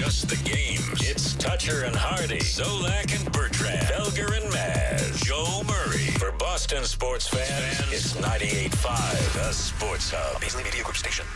just the games. It's Toucher and Hardy, Zolak and Bertrand, Felger and Maz, Joe Murray. For Boston sports fans, it's 98.5, the Sports Hub. Beasley Media Group Station.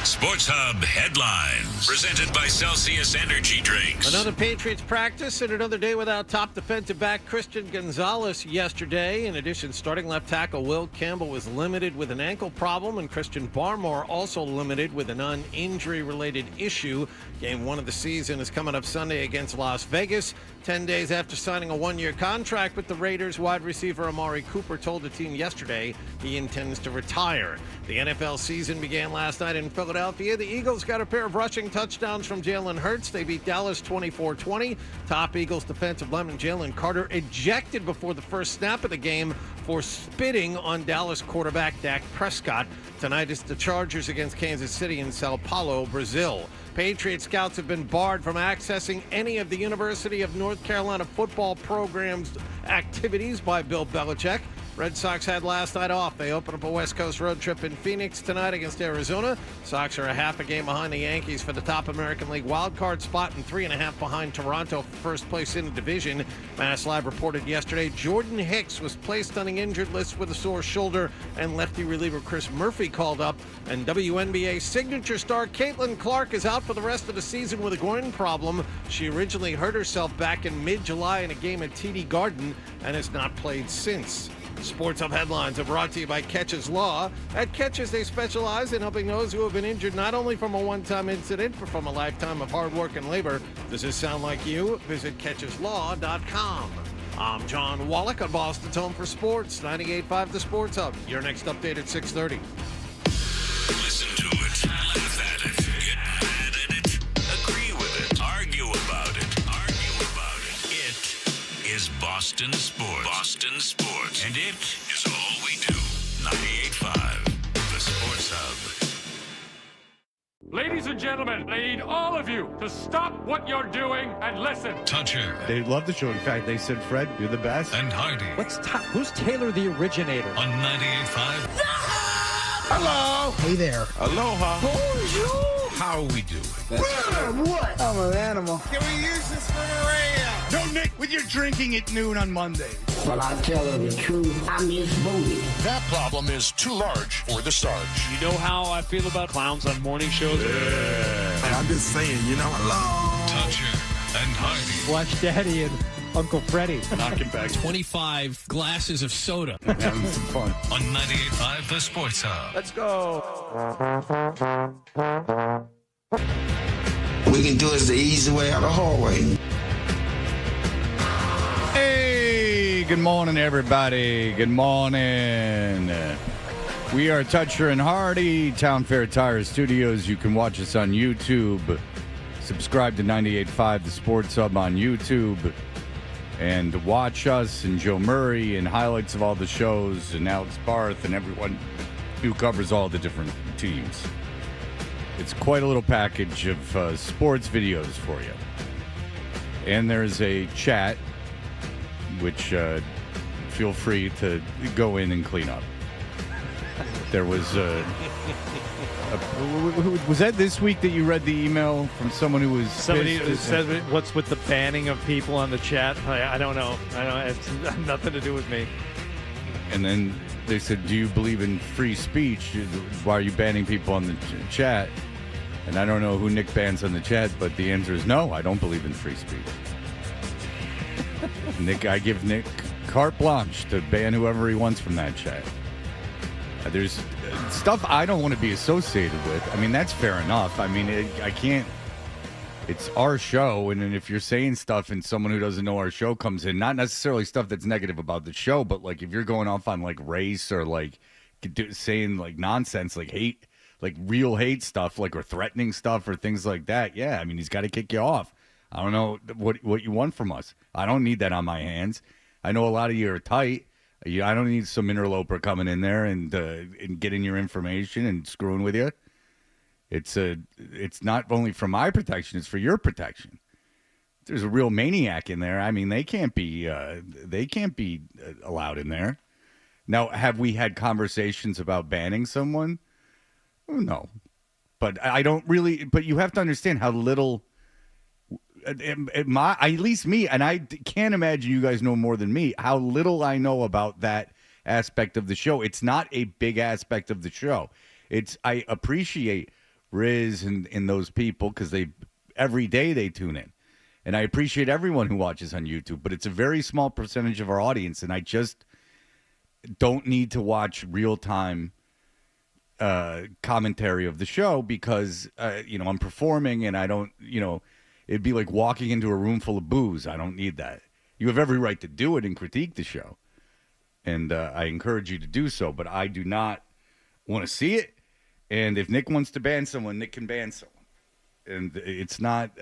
Sports Hub headlines, presented by Celsius Energy Drinks. Another Patriots practice and another day without top defensive back Christian Gonzalez yesterday. In addition, starting left tackle Will Campbell was limited with an ankle problem, and Christian Barmore also limited with a non-injury-related issue. Game 1 of the season is coming up Sunday against Las Vegas. 10 days after signing a one-year contract with the Raiders, wide receiver Amari Cooper told the team yesterday he intends to retire. The NFL season began last night in Philadelphia. The Eagles got a pair of rushing touchdowns from Jalen Hurts. They beat Dallas 24-20. Top Eagles defensive lineman Jalen Carter ejected before the first snap of the game for spitting on Dallas quarterback Dak Prescott. Tonight is the Chargers against Kansas City in Sao Paulo, Brazil. Patriot scouts have been barred from accessing any of the University of North Carolina football program's activities by Bill Belichick. Red Sox had last night off. They open up a West Coast road trip in Phoenix tonight against Arizona. Sox are a half a game behind the Yankees for the top American League wildcard spot and 3.5 behind Toronto for first place in the division. Mass Live reported yesterday Jordan Hicks was placed on the injured list with a sore shoulder, and lefty reliever Chris Murphy called up. And WNBA signature star Caitlin Clark is out for the rest of the season with a groin problem. She originally hurt herself back in mid-July in a game at TD Garden and has not played since. Sports Hub headlines are brought to you by Catches Law. At Catches, they specialize in helping those who have been injured not only from a one-time incident, but from a lifetime of hard work and labor. Does this sound like you? Visit CatchesLaw.com. I'm John Wallach on Boston's Home for Sports, 98.5 The Sports Hub. Your next update at 6:30. Listen to it, laugh at it, get mad at it, agree with it, argue about it. It is Boston Sports. Boston Sports. And it is all we do. 98.5, The Sports Hub. Ladies and gentlemen, I need all of you to stop what you're doing and listen. Toucher They love the show. In fact, they said, Fred, you're the best. and Hardy Who's Taylor the originator? on 98.5. Hello. Hey there. Aloha. Bonjour. How are we doing? What? I'm an animal. Can we use this for the radio? No, Nick, with your drinking at noon on Mondays. Well, I tell her the truth, I miss Booty. That problem is too large for the Sarge. You know how I feel about clowns on morning shows? Hey, I'm just saying, hello. Toucher and Hardy. Watch Daddy and Uncle Freddie. Knocking back 25 glasses of soda. having some fun. On 98.5, The Sports Hub. Let's go. We can do it the easy way or the hard way. Hey, good morning, everybody. Good morning. We are Toucher and Hardy, Town Fair Tire Studios. You can watch us on YouTube. Subscribe to 98.5 The Sports Hub on YouTube. And watch us and Joe Murray and highlights of all the shows and Alex Barth and everyone who covers all the different teams. It's quite a little package of sports videos for you. And there's a chat, which feel free to go in and clean up. There was was that this week that you read the email from someone who was Somebody who pissed? said, what's with the banning of people on the chat? I don't know. It's nothing to do with me. And then they said, do you believe in free speech? Why are you banning people on the chat? And I don't know who Nick bans on the chat, but the answer is no, I don't believe in free speech. I give Nick carte blanche to ban whoever he wants from that chat. There's stuff I don't want to be associated with. I mean, that's fair enough. I mean, I can't. It's our show, and then if you're saying stuff and someone who doesn't know our show comes in, not necessarily stuff that's negative about the show, but like if you're going off on like race or like saying like nonsense, like hate, like real hate stuff, like or threatening stuff or things like that, yeah, I mean, he's got to kick you off. I don't know what you want from us. I don't need that on my hands. I know a lot of you are tight. I don't need some interloper coming in there and getting your information and screwing with you. It's not only for my protection; it's for your protection. There's a real maniac in there. I mean, they can't be allowed in there. Now, have we had conversations about banning someone? No, but I don't really. But you have to understand how little at least me, and I can't imagine you guys know more than me, how little I know about that aspect of the show. It's not a big aspect of the show. I appreciate Riz and those people because every day they tune in. And I appreciate everyone who watches on YouTube, but it's a very small percentage of our audience, and I just don't need to watch real-time commentary of the show because, I'm performing and I don't, it'd be like walking into a room full of booze. I don't need that. You have every right to do it and critique the show, and I encourage you to do so, but I do not want to see it, and if Nick wants to ban someone, Nick can ban someone. And it's not...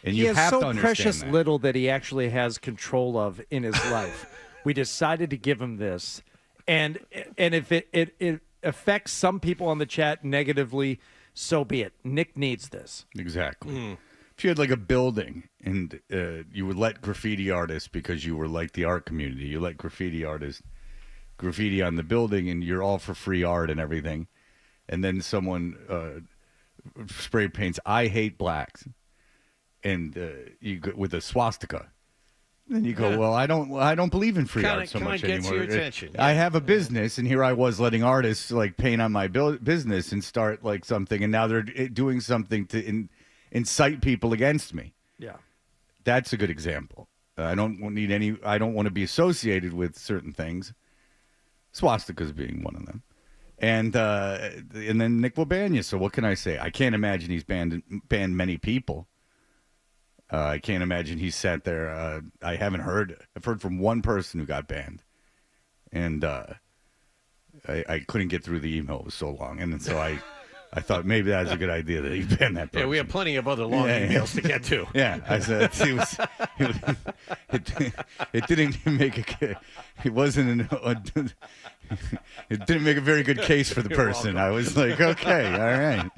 And he you has have so to understand precious that. little that he actually has control of in his life. We decided to give him this, and if it affects some people on the chat negatively, so be it. Nick needs this. Exactly. If you had like a building and you would let graffiti artists, because you were like the art community, you let graffiti artists graffiti on the building and you're all for free art and everything, and then someone spray paints "I hate blacks" and you go with a swastika. Then you go, well, I don't believe in free art so much anymore. Your attention. I have a business, and here I was letting artists like paint on my business and start like something, and now they're doing something to incite people against me. Yeah, that's a good example. I don't want to be associated with certain things. Swastikas being one of them, and then Nick will ban you. So what can I say? I can't imagine he's banned many people. I can't imagine he sat there. I've heard from one person who got banned, and I couldn't get through the email. It was so long, and so I thought maybe that's a good idea that he banned that person. Yeah, we have plenty of other long emails to get to. Yeah, I said it didn't make it wasn't it didn't make a very good case for the person. I was like, okay, all right.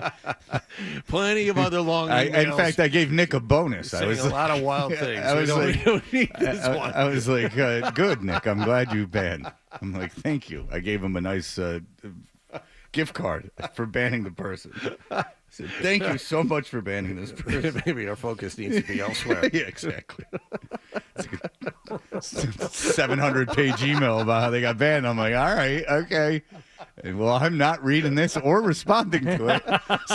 Plenty of other long emails. In fact, I gave Nick a bonus. I was a lot of wild things. I was we don't need this one. I was like, good, Nick. I'm glad you banned. I'm like, thank you. I gave him a nice gift card for banning the person. I said, thank you so much for banning this person. Maybe our focus needs to be elsewhere. Yeah, exactly. It's like a 700-page email about how they got banned. I'm like, all right, okay. Well, I'm not reading this or responding to it.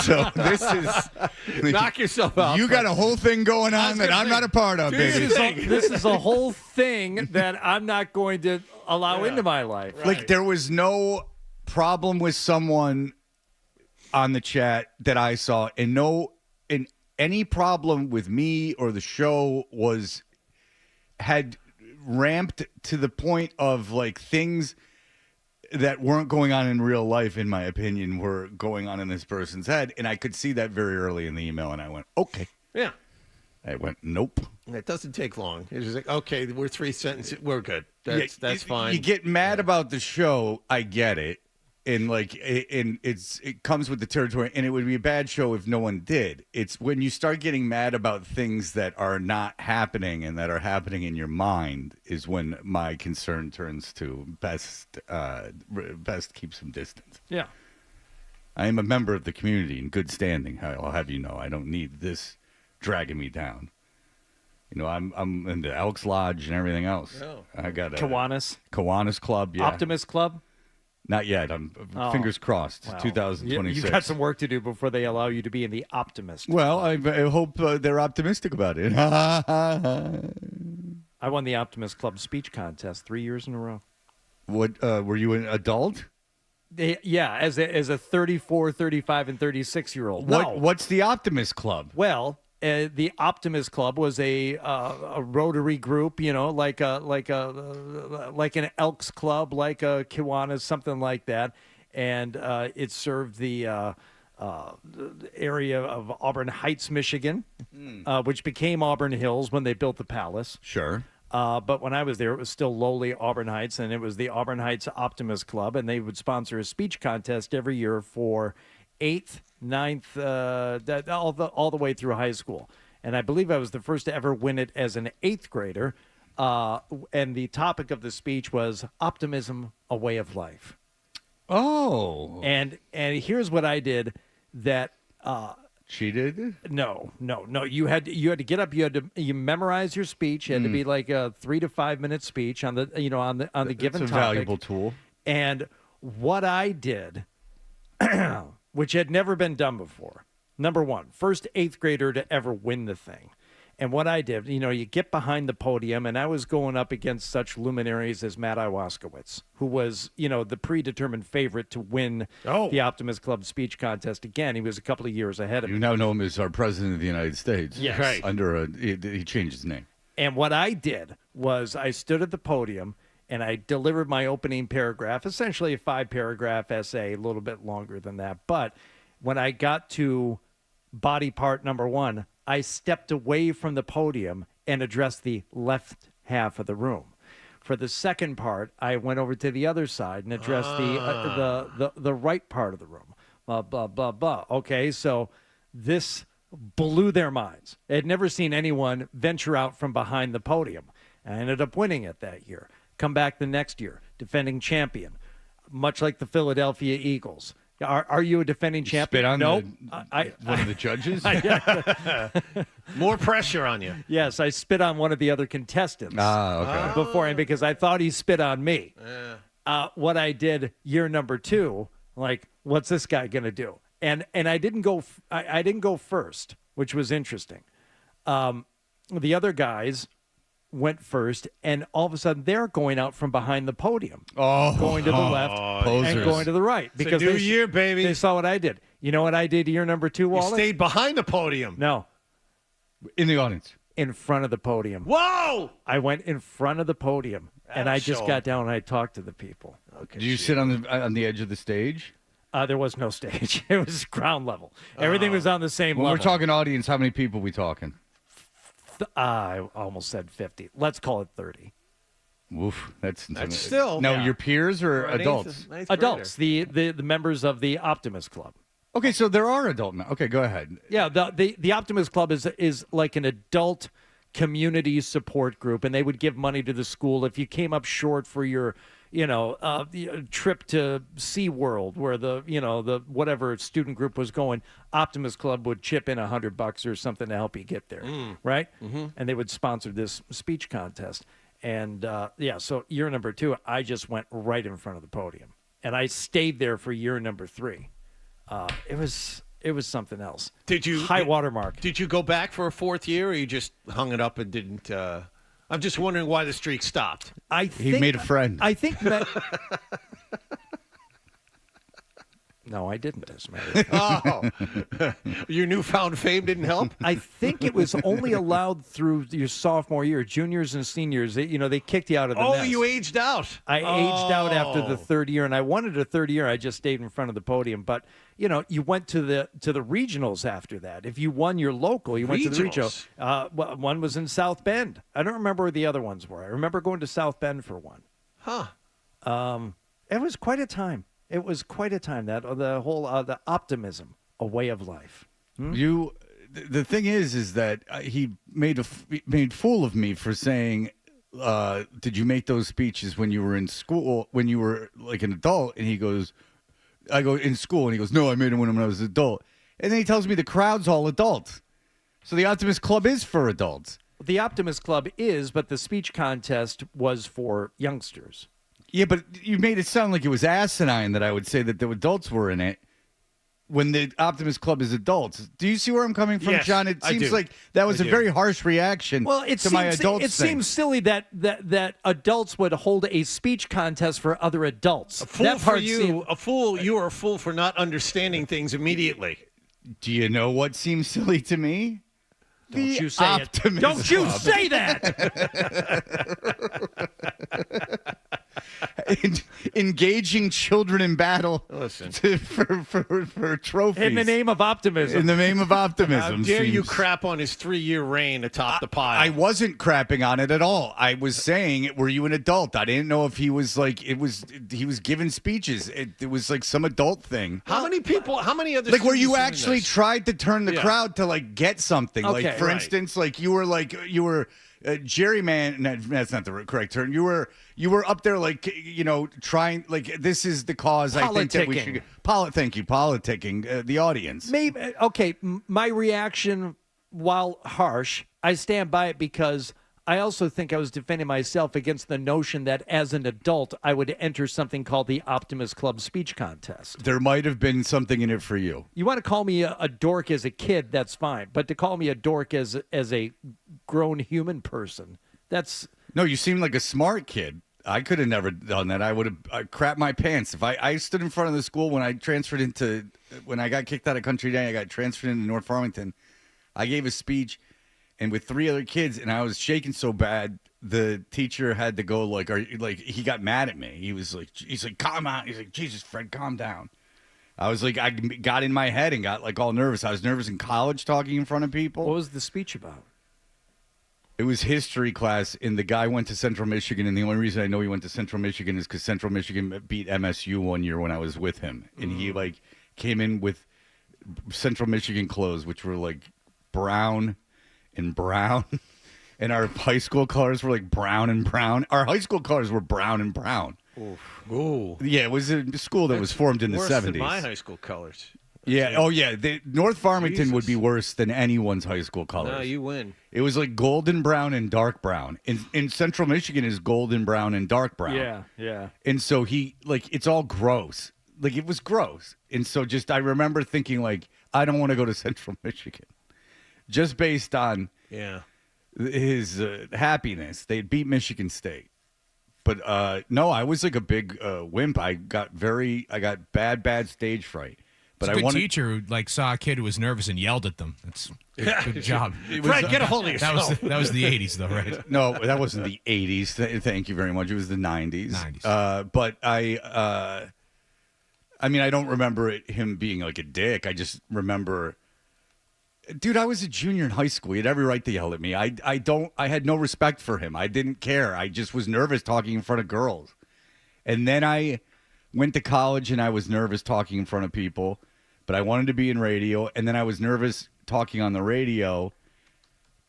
So this is... Knock yourself out. You got a whole thing going on that I'm not a part of, baby. This is a whole thing that I'm not going to allow into my life. Right. Like, there was no problem with someone on the chat that I saw, and any problem with me or the show had ramped to the point of like things that weren't going on in real life, in my opinion, were going on in this person's head, and I could see that very early in the email, and I went, okay. Yeah. I went, nope. It doesn't take long. It's just like, okay, we're 3 sentences. We're good. That's fine. You get mad about the show. I get it. And it comes with the territory, and it would be a bad show if no one did. It's when you start getting mad about things that are not happening and that are happening in your mind is when my concern turns to best keep some distance. Yeah. I am a member of the community in good standing. I'll have you know. I don't need this dragging me down. You know, I'm in the Elks Lodge and everything else. Oh. I got a Kiwanis Club, yeah. Optimist Club. Not yet. I'm fingers crossed. Wow. 2026. You've got some work to do before they allow you to be in the Optimist. Well, I hope they're optimistic about it. I won the Optimist Club speech contest 3 years in a row. What were you an adult? As a 34, 35, and 36-year-old. What's the Optimist Club? Well, the Optimist Club was a Rotary group, like an Elks Club, like a Kiwanis, something like that, and it served the area of Auburn Heights, Michigan, which became Auburn Hills when they built the palace. Sure. But when I was there, it was still lowly Auburn Heights, and it was the Auburn Heights Optimist Club, and they would sponsor a speech contest every year for 8th, 9th, all the way through high school. And I believe I was the first to ever win it as an 8th grader. And the topic of the speech was Optimism, a Way of Life. Oh. And here's what I did that cheated? No. You had to get up. You memorize your speech. It had to be like a 3 to 5 minute speech on the given topic. It's a valuable tool. And what I did, which had never been done before, number one, first 8th grader to ever win the thing. And what I did, you get behind the podium, and I was going up against such luminaries as Matt Iwaskowitz, who was, the predetermined favorite to win the Optimist Club speech contest. Again, he was a couple of years ahead of me. You now know him as our president of the United States. Yes. Right. He changed his name. And what I did was I stood at the podium, and I delivered my opening paragraph, essentially a 5-paragraph essay, a little bit longer than that. But when I got to body part number 1, I stepped away from the podium and addressed the left half of the room. For the second part, I went over to the other side and addressed the right part of the room. Blah, blah, blah, blah. Okay, so this blew their minds. I had never seen anyone venture out from behind the podium. I ended up winning it that year. Come back the next year, defending champion, much like the Philadelphia Eagles. Are you a defending champion? Spit on nope. One of the judges? More pressure on you. Yes, I spit on one of the other contestants okay. beforehand because I thought he spit on me. Yeah. What I did year number 2, like, what's this guy going to do? And I didn't go I didn't go first, which was interesting. The other guys went first, and all of a sudden they're going out from behind the podium, going to the left and going to the right because it's a new year, baby. They saw what I did. You know what I did year number 2, Wallace? You stayed behind the podium. No, In the audience. in front of the podium. Whoa! I went in front of the podium, and I just got down and I talked to the people. Okay, Did you sit on the edge of the stage? There was no stage. It was ground level. Everything was on the same When level. we're talking audience, how many people we talking? I almost said 50. Let's call it 30. Oof, that's still- No, yeah. your peers or For an adults? ninth Adults, grader. the members of the Optimist Club. Okay, so there are adult men. Okay, go ahead. Yeah, the Optimist Club is like an adult community support group, and they would give money to the school if you came up short for your the trip to SeaWorld, where the whatever student group was going. Optimist Club would chip in $100 or something to help you get there, right? Mm-hmm. And they would sponsor this speech contest. And so year number 2, I just went right in front of the podium, and I stayed there for year number 3. It was something else. Did you high watermark? Did you go back for a 4th year, or you just hung it up and didn't? I'm just wondering why the streak stopped. He made a friend. I think that. No, I didn't, as a matter of fact. Oh, your newfound fame didn't help? I think it was only allowed through your sophomore year. Juniors and seniors, they kicked you out of the nest. You aged out. I aged out after the 3rd year, and I wanted a 3rd year. I just stayed in front of the podium. But, you went to the regionals after that. If you won your local, you went to the regional. One was in South Bend. I don't remember where the other ones were. I remember going to South Bend for one. Huh. It was quite a time. It was quite a time, that the whole the Optimism, a way of life. The thing is that he made fool of me for saying, did you make those speeches when you were in school, when you were like an adult? And he goes, I go, in school, and he goes, no, I made them when I was an adult. And then he tells me the crowd's all adults. So the Optimist Club is for adults. The Optimist Club is, but the speech contest was for youngsters. Yeah, but you made it sound like it was asinine that I would say that the adults were in it when the Optimist Club is adults. Do you see where I'm coming from, Yes, John? It I seems do. like that was I a do. very harsh reaction to my adults It thing. seems silly that adults would hold a speech contest for other adults. A fool for you. You are a fool for not understanding things immediately. Do you know what seems silly to me? Don't you say Optimism it. Don't you Club. say that. Engaging children in battle for trophies. In the name of optimism. In the name of optimism. How dare you seems- crap on his 3-year reign atop the pile? I wasn't crapping on it at all. I was saying, were you an adult? I didn't know if he was like, he was giving speeches. It was like some adult thing. How many people, how many other Like where you students are in actually this? tried to turn the Yeah. crowd to like get something. Okay. Like for Right. instance, like you were gerryman. That's not the correct term. You were up there like trying like this is the cause. I think that we should. Thank you, politicking the audience. Maybe okay. My reaction, while harsh, I stand by it because I also think I was defending myself against the notion that as an adult I would enter something called the Optimist Club speech contest. There might have been something in it for you. You want to call me a dork as a kid, that's fine. But to call me a dork as a grown human person, that's... No, you seem like a smart kid. I could have never done that. I would have crapped my pants. If I stood in front of the school when I got kicked out of Country Day, I got transferred into North Farmington. I gave a speech. And with 3 other kids, and I was shaking so bad, the teacher had to go he got mad at me. He's like, calm out. He's like, Jesus, Fred, calm down. I was like, I got in my head and got like all nervous. I was nervous in college talking in front of people. What was the speech about? It was history class, and the guy went to Central Michigan, and the only reason I know he went to Central Michigan is because Central Michigan beat MSU one year when I was with him, and he came in with Central Michigan clothes, which were like brown and brown, and our high school colors were like brown and brown. Our high school colors were brown and brown. Ooh. Yeah, it was a school that was formed in the 70s. Worse than my high school colors. Yeah. Oh, yeah. North Farmington would be worse than anyone's high school colors. No, you win. It was like golden brown and dark brown. In Central Michigan is golden brown and dark brown. Yeah. And so it's all gross. Like, it was gross. And so I remember thinking, like, I don't want to go to Central Michigan. Just based on his happiness. They beat Michigan State. But, no, I was like a big wimp. I got bad stage fright. But it's a good teacher who saw a kid who was nervous and yelled at them. That's good job. Fred, get a hold of yourself. That was the 80s, though, right? No, that wasn't the 80s. Thank you very much. It was the 90s. But I don't remember him being like a dick. I just remember, dude, I was a junior in high school. He had every right to yell at me. I had no respect for him. I didn't care. I just was nervous talking in front of girls. And then I went to college and I was nervous talking in front of people, but I wanted to be in radio. And then I was nervous talking on the radio.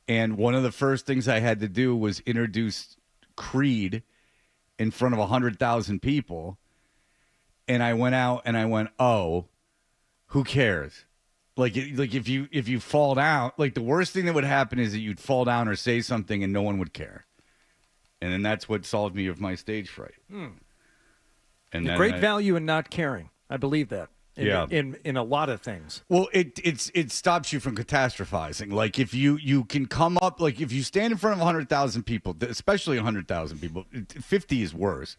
And one of the first things I had to do was introduce Creed in front of 100,000 people. And I went out and I went, oh, who cares? Like if you fall down, like the worst thing that would happen is that you'd fall down or say something and no one would care. And then that's what solved me of my stage fright. And great value in not caring. I believe that. In a lot of things. Well, it stops you from catastrophizing. Like if you can come up, like if you stand in front of 100,000 people, especially 100,000 people, 50 is worse.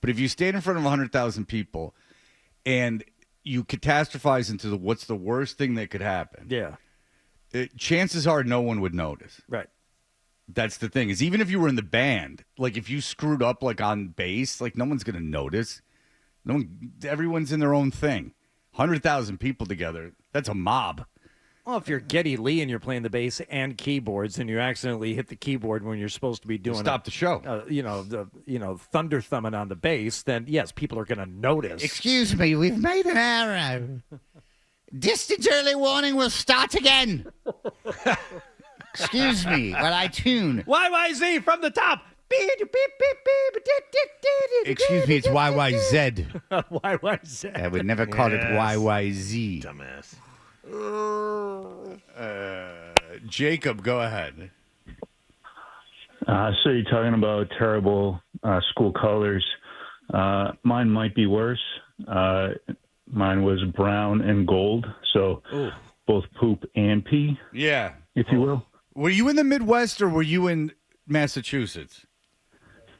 But if you stand in front of 100,000 people and you catastrophize into what's the worst thing that could happen. Yeah. Chances are no one would notice. Right. That's the thing, is even if you were in the band, like if you screwed up like on bass, like no one's going to notice. Everyone's in their own thing. 100,000 people together, that's a mob. Well, if you're Geddy Lee and you're playing the bass and keyboards and you accidentally hit the keyboard when you're supposed to be doing the show. Thunder thumbing on the bass, then yes, people are going to notice. Excuse me, we've made an error. Distant early warning will start again. Excuse me while I tune. YYZ from the top. Excuse me, it's YYZ. YYZ. I would never call it YYZ. Dumbass. Jacob, go ahead. So you're talking about terrible school colors. Mine might be worse. Mine was brown and gold, so both poop and pee. Yeah. If you will. Were you in the Midwest or were you in Massachusetts?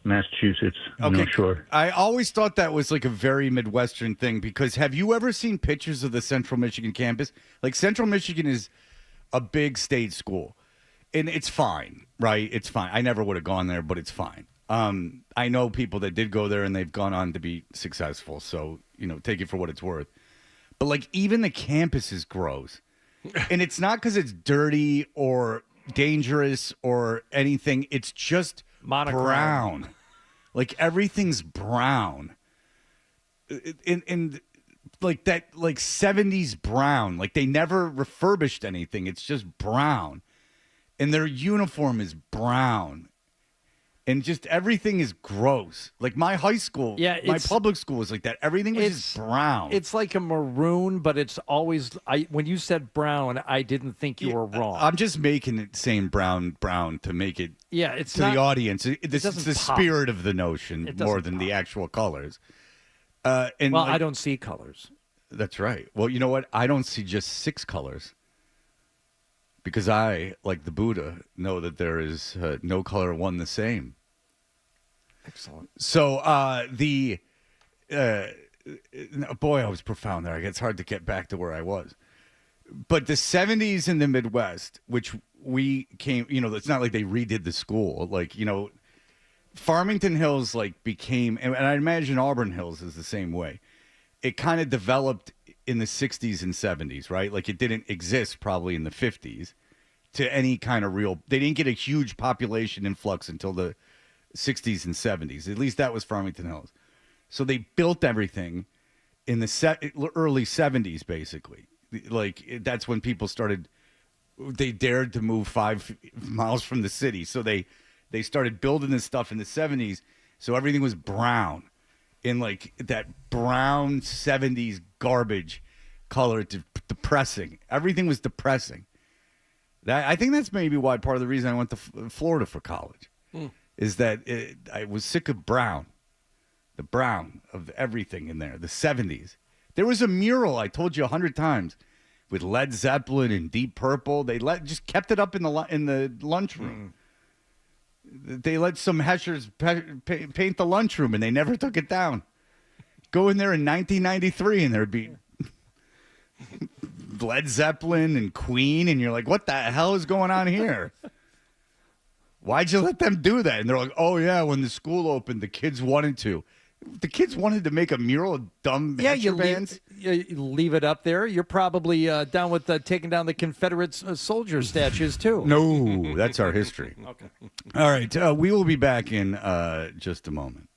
Massachusetts. I'm not sure. I always thought that was like a very Midwestern thing because have you ever seen pictures of the Central Michigan campus? Like Central Michigan is a big state school and it's fine, right? It's fine. I never would have gone there, but it's fine. I know people that did go there and they've gone on to be successful. So, take it for what it's worth. But like even the campus is gross. And it's not because it's dirty or dangerous or anything. It's just brown. Like everything's brown. And like that, like 70s brown. Like they never refurbished anything. It's just brown. And their uniform is brown. And just everything is gross. Like my high school, my public school was like that. Everything was just brown. It's like a maroon, but it's always. When you said brown, I didn't think you were wrong. I'm just making it saying brown to make it. Yeah, it's to not, the audience. It's doesn't the pop. spirit of the notion more than the actual colors. And I don't see colors. That's right. Well, you know what? I don't see just 6 colors. Because I, like the Buddha, know that there is no color one the same. Excellent. So boy, I was profound there. It's hard to get back to where I was. But the 70s in the Midwest, which we came, it's not like they redid the school. Like, Farmington Hills became, and I imagine Auburn Hills is the same way. It kind of developed in the 60s and 70s, right? Like it didn't exist probably in the 50s to any kind of real, they didn't get a huge population influx until the 60s and 70s. At least that was Farmington Hills. So they built everything in the early 70s, basically. Like that's when people started, they dared to move 5 miles from the city. So they started building this stuff in the 70s. So everything was brown. In like that brown 70s garbage color, depressing. Everything was depressing. I think that's maybe why part of the reason I went to Florida for college is that I was sick of brown, the brown of everything in there. The 70s. There was a mural I told you 100 times with Led Zeppelin and Deep Purple. They just kept it up in the lunchroom. They let some Heschers paint the lunchroom, and they never took it down. Go in there in 1993, and there'd be Led Zeppelin and Queen, and you're like, what the hell is going on here? Why'd you let them do that? And they're like, oh, yeah, when the school opened, the kids wanted to. The kids wanted to make a mural of dumb bands. You leave it up there. You're probably down with taking down the Confederate soldier statues, too. No, that's our history. Okay. All right. We will be back in just a moment.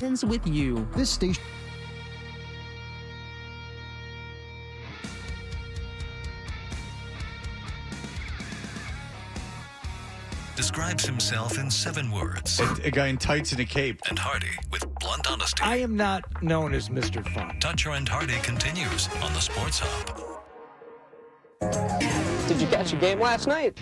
with you. This station. Describes himself in 7 words. A guy in tights and a cape. And Hardy with blunt honesty. I am not known as Mr. Fun. Toucher and Hardy continues on the Sports Hub. Did you catch a game last night?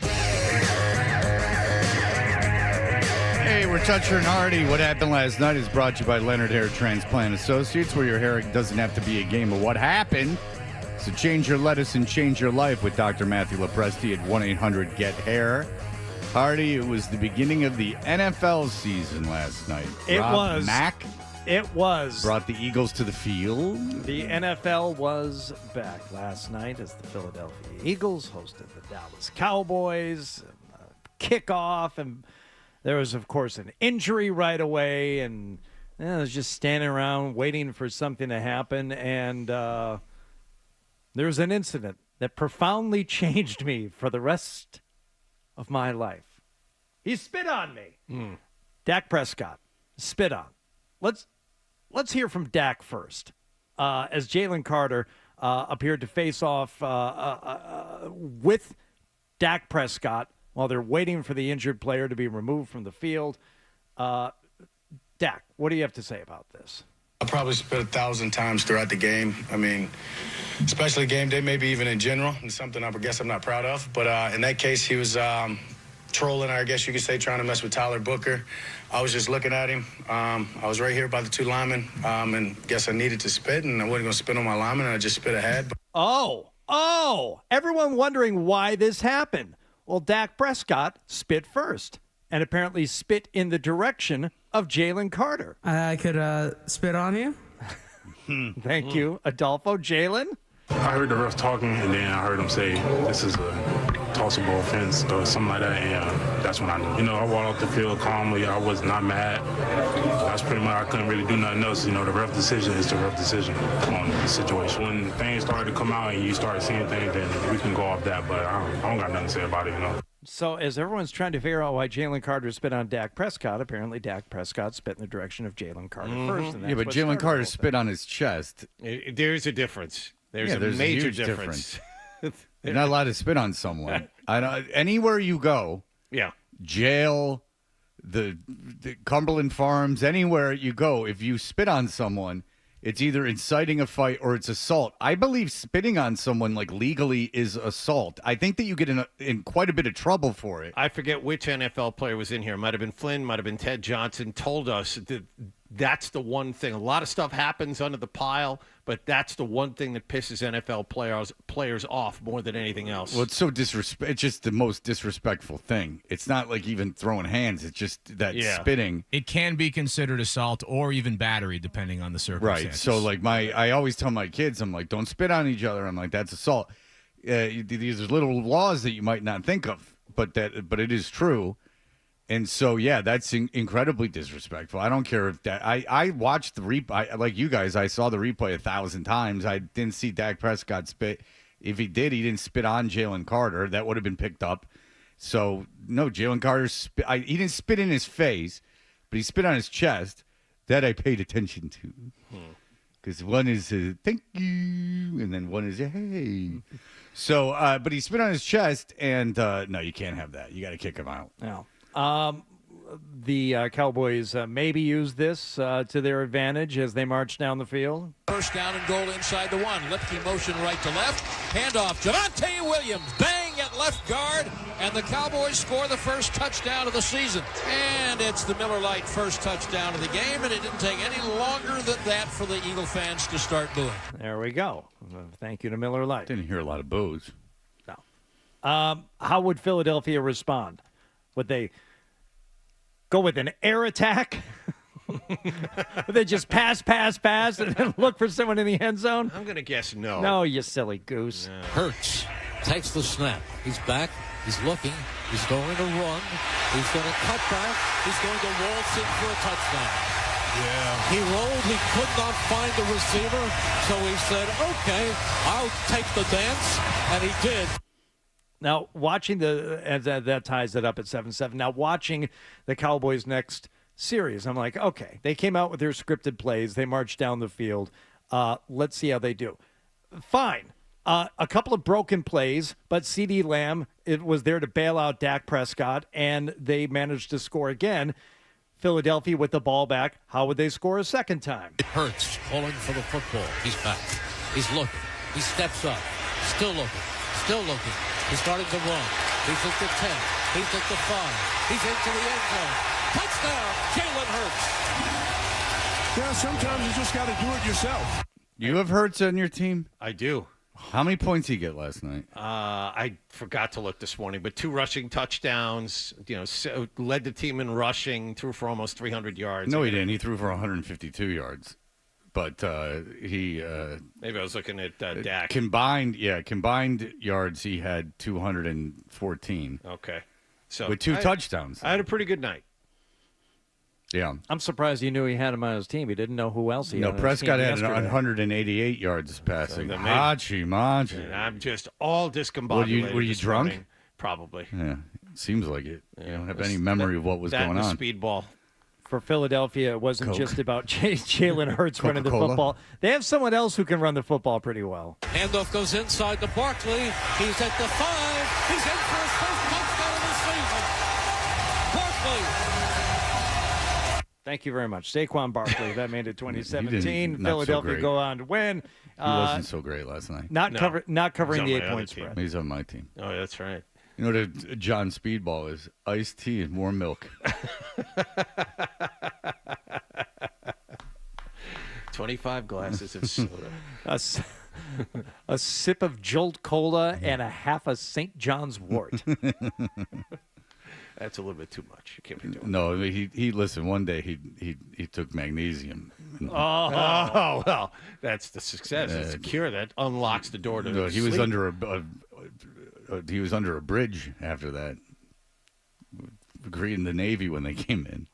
Hey, we're Toucher and Hardy. What happened last night is brought to you by Leonard Hair Transplant Associates, where your hair doesn't have to be a game of what happened. So change your lettuce and change your life with Dr. Matthew Lepresti at 1-800-GET-HAIR. Hardy, it was the beginning of the NFL season last night. It Rob was. Mack It was. brought the Eagles to the field. The NFL was back last night as the Philadelphia Eagles hosted the Dallas Cowboys. Kickoff, and there was, of course, an injury right away, and I was just standing around waiting for something to happen, and there was an incident that profoundly changed me for the rest of my life. He spit on me. Dak Prescott spit on. Let's hear from Dak first. As Jalen Carter appeared to face off with Dak Prescott while they're waiting for the injured player to be removed from the field. Dak, what do you have to say about this? I probably spit 1,000 times throughout the game. I mean, especially game day, maybe even in general. It's something I guess I'm not proud of. But in that case, he was trolling, I guess you could say, trying to mess with Tyler Booker. I was just looking at him. I was right here by the 2 linemen, and guess I needed to spit, and I wasn't going to spit on my lineman, and I just spit ahead. Oh, everyone wondering why this happened. Well, Dak Prescott spit first and apparently spit in the direction of Jalen Carter. I could spit on you. Thank you, Adolfo. Jalen? I heard the ref talking, and then I heard him say, this is a tossable offense or something like that, and that's when I knew. You know, I walked off the field calmly. I was not mad. That's pretty much, I couldn't really do nothing else. You know, the ref decision is the ref decision on the situation. When things started to come out and you start seeing things, then we can go off that, but I don't got nothing to say about it, you know. So as everyone's trying to figure out why Jalen Carter spit on Dak Prescott, apparently Dak Prescott spit in the direction of Jalen Carter first. And that's but what Jalen started Carter the whole spit on his chest. There's a difference. There's a there's major huge difference. You're not allowed to spit on someone. Anywhere you go, jail, the Cumberland Farms, anywhere you go, if you spit on someone, it's either inciting a fight or it's assault. I believe spitting on someone, like, legally is assault. I think that you get in quite a bit of trouble for it. I forget which NFL player was in here. Might have been Flynn, might have been Ted Johnson, told us that that's the one thing. A lot of stuff happens under the pile, but that's the one thing that pisses NFL players off more than anything else. Well, it's so it's just the most disrespectful thing. It's not like even throwing hands. It's just that spitting. It can be considered assault or even battery, depending on the circumstances. Right. So, like, I always tell my kids, I'm like, don't spit on each other. I'm like, that's assault. These are little laws that you might not think of, but it is true. And so, yeah, that's incredibly disrespectful. I don't care if that. I watched the replay. Like you guys, I saw the replay 1,000 times. I didn't see Dak Prescott spit. If he did, he didn't spit on Jalen Carter. That would have been picked up. So, no, Jalen Carter, he didn't spit in his face, but he spit on his chest. That I paid attention to. Because one is thank you, and then one is hey. So, but he spit on his chest, and no, you can't have that. You got to kick him out. No. The Cowboys maybe use this to their advantage as they march down the field. First down and goal inside the 1. Lipke motion right to left. Handoff. Javonte Williams. Bang at left guard. And the Cowboys score the first touchdown of the season. And it's the Miller Lite first touchdown of the game. And it didn't take any longer than that for the Eagle fans to start booing. There we go. Thank you to Miller Lite. Didn't hear a lot of boos. No. How would Philadelphia respond? Would they go with an air attack? Would they just pass, and then look for someone in the end zone? I'm going to guess no. No, you silly goose. Yeah. Hurts takes the snap. He's back. He's looking. He's going to run. He's going to cut back. He's going to waltz in for a touchdown. Yeah. He rolled. He could not find the receiver, so he said, okay, I'll take the dance, and he did. Now, watching that ties it up at 7-7. Now, watching the Cowboys' next serious. I'm like, okay, they came out with their scripted plays. They marched down the field. Let's see how they do. Fine. A couple of broken plays, but CeeDee Lamb was there to bail out Dak Prescott, and they managed to score again. Philadelphia with the ball back. How would they score a second time? It hurts calling for the football. He's back. He's looking. He steps up. Still looking. Still looking. He's starting to run. He's at the 10. He's at the 5. He's into the end zone. Touchdown, Jalen Hurts. Yeah, sometimes you just got to do it yourself. You have Hurts on your team? I do. How many points did he get last night? I forgot to look this morning, but 2 rushing touchdowns. Led the team in rushing, threw for almost 300 yards. No, he didn't. He threw for 152 yards. But he maybe I was looking at Dak. Combined yards, he had 214. Okay. So with 2 touchdowns. I had a pretty good night. Yeah. I'm surprised he knew he had him on his team. He didn't know who else he had on his Prescott team had yesterday. 188 yards passing. So Machi. I'm just all discombobulated. Were you this drunk? morning. Probably. Yeah. Seems like it. Yeah, you don't have any memory of what was going on. Speedball. For Philadelphia, it wasn't Coke. just about Jalen Hurts running the Coca-Cola. football. They have someone else who can run the football pretty well. Handoff goes inside to Barkley. He's at the 5. He's in for his first touchdown of the season. Barkley. Thank you very much. Saquon Barkley. That made it 2017. Not so Philadelphia great. go on to win. He wasn't so great last night. Not covering the He's on my 8-point other team. spread. He's on my team. Oh, that's right. You know what a John Speedball is? Iced tea and more milk. 25 glasses of soda. A sip of Jolt Cola and a half a St. John's wort. That's a little bit too much. You can't be doing No, he listen. One day he took magnesium. Oh, well, that's the success. It's a cure that unlocks the door to No, he was sleep. under a bridge after that. Agreed in the Navy when they came in.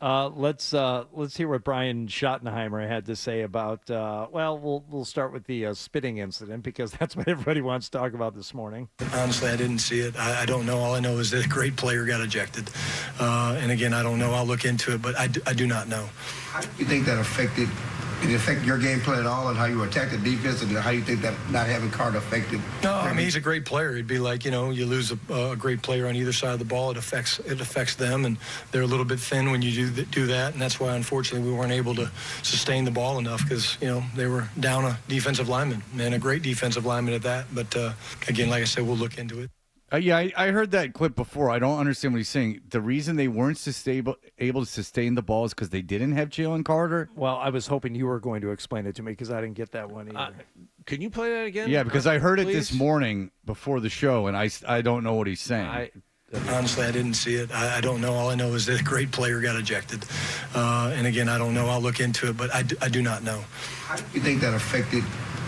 Let's hear what Brian Schottenheimer had to say about. We'll start with the spitting incident because that's what everybody wants to talk about this morning. Honestly, I didn't see it. I don't know. All I know is that a great player got ejected. And again, I don't know. I'll look into it, but I do not know. How do you think that affected? Did it affect your game plan at all, and how you attacked the defense, and how you think that not having Carter affected? No, I mean he's a great player. It'd be like you lose a great player on either side of the ball. It affects them, and they're a little bit thin when you do that, and that's why unfortunately we weren't able to sustain the ball enough because they were down a defensive lineman and a great defensive lineman at that. But again, like I said, we'll look into it. I heard that clip before. I don't understand what he's saying. The reason they weren't able to sustain the ball is because they didn't have Jalen Carter? Well, I was hoping you were going to explain it to me because I didn't get that one either. Can you play that again? Yeah, because I heard it this please? morning before the show, and I don't know what he's saying. Honestly, I didn't see it. I don't know. All I know is that a great player got ejected. And again, I don't know. I'll look into it, but I do not know. How do you think that affected?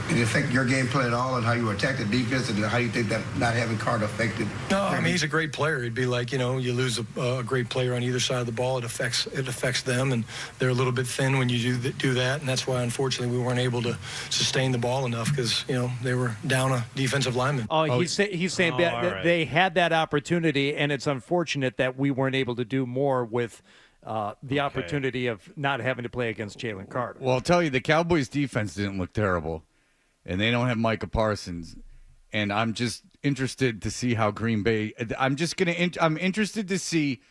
Did it affect your game plan at all, and how you attacked the defense, and how you think that not having Carter affected? No, I mean he's a great player. It'd be like you lose a great player on either side of the ball. It affects them, and they're a little bit thin when you do that, and that's why unfortunately we weren't able to sustain the ball enough because they were down a defensive lineman. He's saying that they had that opportunity, and it's unfortunate that we weren't able to do more with the opportunity of not having to play against Jalen Carter. Well, I'll tell you, the Cowboys' defense didn't look terrible, and they don't have Micah Parsons. And I'm just interested to see how Green Bay. I'm interested to see.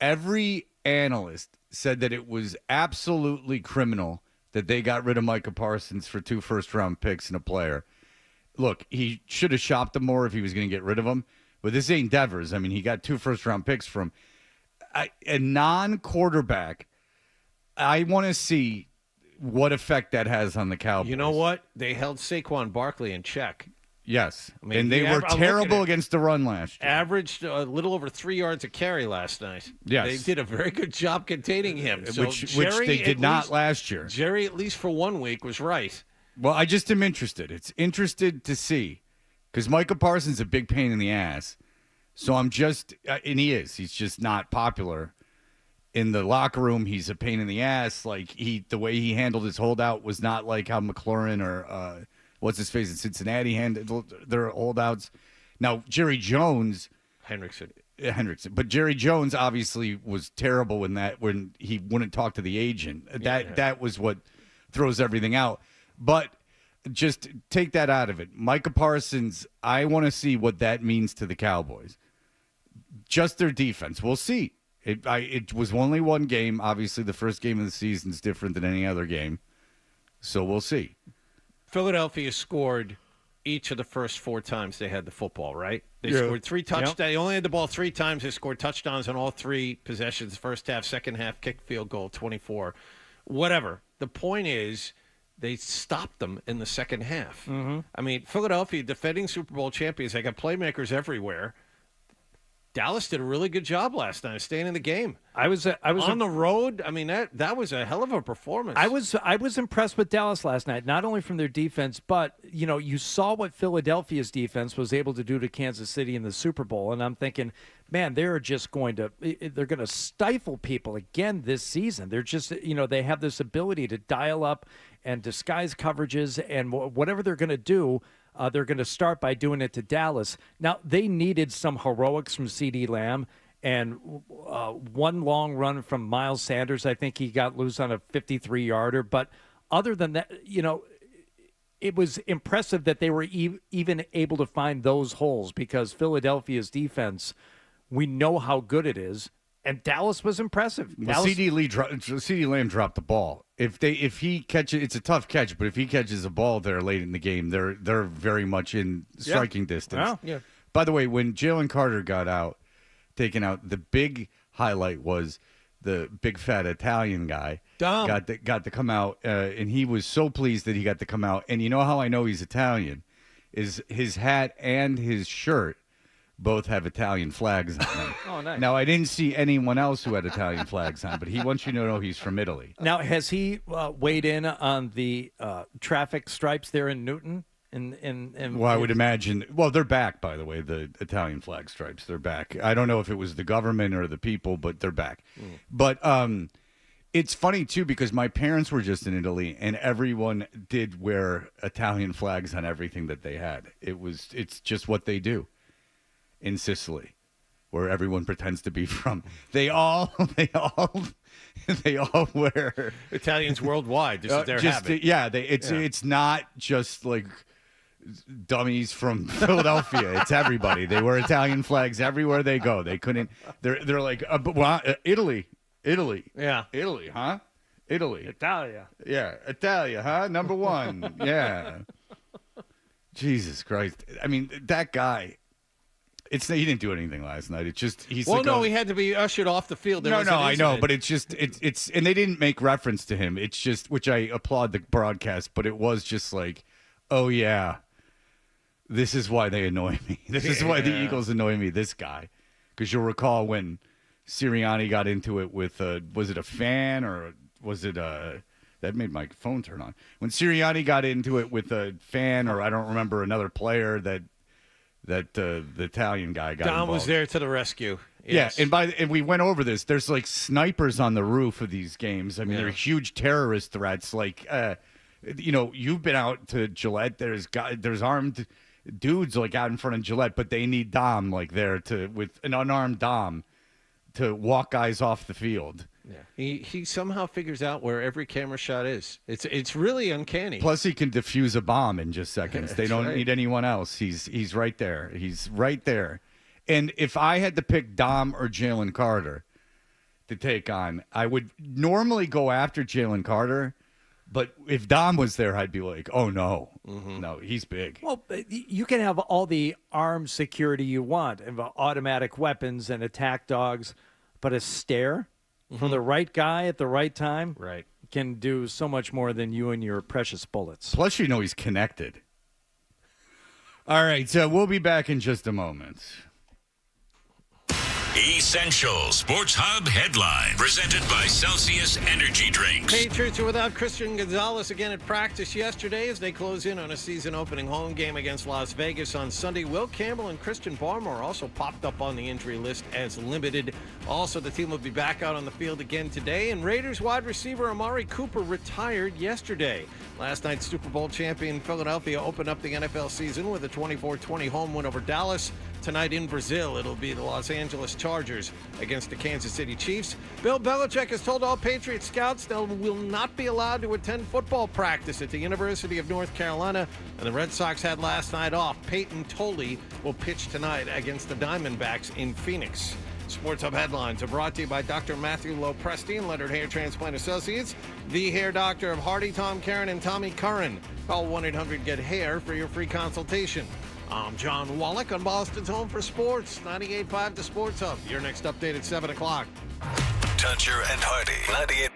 Every analyst said that it was absolutely criminal that they got rid of Micah Parsons for 2 first-round picks and a player. Look, he should have shopped him more if he was going to get rid of him. But this ain't Devers. I mean, he got 2 first-round picks from a non-quarterback. I want to see what effect that has on the Cowboys. You know what? They held Saquon Barkley in check. Yes, I mean, and they were terrible against the run last year. Averaged a little over 3 yards a carry last night. Yes. They did a very good job containing him. So which they did not last year. Jerry, at least for 1 week, was right. Well, I just am interested. It's interested to see because Micah Parsons is a big pain in the ass. So I'm just, and he is. He's just not popular in the locker room. He's a pain in the ass. Like the way he handled his holdout was not like how McLaurin or what's his face in Cincinnati handled their holdouts. Now Jerry Jones, Hendrickson, Hendrickson. But Jerry Jones obviously was terrible when he wouldn't talk to the agent. That was what throws everything out. But just take that out of it. Micah Parsons, I want to see what that means to the Cowboys. Just their defense. We'll see. It was only one game. Obviously, the first game of the season is different than any other game. So we'll see. Philadelphia scored each of the first 4 times they had the football, right? They scored 3 touchdowns. Yep. They only had the ball 3 times. They scored touchdowns on all 3 possessions, first half, second half, kick, field goal, 24. Whatever. The point is they stopped them in the second half. Mm-hmm. I mean, Philadelphia, defending Super Bowl champions, they got playmakers everywhere. Dallas did a really good job last night, staying in the game. I was on the road. I mean, that was a hell of a performance. I was impressed with Dallas last night, not only from their defense, but you saw what Philadelphia's defense was able to do to Kansas City in the Super Bowl, and I'm thinking, man, they're going to stifle people again this season. They're just they have this ability to dial up and disguise coverages, and whatever they're going to do. They're going to start by doing it to Dallas. Now, they needed some heroics from CeeDee Lamb and one long run from Miles Sanders. I think he got loose on a 53-yarder. But other than that, it was impressive that they were even able to find those holes because Philadelphia's defense, we know how good it is. And Dallas was impressive. Well, CeeDee Lamb dropped the ball. If he catches, it's a tough catch. But if he catches a ball there late in the game, they're very much in striking distance. Yeah. By the way, when Jalen Carter got taken out, the big highlight was the big fat Italian guy got to come out, and he was so pleased that he got to come out. And you know how I know he's Italian is his hat and his shirt both have Italian flags on them. Oh, nice. Now, I didn't see anyone else who had Italian flags on, but he wants you to know he's from Italy. Now, has he weighed in on the traffic stripes there in Newton? Well, I would imagine. Well, they're back, by the way, the Italian flag stripes. They're back. I don't know if it was the government or the people, but they're back. But it's funny, too, because my parents were just in Italy, and everyone did wear Italian flags on everything that they had. It's just what they do. In Sicily, where everyone pretends to be from, they all wear Italians worldwide. This is their habit. Yeah, it's not just like dummies from Philadelphia. It's everybody. They wear Italian flags everywhere they go. They couldn't. They're like Italy. Yeah, Italy, huh? Italy, Italia. Yeah, Italia, huh? Number 1. Yeah. Jesus Christ! I mean, that guy. He didn't do anything last night. It's just he had to be ushered off the field. I know, but it's and they didn't make reference to him. It's just, which I applaud the broadcast, but it was just like, oh yeah, this is why they annoy me. This is why the Eagles annoy me. This guy, because you'll recall when Sirianni got into it with was it a fan or was it that made my phone turn on when Sirianni got into it with a fan or I don't remember another player that the Italian guy got Don involved. was there to the rescue. Yes. Yeah, and we went over this. There's like snipers on the roof of these games. I mean, they're huge terrorist threats. Like, you've been out to Gillette. There's armed dudes like out in front of Gillette, but they need Dom like there with an unarmed Dom to walk guys off the field. Yeah, he somehow figures out where every camera shot is. It's really uncanny. Plus, he can defuse a bomb in just seconds. They don't need anyone else. He's right there. He's right there. And if I had to pick Dom or Jalen Carter to take on, I would normally go after Jalen Carter. But if Dom was there, I'd be like, oh, no. Mm-hmm. No, he's big. Well, you can have all the armed security you want, and automatic weapons and attack dogs, but a stare from the right guy at the right time can do so much more than you and your precious bullets. Plus, he's connected. All right, so we'll be back in just a moment. Essential Sports Hub headline presented by Celsius Energy Drinks. Patriots are without Christian Gonzalez again at practice yesterday as they close in on a season-opening home game against Las Vegas on Sunday. Will Campbell and Christian Barmore also popped up on the injury list as limited. Also, the team will be back out on the field again today. And Raiders wide receiver Amari Cooper retired yesterday. Last night's Super Bowl champion Philadelphia opened up the NFL season with a 24-20 home win over Dallas. tonight in Brazil. It'll be the Los Angeles Chargers against the Kansas City Chiefs. Bill Belichick has told all Patriot scouts they will not be allowed to attend football practice at the University of North Carolina, and the Red Sox had last night off. Peyton Tolley will pitch tonight against the Diamondbacks in Phoenix. Sports Hub headlines are brought to you by Dr. Matthew Lopresti and Leonard Hair Transplant Associates, the hair doctor of Hardy, Tom Karen, and Tommy Curran. Call 1-800-GET-HAIR for your free consultation. I'm John Wallach on Boston's Home for Sports, 98.5 The Sports Hub. Your next update at 7 o'clock. Toucher and Hardy, 98.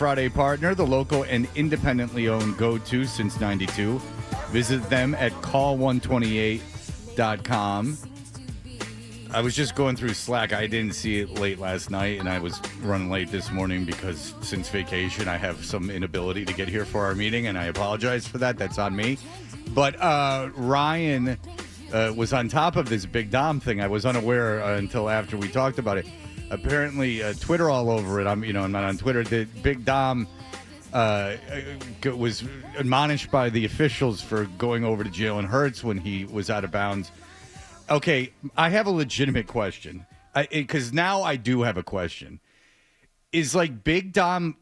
Friday partner, the local and independently owned go-to since 92. Visit them at call128.com. I was just going through Slack. I didn't see it late last night, and I was running late this morning because since vacation, I have some inability to get here for our meeting, and I apologize for that. That's on me. But Ryan was on top of this Big Dom thing. I was unaware until after we talked about it. Apparently, Twitter all over it. I'm not on Twitter. The Big Dom was admonished by the officials for going over to Jalen Hurts when he was out of bounds. Okay, I have a legitimate question, because now I do have a question. Is like Big Dom,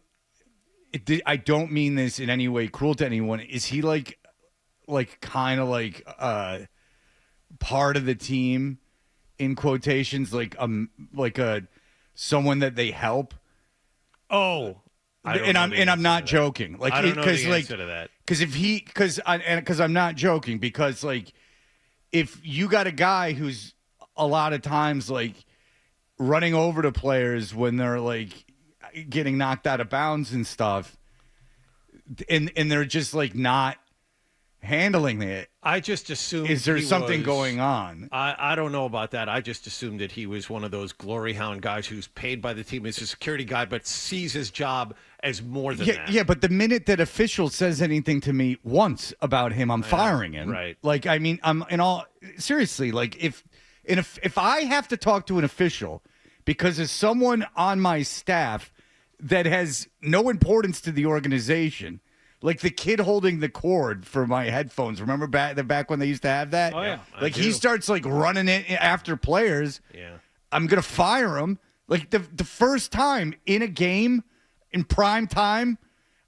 I don't mean this in any way cruel to anyone, is he like kind of like part of the team, in quotations, like someone that they help? Oh, I'm not joking. Like, I don't know the answer like, to that. Because I'm not joking, because like, if you got a guy who's a lot of times like running over to players when they're like getting knocked out of bounds and stuff, and they're just like not handling it. I just assumed. Is there something going on? I don't know about that. I just assumed that he was one of those glory hound guys who's paid by the team as a security guy, but sees his job as more than that. Yeah, but the minute that official says anything to me once about him, I'm firing him. Right. Like, I mean, I'm in all seriously. Like, if I have to talk to an official because there's someone on my staff that has no importance to the organization. Like the kid holding the cord for my headphones. Remember back when they used to have that? Oh, yeah. Like he starts like running it after players. Yeah. I'm going to fire him. Like the first time in a game in prime time,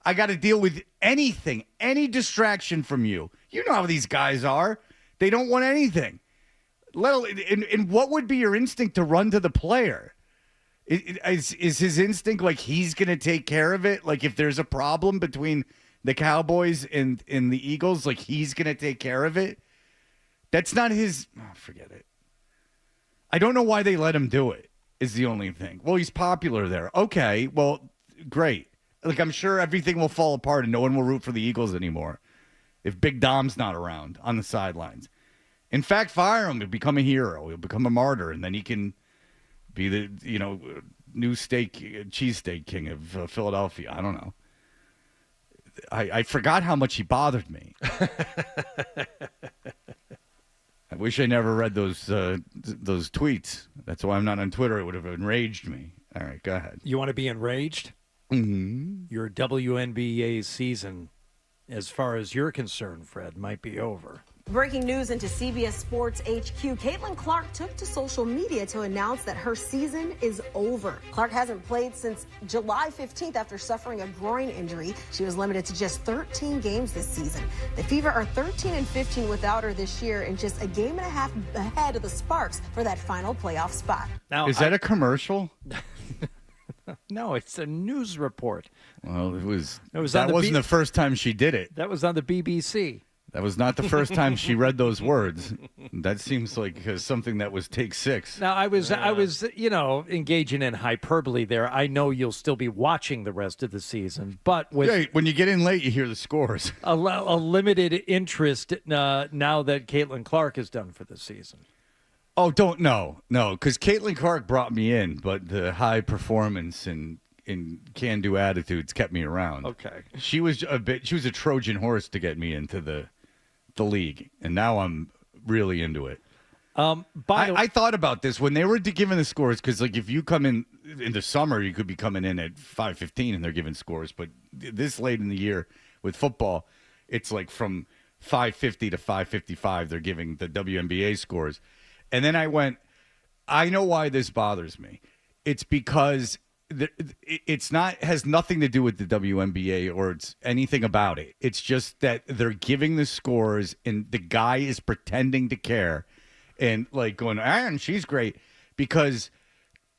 I got to deal with anything, any distraction from you. You know how these guys are. They don't want anything. And what would be your instinct to run to the player? Is his instinct like he's going to take care of it? Like if there's a problem between the Cowboys and the Eagles, like he's going to take care of it? That's not his. Oh, forget it. I don't know why they let him do it, is the only thing. Well, he's popular there. Okay, well, great. Like I'm sure everything will fall apart and no one will root for the Eagles anymore if Big Dom's not around on the sidelines. In fact, fire him. He'll become a hero. He'll become a martyr, and then he can be the new cheesesteak king of Philadelphia. I don't know. I forgot how much he bothered me. I wish I never read those tweets. That's why I'm not on Twitter. It would have enraged me. All right, go ahead. You want to be enraged? Mm-hmm. Your WNBA season, as far as you're concerned, Fred, might be over. Breaking news into CBS Sports HQ. Caitlin Clark took to social media to announce that her season is over. Clark hasn't played since July 15th after suffering a groin injury. She was limited to just 13 games this season. The Fever are 13-15 without her this year and just a game and a half ahead of the Sparks for that final playoff spot. Now, is that a commercial? No, it's a news report. Well, it was. That wasn't the first time she did it. That was on the BBC. That was not the first time she read those words. That seems like something that was take 6. Now, I was, engaging in hyperbole there. I know you'll still be watching the rest of the season, but with when you get in late, you hear the scores. A limited interest now that Caitlin Clark is done for the season. Oh, no, because Caitlin Clark brought me in, but the high performance and can-do attitudes kept me around. Okay, she was a Trojan horse to get me into the league, and now I'm really into it. I thought about this when they were giving the scores, because like if you come in the summer, you could be coming in at 5:15 and they're giving scores, but this late in the year with football, it's like from 5:50 to 5:55 they're giving the WNBA scores. And then I went, I know why this bothers me. It's because has nothing to do with the WNBA or it's anything about it. It's just that they're giving the scores and the guy is pretending to care and like going, and she's great, because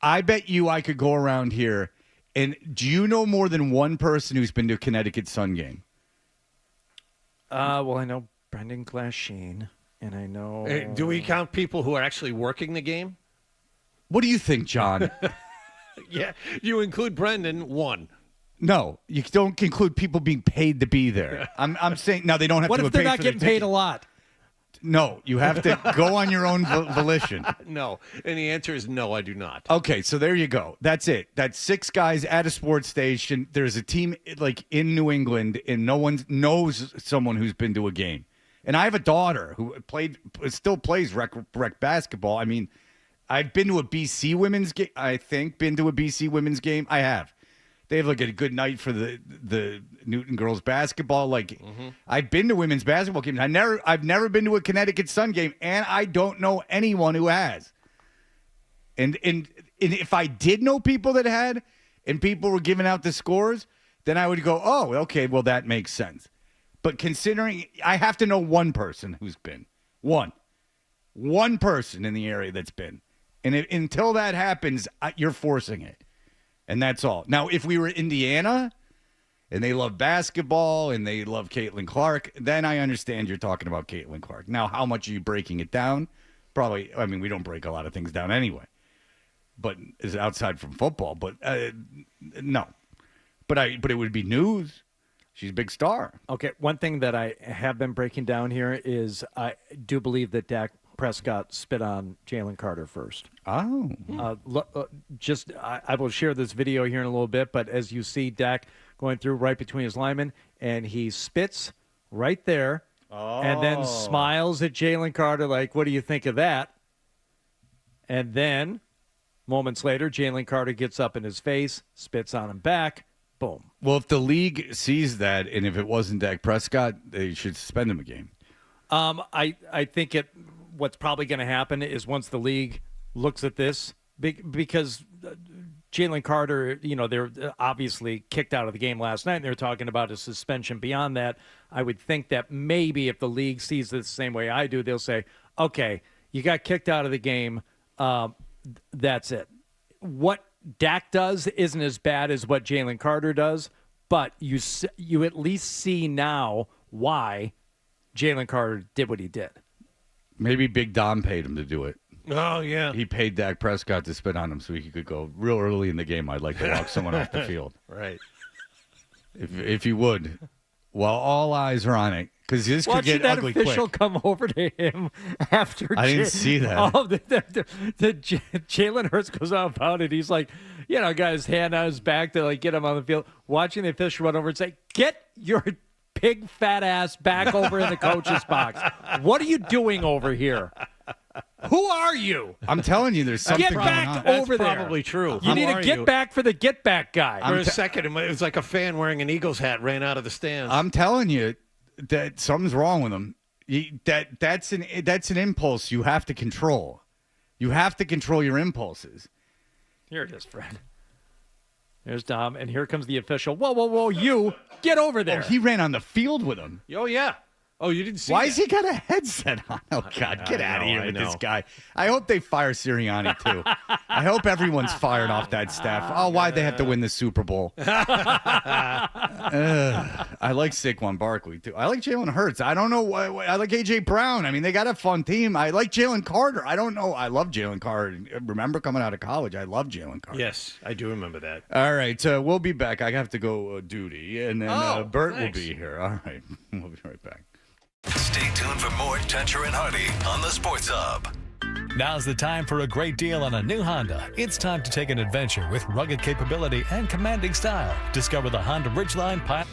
I bet you I could go around here and do you know more than one person who's been to a Connecticut Sun game? Well, I know Brendan Glasheen, and I know. Do we count people who are actually working the game? What do you think, John? Yeah, you include Brendan, 1. No, you don't include people being paid to be there. I'm saying now they don't have What to. if they're not getting paid a lot? No, you have to go on your own volition. No, and the answer is no, I do not. Okay, so there you go. That's it. That's 6 guys at a sports station. There's a team like in New England, and no one knows someone who's been to a game. And I have a daughter who still plays rec basketball. I mean, I've been to a BC women's game. I think been to a BC women's game. I have. They have like a good night for the Newton girls basketball. Like I've been to women's basketball games. I've never been to a Connecticut Sun game, and I don't know anyone who has. And if I did know people that had, and people were giving out the scores, then I would go, oh, okay, well that makes sense. But considering I have to know one person who's been one person in the area that's been, and until that happens, you're forcing it. And that's all. Now, if we were Indiana and they love basketball and they love Caitlin Clark, then I understand you're talking about Caitlin Clark. Now, how much are you breaking it down? Probably, I mean, we don't break a lot of things down anyway. But is outside from football. But no. But it would be news. She's a big star. Okay, one thing that I have been breaking down here is I do believe that Dak Prescott spit on Jalen Carter first. Oh. I will share this video here in a little bit, but as you see Dak going through right between his linemen, and he spits right there and then smiles at Jalen Carter like, what do you think of that? And then moments later, Jalen Carter gets up in his face, spits on him back, boom. Well, if the league sees that, and if it wasn't Dak Prescott, they should suspend him a game. I think what's probably going to happen is once the league looks at this, because Jalen Carter, they're obviously kicked out of the game last night, and they're talking about a suspension beyond that. I would think that maybe if the league sees this the same way I do, they'll say, okay, you got kicked out of the game. That's it. What Dak does isn't as bad as what Jalen Carter does, but you at least see now why Jalen Carter did what he did. Maybe Big Dom paid him to do it. Oh, yeah. He paid Dak Prescott to spit on him so he could go real early in the game. I'd like to walk someone off the field. Right. If you would. While all eyes are on it. Because this could get ugly quick. Watching that official come over to him after I didn't see that. Oh, Jalen Hurts goes out about it. He's like, got his hand on his back to get him on the field. Watching the official run over and say, get your big fat ass back over in the coach's box. What are you doing over here? Who are you? I'm telling you, there's something get back going on. over That's there. Probably true. You need to get back for the get back guy. For a second, it was like a fan wearing an Eagles hat ran out of the stands. I'm telling you that something's wrong with him. That's an impulse you have to control. You have to control your impulses. Here it is, Fred. There's Dom, and here comes the official. Whoa, you get over there. Oh, he ran on the field with him. Oh, yeah. Oh, you didn't see Why that? has he got a headset on? Oh, God, get out of here with this guy. I hope they fire Sirianni, too. I hope everyone's fired off that staff. Oh, why'd they have to win the Super Bowl? I like Saquon Barkley, too. I like Jalen Hurts. I don't know why. I like A.J. Brown. I mean, they got a fun team. I like Jalen Carter. I don't know. I love Jalen Carter. Remember coming out of college, I love Jalen Carter. Yes, I do remember that. All right, we'll be back. I have to go duty, and then Bert thanks. will be here. All right, we'll be right back. Stay tuned for more Toucher and Hardy on the Sports Hub. Now's the time for a great deal on a new Honda. It's time to take an adventure with rugged capability and commanding style. Discover the Honda Ridgeline Pilot.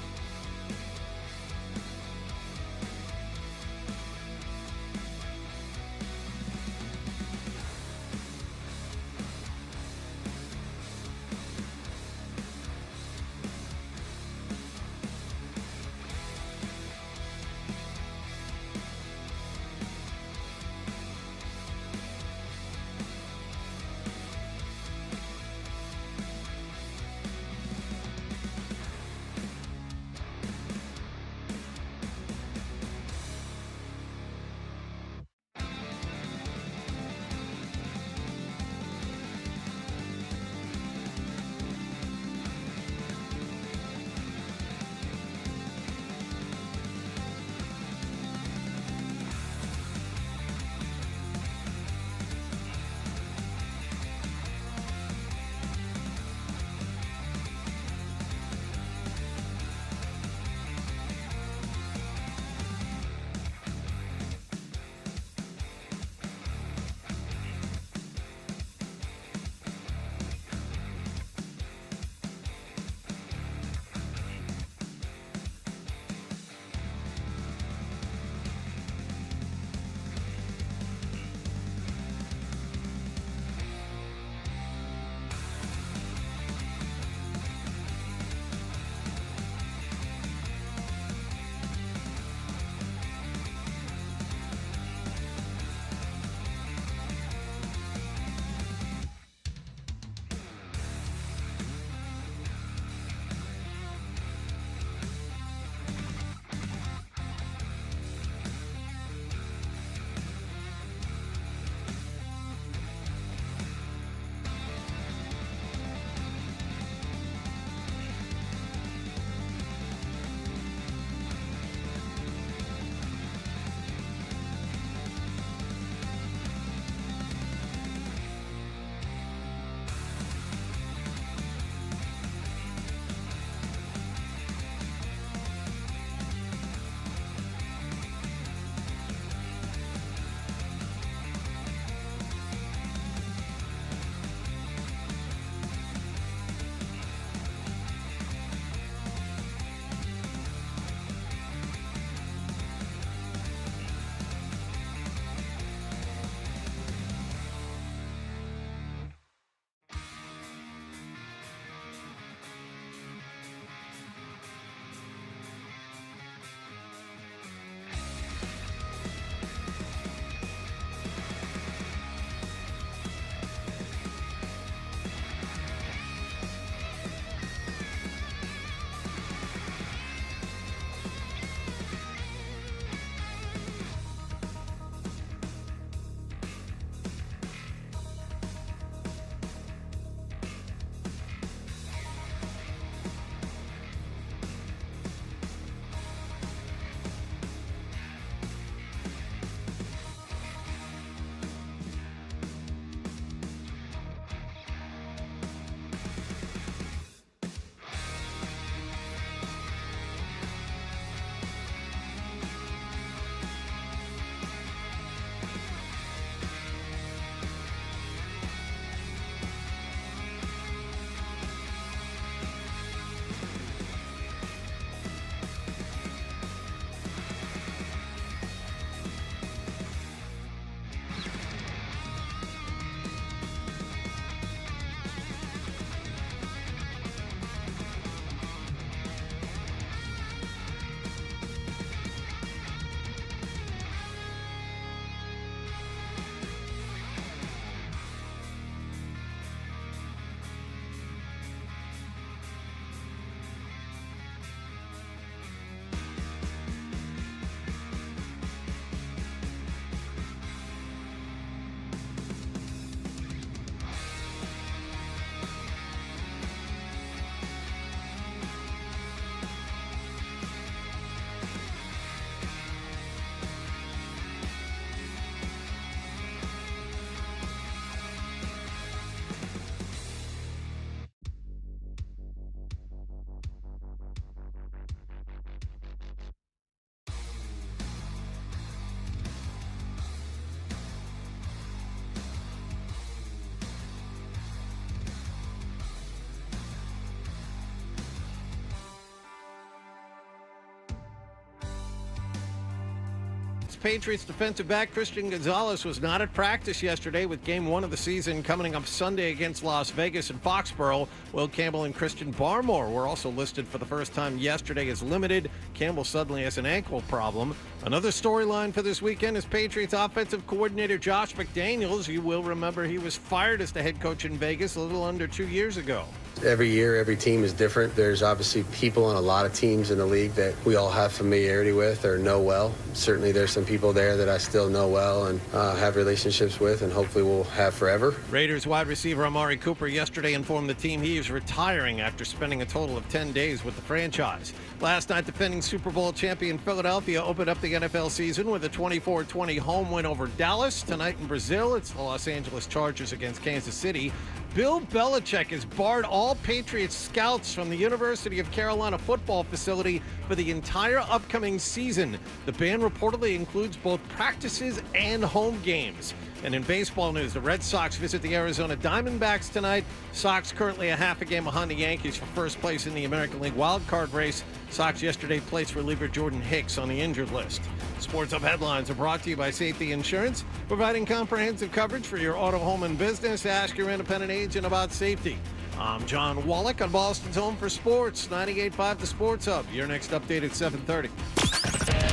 Patriots defensive back Christian Gonzalez was not at practice yesterday with Game 1 of the season coming up Sunday against Las Vegas and Foxborough. Will Campbell and Christian Barmore were also listed for the first time yesterday as limited. Campbell suddenly has an ankle problem. Another storyline for this weekend is Patriots offensive coordinator Josh McDaniels. You will remember he was fired as the head coach in Vegas a little under 2 years ago. Every year, every team is different. There's obviously people on a lot of teams in the league that we all have familiarity with or know well. Certainly there's some people there that I still know well and have relationships with and hopefully will have forever. Raiders wide receiver Amari Cooper yesterday informed the team he is retiring after spending a total of 10 days with the franchise. Last night, defending Super Bowl champion Philadelphia opened up the NFL season with a 24-20 home win over Dallas. Tonight in Brazil, it's the Los Angeles Chargers against Kansas City. Bill Belichick has barred all Patriots scouts from the University of Carolina football facility for the entire upcoming season. The ban reportedly includes both practices and home games. And in baseball news, the Red Sox visit the Arizona Diamondbacks tonight. Sox currently a half a game behind the Yankees for first place in the American League wild card race. Sox yesterday placed reliever Jordan Hicks on the injured list. Sports Hub headlines are brought to you by Safety Insurance, providing comprehensive coverage for your auto, home, and business. Ask your independent agent about safety. I'm John Wallach on Boston's Home for Sports, 98.5 The Sports Hub. Your next update at 7:30.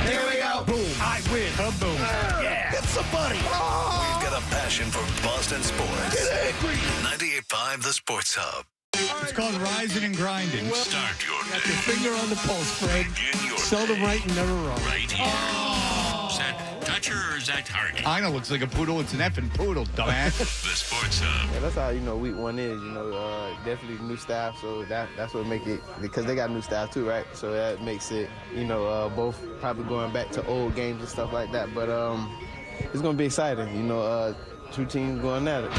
Here we go. Boom. I win. Boom. Yeah. Hit somebody. Oh. We've got a passion for Boston sports. Get angry. 98.5 The Sports Hub. It's called Rising and Grinding. Start your day. Got your finger on the pulse, Fred. Seldom right and never wrong. Right here. Oh. Is that Toucher or is that Hardy? I know, looks like a poodle. It's an effing poodle, dumbass. The Sports Hub. Yeah, that's how week one is. Definitely new staff. So that's what make it, because they got new staff too, right? So that makes it, both probably going back to old games and stuff like that. But it's gonna be exciting. Two teams going at it.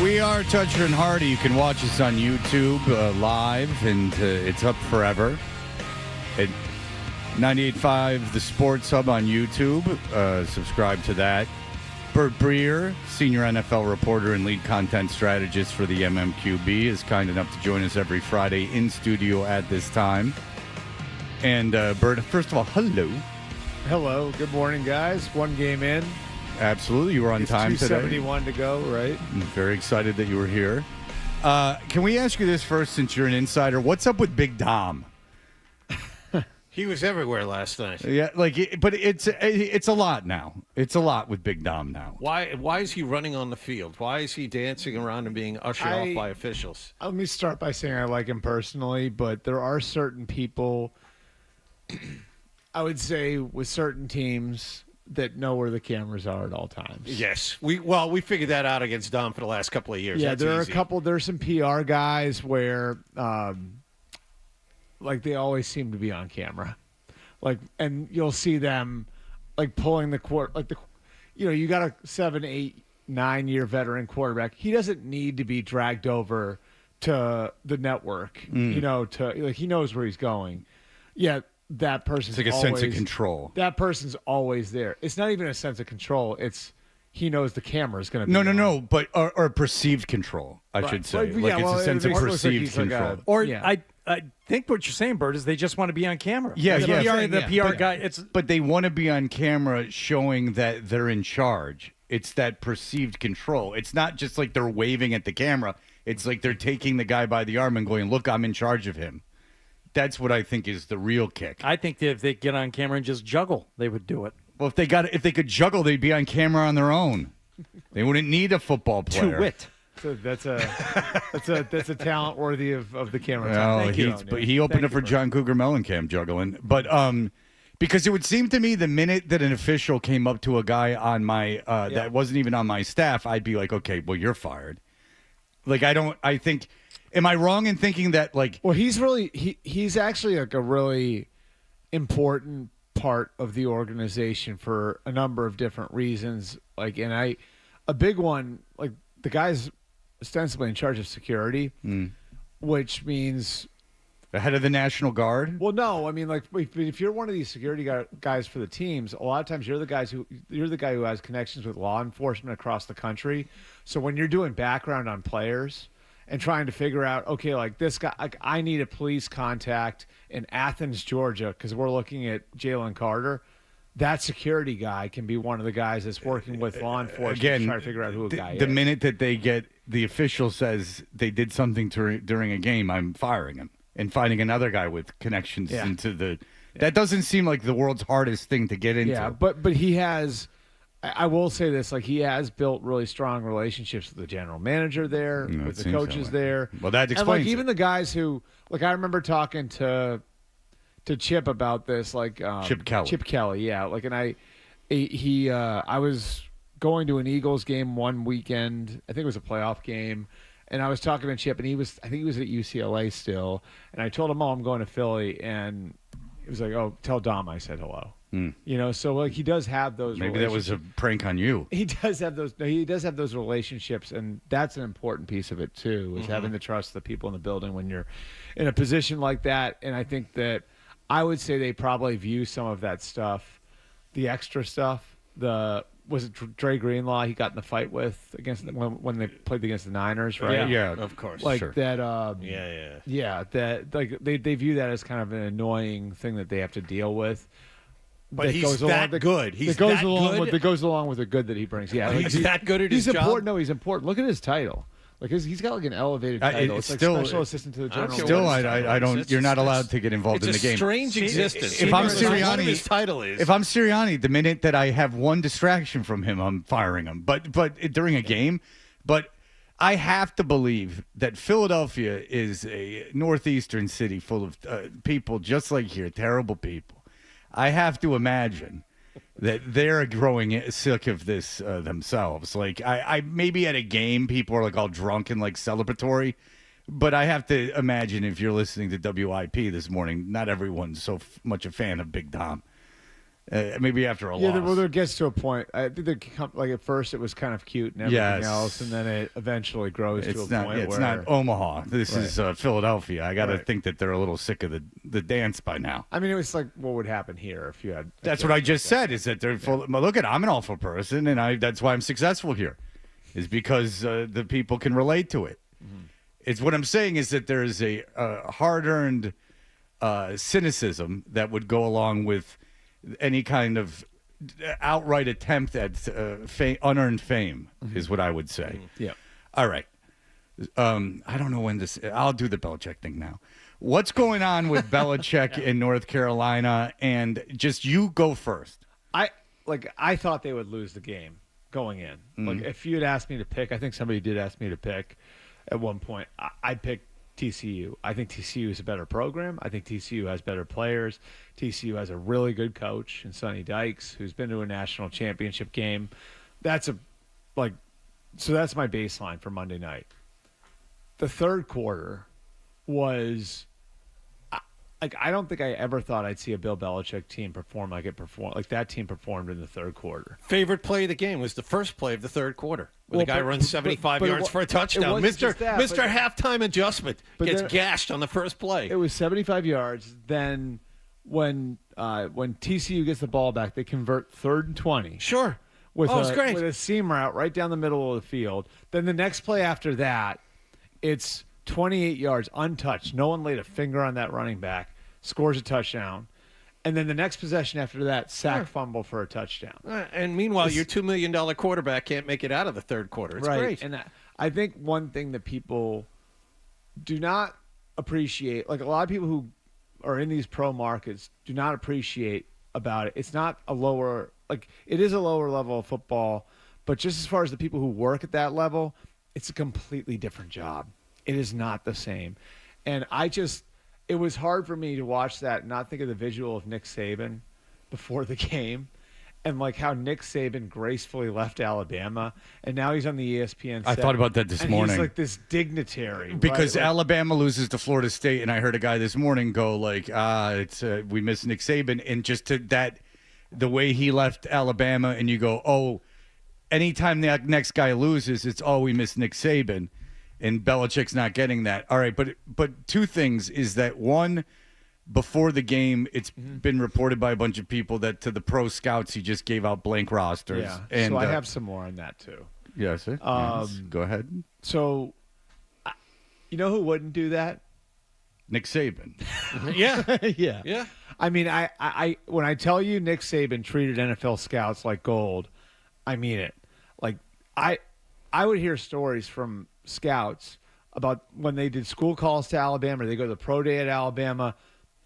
We are Toucher and Hardy. You can watch us on YouTube live, and it's up forever at 98.5 The Sports Hub on YouTube. Subscribe to that. Bert Breer, senior NFL reporter and lead content strategist for the MMQB, is kind enough to join us every Friday in studio at this time. And Bert, first of all, hello. Hello. Good morning, guys. One game in. Absolutely. You were on time today. 271 to go, right? I'm very excited that you were here. Can we ask you this first, since you're an insider? What's up with Big Dom? He was everywhere last night. Yeah, but it's a lot now. It's a lot with Big Dom now. Why is he running on the field? Why is he dancing around and being ushered off by officials? Let me start by saying I like him personally, but there are certain people, I would say, with certain teams that know where the cameras are at all times. Yes. We figured that out against Dom for the last couple of years. Yeah, That's there easy. there's some PR guys where they always seem to be on camera. And you'll see them pulling the you got a 7, 8, 9-year veteran quarterback. He doesn't need to be dragged over to the network, he knows where he's going. Yeah. That person's it's like a sense of control. That person's always there. It's not even a sense of control. It's he knows the camera's going to be No, but or perceived control, I should say. It's a sense of perceived control. I think what you're saying, Bert, is they just want to be on camera. Yeah, the PR guy. But they want to be on camera showing that they're in charge. It's that perceived control. It's not just like they're waving at the camera. It's like they're taking the guy by the arm and going, "Look, I'm in charge of him." That's what I think is the real kick. I think that if they get on camera and just juggle, they would do it. Well, if they could juggle, they'd be on camera on their own. They wouldn't need a football player. To wit. So that's a talent worthy of the camera. But he opened up for John Cougar Mellencamp juggling. But because it would seem to me the minute that an official came up to a guy on my that wasn't even on my staff, I'd be like, okay, well, you're fired. I think. Am I wrong in thinking that Well, he's actually a really important part of the organization for a number of different reasons. A big one, the guy's ostensibly in charge of security, which means the head of the National Guard. Well, no, I mean, if you're one of these security guys for the teams, a lot of times you're the guy who has connections with law enforcement across the country. So when you're doing background on players, and trying to figure out, okay, like this guy, like I need a police contact in Athens, Georgia, because we're looking at Jalen Carter. That security guy can be one of the guys that's working with law enforcement to try to figure out who a guy is. The minute that they get the official says they did something during a game, I'm firing him and finding another guy with connections into the. That doesn't seem like the world's hardest thing to get into. Yeah, but he has. I will say this: like he has built really strong relationships with the general manager there, with the coaches there. Well, that explains. And like even the guys who, like, I remember talking to Chip about this, like Chip Kelly. Chip Kelly, yeah. Like, and I was going to an Eagles game one weekend. I think it was a playoff game. And I was talking to Chip, and I think he was at UCLA still. And I told him, "Oh, I'm going to Philly," and he was like, "Oh, tell Dom I said hello." You know, so like he does have those. Maybe that was a prank on you. He does have those. He does have those relationships, and that's an important piece of it too. Is having to trust the people in the building when you're in a position like that. And I think that I would say they probably view some of that stuff, the extra stuff. Was it Dre Greenlaw he got in the fight with against when they played against the Niners, right? Yeah, of course. Like sure. that. Yeah. That like they view that as kind of an annoying thing that they have to deal with. But he's that good. He's that goes that along good. That goes along with the good that he brings. Yeah, He's that good at his he's job? important. No, he's important. Look at his title. Like he's got like an elevated title. It's like special assistant to the general. Still, I don't. You're not allowed to get involved in the game. It's a strange existence. If I'm Sirianni, his title is. If I'm Sirianni, the minute that I have one distraction from him, I'm firing him. But during a game, I have to believe that Philadelphia is a northeastern city full of people just like here, terrible people. I have to imagine that they're growing sick of this themselves. Like I maybe at a game, people are like all drunk and like celebratory, but I have to imagine if you're listening to WIP this morning, not everyone's so much a fan of Big Dom. Maybe after a loss. Yeah, well, there gets to a point. I think like at first it was kind of cute and everything else, and then it eventually grows to a point where it's not Omaha. This is Philadelphia. I got to think that they're a little sick of the dance by now. I mean, it was like what would happen here if you had. That's what I just said. Is that they're full? Look I'm an awful person, and that's why I'm successful here, is because the people can relate to it. Mm-hmm. It's what I'm saying is that there is a hard-earned cynicism that would go along with any kind of outright attempt at unearned fame is what I would say. Yeah. All right. I don't know when this. I'll do the Belichick thing now. What's going on with Belichick in North Carolina? And just you go first. I thought they would lose the game going in. Like if you had asked me to pick, I think somebody did ask me to pick at one point. I picked TCU. I think TCU is a better program. I think TCU has better players. TCU has a really good coach in Sonny Dykes, who's been to a national championship game. So that's my baseline for Monday night. The third quarter was I don't think I ever thought I'd see a Bill Belichick team perform like it performed. Like that team performed in the third quarter. Favorite play of the game was the first play of the third quarter, where the guy runs 75 yards for a touchdown. Mr. Halftime Adjustment gets gashed on the first play. It was 75 yards. Then when TCU gets the ball back, they convert 3rd and 20. Sure. It's great. With a seam route right down the middle of the field. Then the next play after that, it's 28 yards untouched. No one laid a finger on that running back. Scores a touchdown. And then the next possession after that, sack fumble for a touchdown. And meanwhile, your $2 million quarterback can't make it out of the third quarter. It's great. And I think one thing that people do not appreciate, like a lot of people who are in these pro markets do not appreciate about it. It's not it is a lower level of football, but just as far as the people who work at that level, it's a completely different job. It is not the same. And it was hard for me to watch that and not think of the visual of Nick Saban before the game and like how Nick Saban gracefully left Alabama and now he's on the ESPN set. I thought about that this morning. He's like this dignitary. Because right? Alabama loses to Florida State, and I heard a guy this morning go like, we miss Nick Saban. And just to that, the way he left Alabama, and you go, oh, anytime the next guy loses, it's, we miss Nick Saban. And Belichick's not getting that. All right, but two things is that, one, before the game, it's been reported by a bunch of people that to the pro scouts he just gave out blank rosters. Yeah, and, so I have some more on that too. Yes, yes. Go ahead. So You know who wouldn't do that? Nick Saban. Yeah. Yeah. I mean, I when I tell you Nick Saban treated NFL scouts like gold, I mean it. Like I would hear stories from scouts about when they did school calls to Alabama, or they go to the pro day at Alabama,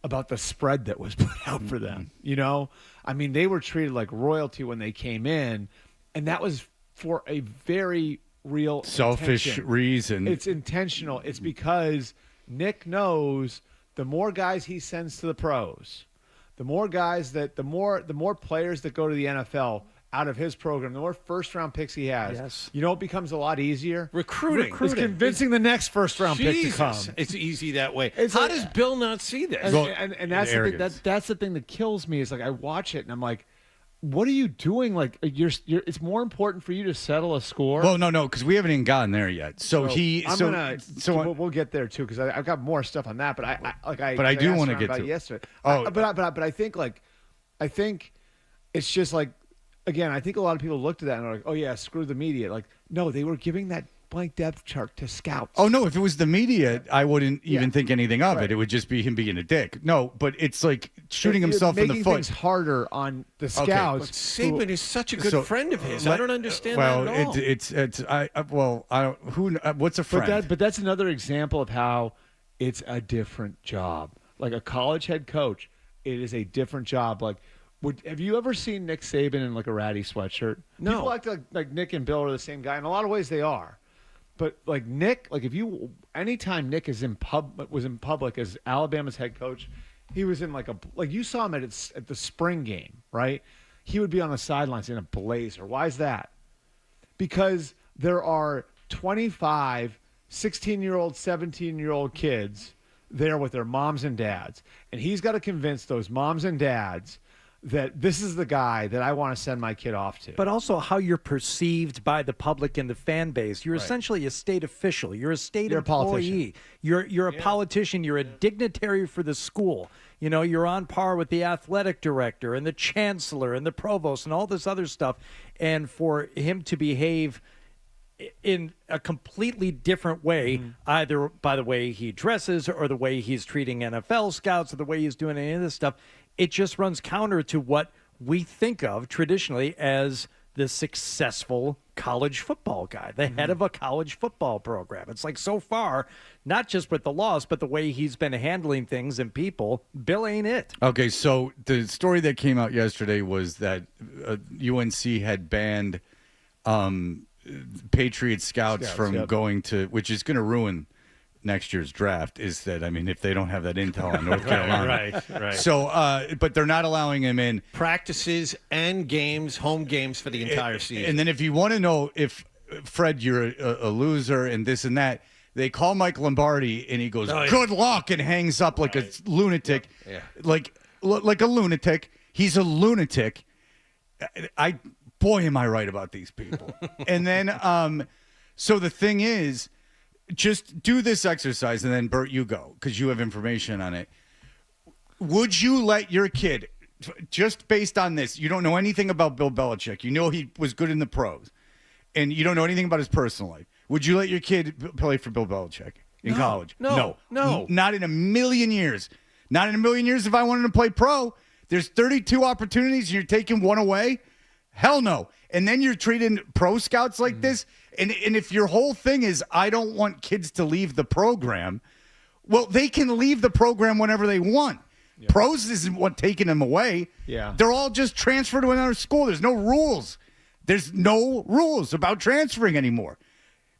about the spread that was put out for them. You know, I mean, they were treated like royalty when they came in, and that was for a very real selfish intention. reason. It's intentional. It's because Nick knows the more guys he sends to the pros, the more guys that the more players that go to the NFL out of his program, the more first-round picks he has. Yes. You know what becomes a lot easier? Recruiting. It's convincing the next first-round pick to come. It's easy that way. It's How like- does Bill not see this? And that's the thing, that's the thing that kills me is like I watch it and I'm like, what are you doing? Like you're it's more important for you to settle a score. Well, no, because we haven't even gotten there yet. So we'll get there too because I've got more stuff on that. But I do asked want to around get about to it yesterday. Oh, But I think it's just like, again, I think a lot of people looked at that and are like, oh yeah, screw the media. Like no, they were giving that blank depth chart to scouts. Oh no, if it was the media, I wouldn't even think anything of it. It would just be him being a dick. No, but it's like shooting himself in the making foot. things harder on the scouts. But Saban is such a good friend of his. I don't understand well, that at all. I don't. What's a friend? But that's another example of how it's a different job. Like a college head coach, it is a different job. Like, have you ever seen Nick Saban in like a ratty sweatshirt? No. People act like Nick and Bill are the same guy. In a lot of ways, they are. But like Nick, like anytime Nick was in public as Alabama's head coach, he was in like you saw him at the spring game, right? He would be on the sidelines in a blazer. Why is that? Because there are 25 16-year-old, 17-year-old kids there with their moms and dads, and he's got to convince those moms and dads that this is the guy that I want to send my kid off to. But also how you're perceived by the public and the fan base. You're essentially a state official. You're a state employee. You're a politician. You're a dignitary for the school. You know, you're on par with the athletic director and the chancellor and the provost and all this other stuff. And for him to behave in a completely different way, either by the way he dresses or the way he's treating NFL scouts or the way he's doing any of this stuff, it just runs counter to what we think of traditionally as the successful college football guy, the head of a college football program. It's like so far, not just with the loss, but the way he's been handling things and people, Bill ain't it. Okay, so the story that came out yesterday was that UNC had banned Patriots scouts from going to, which is going to ruin next year's draft, is that, I mean, if they don't have that intel on North Carolina. Right. So, but they're not allowing him in. Practices and games, home games for the entire season. And then if you want to know if, Fred, you're a loser and this and that, they call Mike Lombardi and he goes, good luck, and hangs up like a lunatic. Yeah. Like a lunatic. He's a lunatic. Boy, am I right about these people. And then, so the thing is, just do this exercise, and then, Bert, you go, because you have information on it. Would you let your kid, just based on this, you don't know anything about Bill Belichick. You know he was good in the pros, and you don't know anything about his personal life. Would you let your kid play for Bill Belichick in college? No. Not in a million years. Not in a million years if I wanted to play pro. There's 32 opportunities, and you're taking one away? Hell no. And then you're treating pro scouts like this. And if your whole thing is, I don't want kids to leave the program, well, they can leave the program whenever they want. Yeah. Pros isn't what taking them away. Yeah. They're all just transferred to another school. There's no rules. There's no rules about transferring anymore.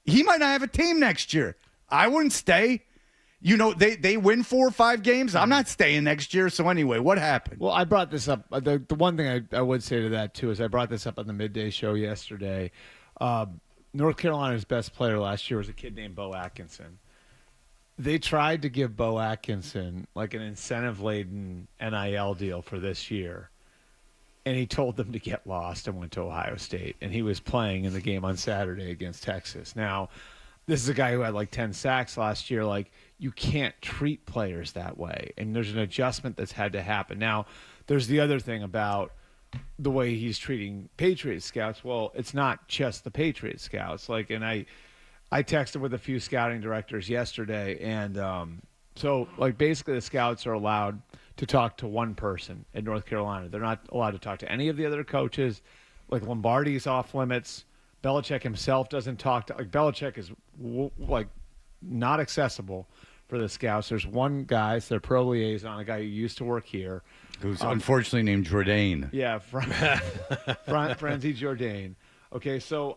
He might not have a team next year. I wouldn't stay. You know, they win 4 or 5 games. I'm not staying next year. So anyway, what happened? Well, I brought this up. The one thing I would say to that, too, is I brought this up on the midday show yesterday. North Carolina's best player last year was a kid named Bo Atkinson. They tried to give Bo Atkinson like an incentive-laden NIL deal for this year, and he told them to get lost and went to Ohio State, and he was playing in the game on Saturday against Texas. Now, this is a guy who had like 10 sacks last year. Like, you can't treat players that way, and there's an adjustment that's had to happen. Now, there's the other thing about the way he's treating Patriots scouts. Well, it's not just the Patriots scouts. Like, and I texted with a few scouting directors yesterday, and so like basically the scouts are allowed to talk to one person in North Carolina. They're not allowed to talk to any of the other coaches. Like Lombardi's off limits. Belichick himself doesn't talk to. Like Belichick is like not accessible for the scouts. There's one guy, it's their pro liaison, a guy who used to work here, who's unfortunately named Jourdain. Yeah, Franzi Jourdain. Okay, so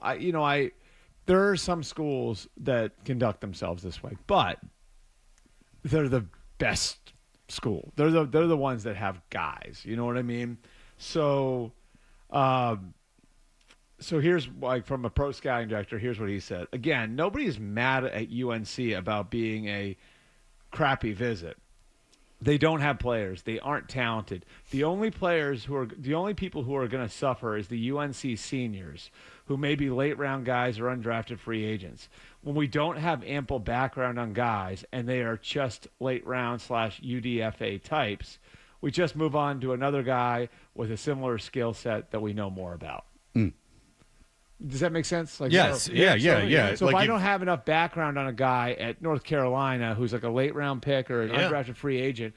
there are some schools that conduct themselves this way, but they're the best school. They're the ones that have guys. You know what I mean? So, so here's like from a pro scouting director. Here's what he said. Again, nobody's mad at UNC about being a crappy visit. They don't have players. They aren't talented. The only people who are going to suffer is the UNC seniors, who may be late round guys or undrafted free agents. When we don't have ample background on guys and they are just late round / UDFA types, we just move on to another guy with a similar skill set that we know more about. Mm. Does that make sense? Like, yes. So, yeah. So like if I don't have enough background on a guy at North Carolina who's like a late round pick or an undrafted free agent,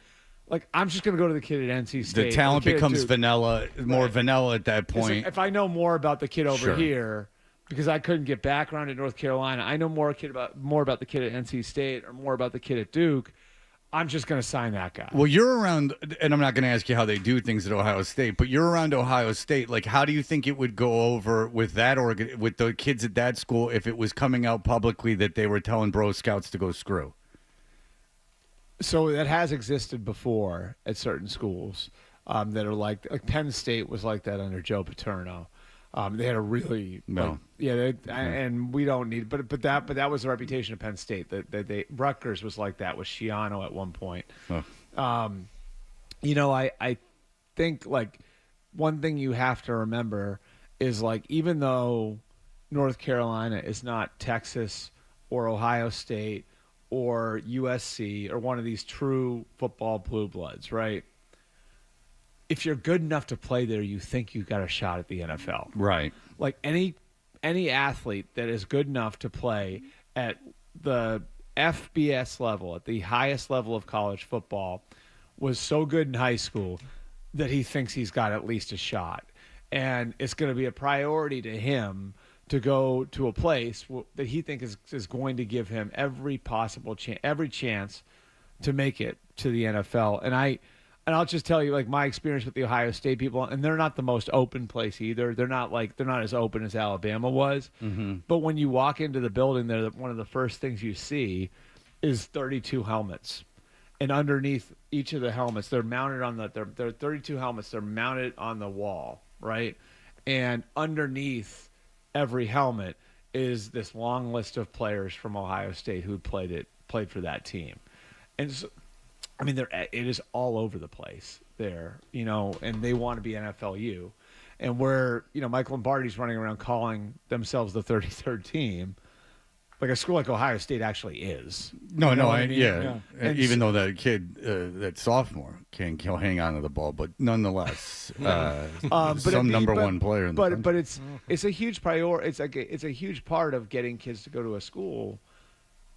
like I'm just going to go to the kid at NC State. The talent becomes vanilla, more vanilla at that point. Like if I know more about the kid over here, because I couldn't get background at North Carolina, I know more about the kid at NC State or more about the kid at Duke, I'm just going to sign that guy. Well, you're around, and I'm not going to ask you how they do things at Ohio State, but you're around Ohio State. Like, how do you think it would go over with with the kids at that school if it was coming out publicly that they were telling bro scouts to go screw? So that has existed before at certain schools that are like Penn State was like that under Joe Paterno. They had a really and we don't need, but that was the reputation of Penn State. That Rutgers was like that with Schiano at one point. I think like one thing you have to remember is like even though North Carolina is not Texas or Ohio State or USC or one of these true football blue bloods, right? If you're good enough to play there, you think you got a shot at the NFL. Right. Like any athlete that is good enough to play at the FBS level, at the highest level of college football, was so good in high school that he thinks he's got at least a shot. And it's going to be a priority to him to go to a place that he thinks is going to give him every possible every chance to make it to the NFL. And I'll just tell you, like, my experience with the Ohio State people, and they're not the most open place either. They're not as open as Alabama was. Mm-hmm. But when you walk into the building, one of the first things you see is 32 helmets. And underneath each of the helmets, they're mounted on they're 32 helmets. They're mounted on the wall, right? And underneath every helmet is this long list of players from Ohio State who played for that team. And so, I mean, it is all over the place there, and they want to be NFL-U. And where, Mike Lombardi's running around calling themselves the 33rd team, like a school like Ohio State actually is. Even though that kid, that sophomore, he'll hang on to the ball, but nonetheless, number one player in the country. It's a huge priority. It's a huge part of getting kids to go to a school.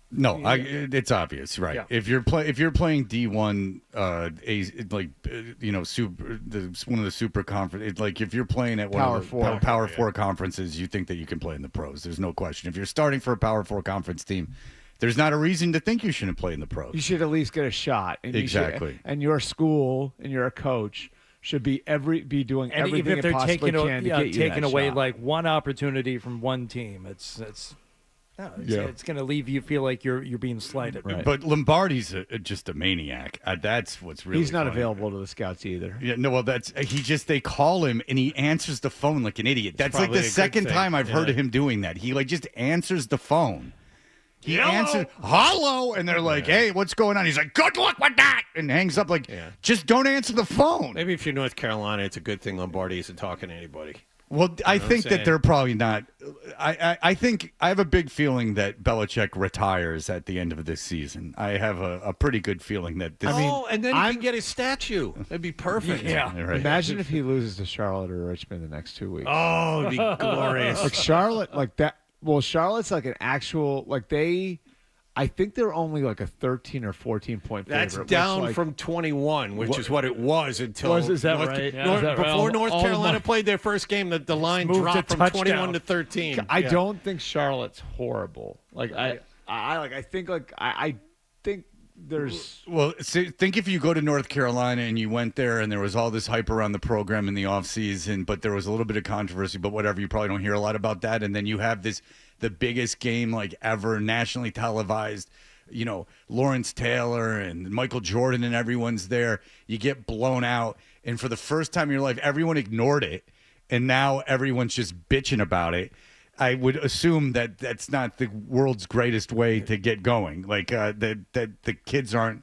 No, it's obvious, right? Yeah. If you're playing D1, one of the super conference, like if you're playing at one of the Power Four conferences, you think that you can play in the pros. There's no question. If you're starting for a Power Four conference team, there's not a reason to think you shouldn't play in the pros. You should at least get a shot. And exactly. And your school and you're a coach should be doing and everything even if it they're possibly can to get you taking that away shot. like one opportunity from one team, it's going to leave you feel like you're being slighted. Right. But Lombardi's just a maniac. That's what's really He's not funny. available to the scouts either. Yeah, no, well, they call him and he answers the phone like an idiot. That's like the second time I've heard of him doing that. He just answers the phone. He answers, hello, and they're like, hey, what's going on? He's like, good luck with that, and hangs up just don't answer the phone. Maybe if you're North Carolina, it's a good thing Lombardi isn't talking to anybody. Well, I think that they're probably not. I think I have a big feeling that Belichick retires at the end of this season. I have a pretty good feeling that this. And then he can get his statue. That'd be perfect. Yeah. Right. Imagine if he loses to Charlotte or Richmond the next 2 weeks. Oh, it'd be glorious. Like Charlotte, like that. Well, Charlotte's like an actual I think they're only like a 13 or 14 point favorite. That's down from 21, which is what it was until is that right? Before North Carolina played their first game, the line dropped from 21 to 13. I don't think Charlotte's horrible. I think there's think if you go to North Carolina and you went there and there was all this hype around the program in the offseason, but there was a little bit of controversy, but whatever, you probably don't hear a lot about that. And then you have the biggest game ever, nationally televised, Lawrence Taylor and Michael Jordan and everyone's there. You get blown out. And for the first time in your life, everyone ignored it. And now everyone's just bitching about it. I would assume that that's not the world's greatest way to get going. That the kids aren't,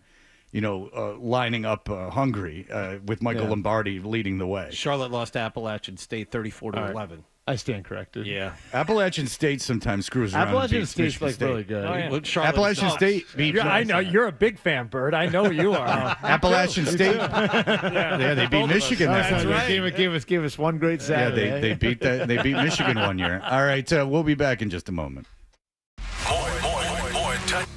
lining up hungry with Michael Lombardi leading the way. Charlotte lost to Appalachian State 34-11. I stand corrected. Yeah. Appalachian State sometimes screws around. Appalachian State's really good. Oh, yeah. Appalachian State beat. I know you're a big fan, Bert. I know you are. Appalachian State. Yeah, they beat Michigan. That's right. Gave us one great Saturday. Yeah, they beat that. They beat Michigan one year. All right, we'll be back in just a moment. More touch.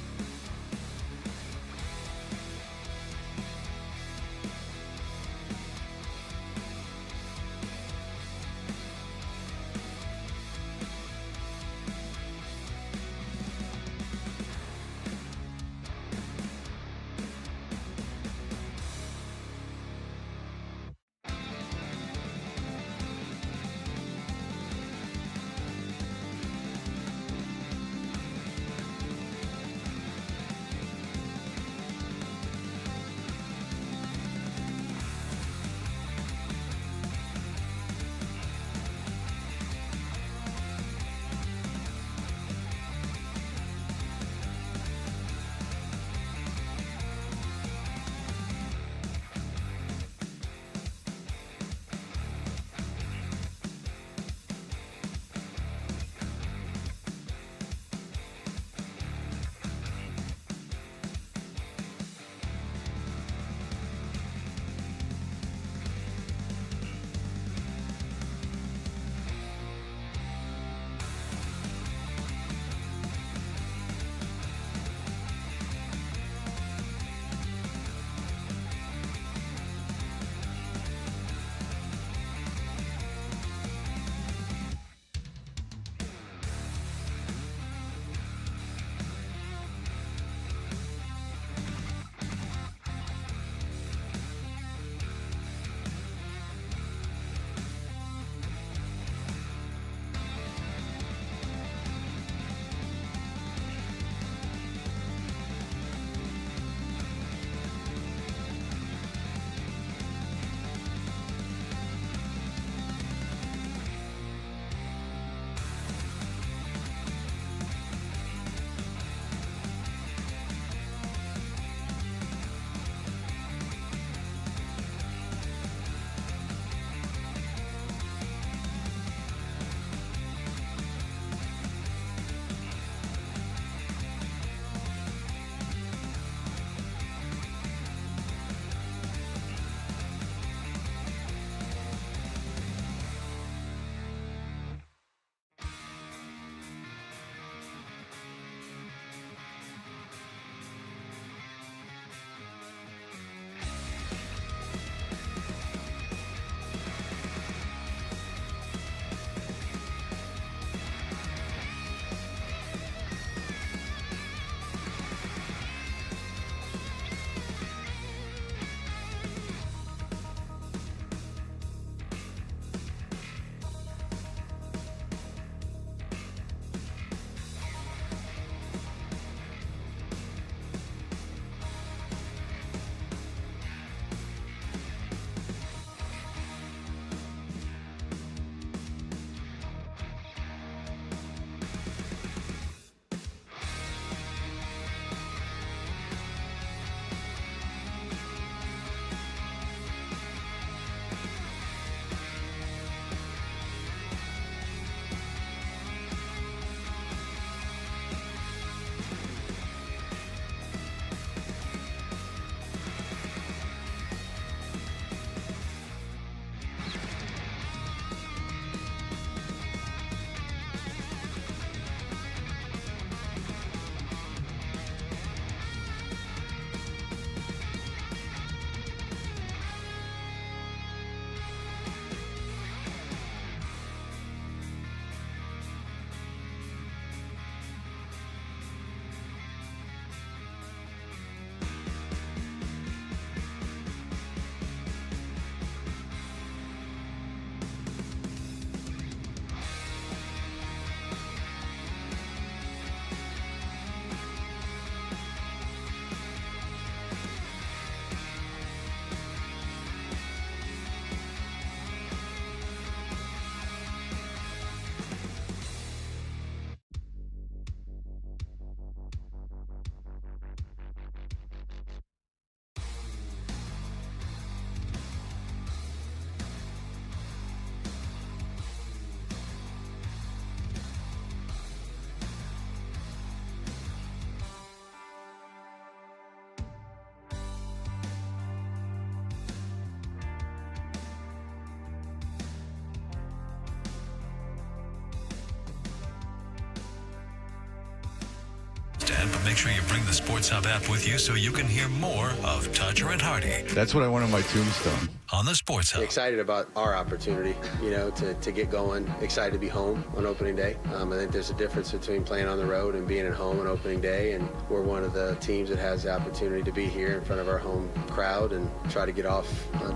fan, but make sure you bring the Sports Hub app with you so you can hear more of Toucher and Hardy That's what I want on my tombstone. on the Sports Hub. Excited about our opportunity, to get going. Excited to be home on opening day. I think there's a difference between playing on the road and being at home on opening day, and we're one of the teams that has the opportunity to be here in front of our home crowd and try to get off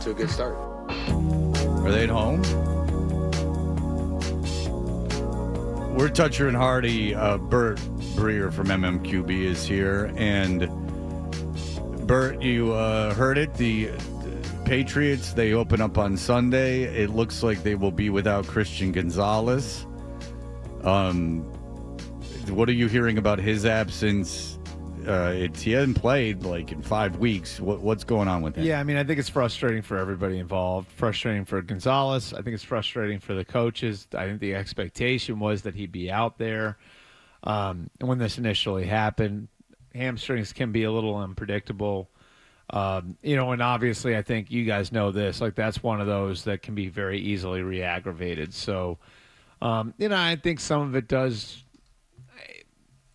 to a good start. Are they at home? We're Toucher and Hardy. Bert Breer from MMQB is here. And Bert, you heard it. The Patriots, they open up on Sunday. It looks like they will be without Christian Gonzalez. What are you hearing about his absence? He hasn't played like in 5 weeks. What's going on with him? Yeah, I mean, I think it's frustrating for everybody involved. Frustrating for Gonzalez. I think it's frustrating for the coaches. I think the expectation was that he'd be out there. And when this initially happened, hamstrings can be a little unpredictable. And obviously I think you guys know this. Like, that's one of those that can be very easily re-aggravated. So, I think some of it does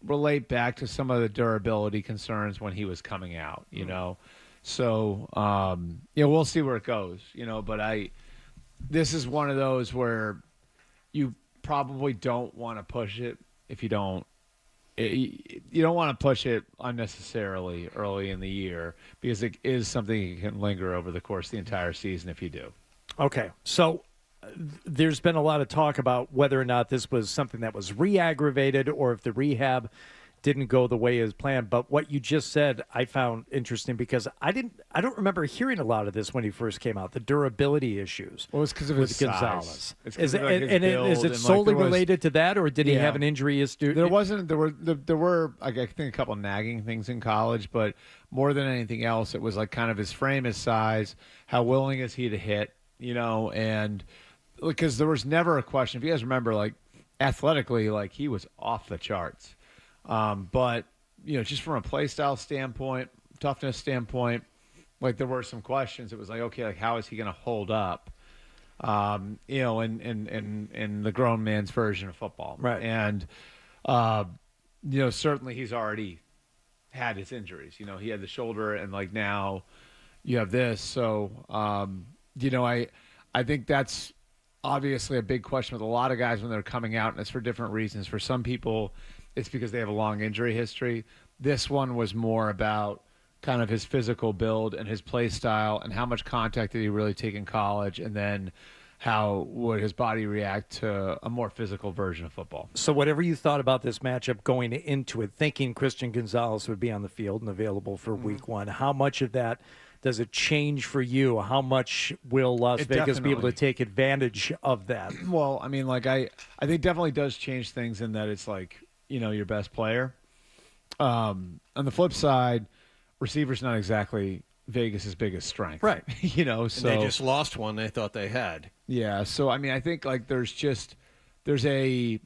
relate back to some of the durability concerns when he was coming out, So, we'll see where it goes, but this is one of those where you probably don't want to push it if you don't want to push it unnecessarily early in the year, because it is something that can linger over the course of the entire season if you do. Okay, so there's been a lot of talk about whether or not this was something that was re-aggravated or if the rehab didn't go the way as planned. But what you just said I found interesting, because I don't remember hearing a lot of this when he first came out, the durability issues. Well, it's because of his Gonzalez. size. It's Is his it solely related to that, or did he have an injury? There were I think a couple nagging things in college, but more than anything else, it was like kind of his frame, his size, how willing is he to hit, and because there was never a question. If you guys remember, like, athletically, like, he was off the charts. But, just from a play style standpoint, toughness standpoint, like, there were some questions. It was like, okay, like, how is he going to hold up, in the grown man's version of football? Right. And, certainly he's already had his injuries. He had the shoulder, and, like, now you have this. So, I think that's obviously a big question with a lot of guys when they're coming out, and it's for different reasons. For some people, it's because they have a long injury history. This one was more about kind of his physical build and his play style and how much contact did he really take in college, and then how would his body react to a more physical version of football. So whatever you thought about this matchup going into it, thinking Christian Gonzalez would be on the field and available for week one, how much of that does it change for you? How much will Las Vegas be able to take advantage of that? Well, I mean, like, I think definitely does change things in that it's like, your best player. On the flip side, receivers not exactly Vegas's biggest strength. Right. So and they just lost one they thought they had. Yeah, so I mean, I think like there's a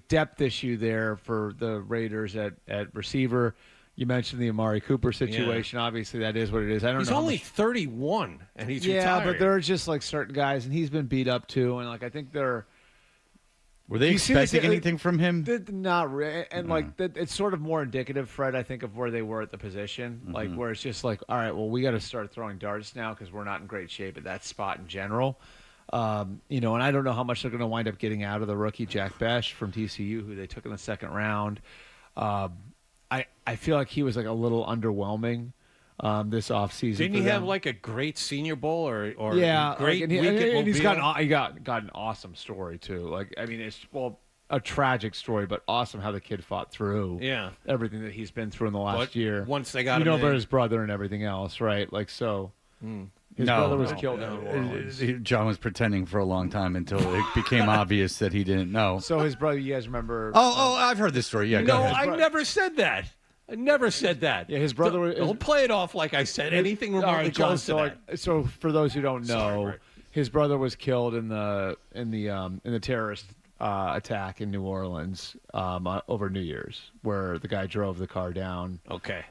depth issue there for the Raiders at receiver. You mentioned the Amari Cooper situation. Yeah. Obviously, that is what it is. I don't know. He's only 31, and he's retired. Yeah, but there are just like certain guys, and he's been beat up too. And like I think they're. Were they expecting anything from him? Not really. And like it's sort of more indicative, Fred, I think, of where they were at the position. Mm-hmm. Like where it's just like, all right, well, we got to start throwing darts now because we're not in great shape at that spot in general. And I don't know how much they're going to wind up getting out of the rookie Jack Besh from TCU, who they took in the second round. I feel like he was like a little underwhelming this offseason. Didn't he have like a great Senior Bowl or yeah, great like, week and he's got an an awesome story too. Like I mean, it's a tragic story, but awesome how the kid fought through. Yeah, everything that he's been through in the last year. Once they got him about his brother and everything else, right? Like so. His brother was killed in New Orleans. John was pretending for a long time until it became obvious that he didn't know. So his brother, you guys remember? Oh, I've heard this story. Yeah, no, I never said that. I never said that. Yeah, his brother. Don't play it off like I said anything remotely close to that. So for those who don't know, his brother was killed in the terrorist attack in New Orleans over New Year's, where the guy drove the car down. Okay.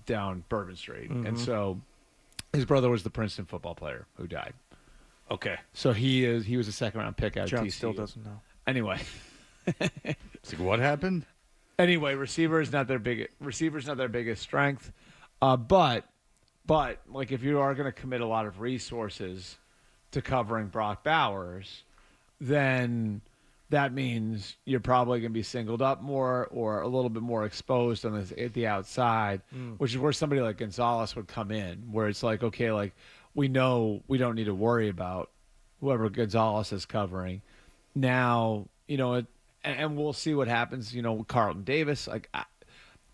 Down Bourbon Street, and so. His brother was the Princeton football player who died. Okay. So he was a second-round pick out of TCU. John still doesn't know. Anyway. It's like, what happened? Anyway, receiver is not their biggest strength. But like if you are going to commit a lot of resources to covering Brock Bowers, then that means you're probably going to be singled up more or a little bit more exposed at the outside, which is where somebody like Gonzalez would come in, where it's like, okay, like we know we don't need to worry about whoever Gonzalez is covering. Now, and we'll see what happens, with Carlton Davis. Like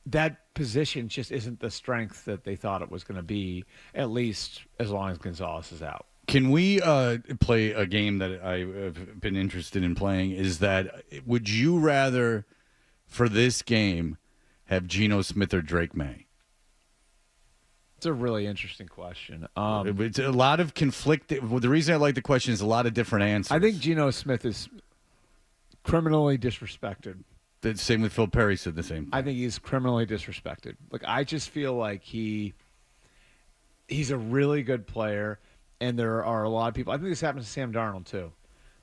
that position just isn't the strength that they thought it was going to be, at least as long as Gonzalez is out. Can we play a game that I've been interested in playing? Is that, would you rather, for this game, have Geno Smith or Drake May? It's a really interesting question. It's a lot of conflicting. Well, the reason I like the question is a lot of different answers. I think Geno Smith is criminally disrespected. The same with Phil Perry said the same thing. I think he's criminally disrespected. Like I just feel like he's a really good player. And there are a lot of people. I think this happens to Sam Darnold too.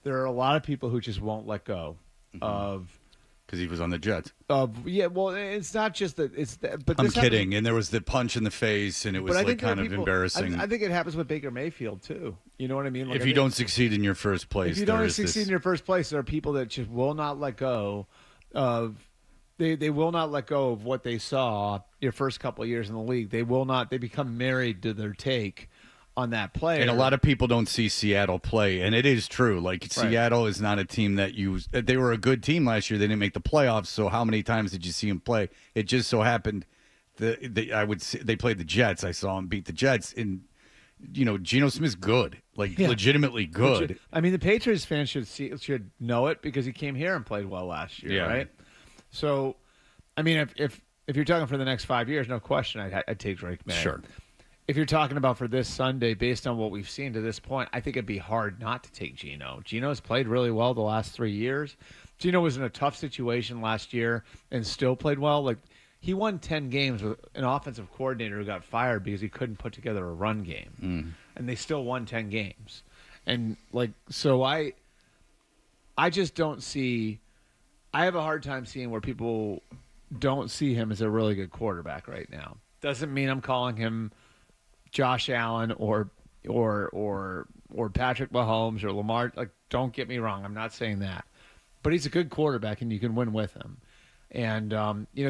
There are a lot of people who just won't let go of because he was on the Jets. Well, it's not just that. But I'm kidding. And there was the punch in the face, and it was like kind of embarrassing. I think it happens with Baker Mayfield too. You know what I mean? Like, if you don't succeed in your first place, if you don't succeed in your first place, there are people that just will not let go of. They will not let go of what they saw your first couple of years in the league. They will not. They become married to their take on that player. And a lot of people don't see Seattle play, and it is true. Like, Seattle is not a team that they were a good team last year. They didn't make the playoffs, so how many times did you see them play? It just so happened they played the Jets. I saw them beat the Jets, and, Geno Smith's good, legitimately good. I mean, the Patriots fans should know it because he came here and played well last year, right? So, I mean, if you're talking for the next 5 years, no question, I'd take Drake May. Sure. If you're talking about for this Sunday, based on what we've seen to this point, I think it'd be hard not to take Geno. Geno's played really well the last 3 years. Geno was in a tough situation last year and still played well. Like, he won 10 games with an offensive coordinator who got fired because he couldn't put together a run game. And they still won 10 games. And, so I just don't see – I have a hard time seeing where people don't see him as a really good quarterback right now. Doesn't mean I'm calling him – Josh Allen or Patrick Mahomes or Lamar. Like, don't get me wrong, I'm not saying that, but he's a good quarterback and you can win with him. And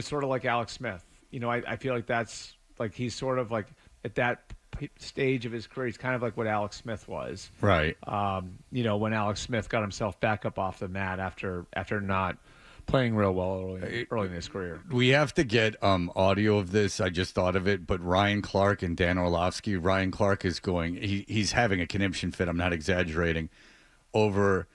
sort of like Alex Smith. I feel like that's like he's sort of like at that stage of his career, he's kind of like what Alex Smith was. Right. When Alex Smith got himself back up off the mat after not playing real well early in his career. We have to get audio of this. I just thought of it, but Ryan Clark and Dan Orlovsky. Ryan Clark is he's having a conniption fit. I'm not exaggerating, over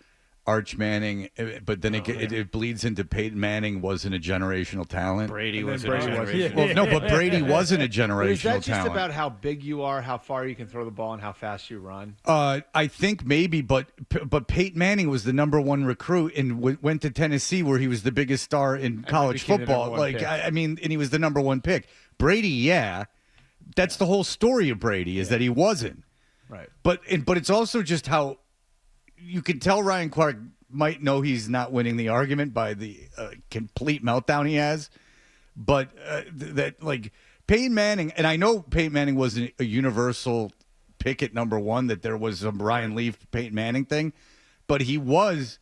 Arch Manning, but then it bleeds into Peyton Manning wasn't a generational talent. Brady wasn't a generational Well, no, but Brady wasn't a generational talent. Is that just about how big you are, how far you can throw the ball, and how fast you run? I think maybe, but Peyton Manning was the number one recruit and went to Tennessee where he was the biggest star in college football. And he was the number one pick. Brady, that's the whole story of Brady is that he wasn't. Right. But it's also just how you can tell Ryan Clark might know he's not winning the argument by the complete meltdown he has. But Peyton Manning, and I know Peyton Manning wasn't a universal pick at number one, that there was some Ryan Leaf, Peyton Manning thing, but he was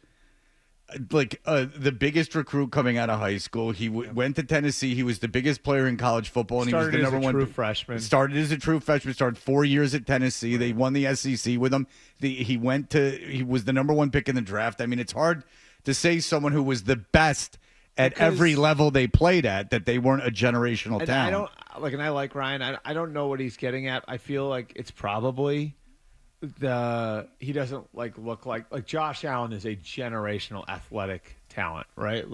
the biggest recruit coming out of high school. He went to Tennessee. He was the biggest player in college football, and he was the number one true freshman. Started as a true freshman. Started 4 years at Tennessee. They won the SEC with him. He was the number one pick in the draft. I mean, it's hard to say someone who was the best at every level they played at that they weren't a generational talent. I like Ryan. I don't know what he's getting at. I feel like it's probably. He doesn't look like Josh Allen is a generational athletic talent, right?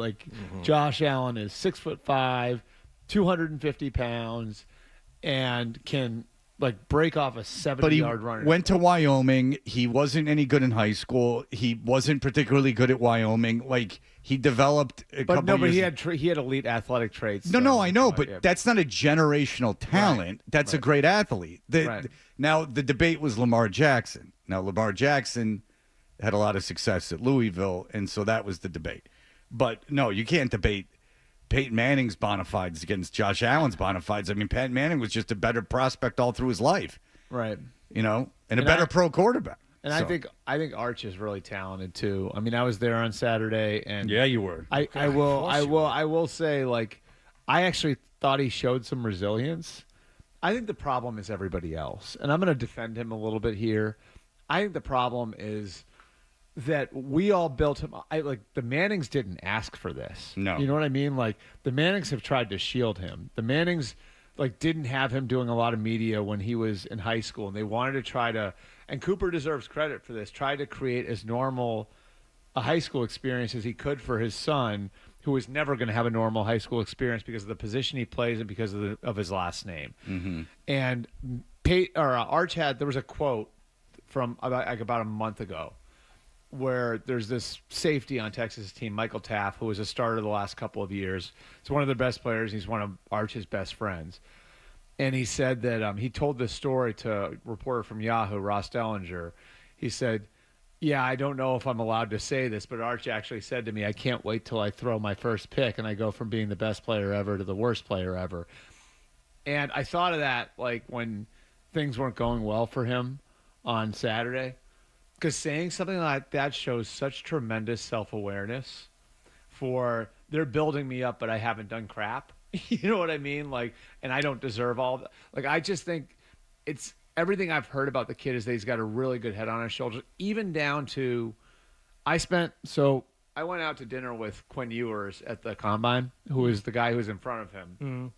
Josh Allen is 6'5", 250 pounds, and can break off a 70-yard run. Went to Wyoming. He wasn't any good in high school. He wasn't particularly good at Wyoming. He developed but he had elite athletic traits. No, I know, but that's not a generational talent. Right. That's a great athlete. Now, the debate was Lamar Jackson. Now, Lamar Jackson had a lot of success at Louisville, and so that was the debate. But, no, you can't debate Peyton Manning's bona fides against Josh Allen's bona fides. I mean, Pat Manning was just a better prospect all through his life. Right. You know, and a better pro quarterback. And So- I think Arch is really talented too. I mean, I was there on Saturday, and Yeah, you were. I will say, like, I actually thought he showed some resilience. I think the problem is everybody else, and I'm going to defend him a little bit here. I think the problem is that we all built him. Like the Mannings didn't ask for this. No. You know what I mean? Like the Mannings have tried to shield him. The Mannings didn't have him doing a lot of media when he was in high school, and they wanted to try to. And Cooper deserves credit for this. Try to create as normal a high school experience as he could for his son, who was never going to have a normal high school experience because of the position he plays and because of his last name. Mm-hmm. And Arch there was a quote from about a month ago where there's this safety on Texas team, Michael Taff, who was a starter the last couple of years. He's one of their best players. He's one of Arch's best friends. And he said that he told this story to a reporter from Yahoo, Ross Dellinger. He said, yeah, I don't know if I'm allowed to say this, but Arch actually said to me, I can't wait till I throw my first pick and I go from being the best player ever to the worst player ever. And I thought of that like when things weren't going well for him on Saturday, because saying something like that shows such tremendous self-awareness for they're building me up, but I haven't done crap. You know what I mean? Like, and I don't deserve all that. Like, I just think it's everything I've heard about the kid is that he's got a really good head on his shoulders, even down to I went out to dinner with Quinn Ewers at the Combine, who is the guy who was in front of him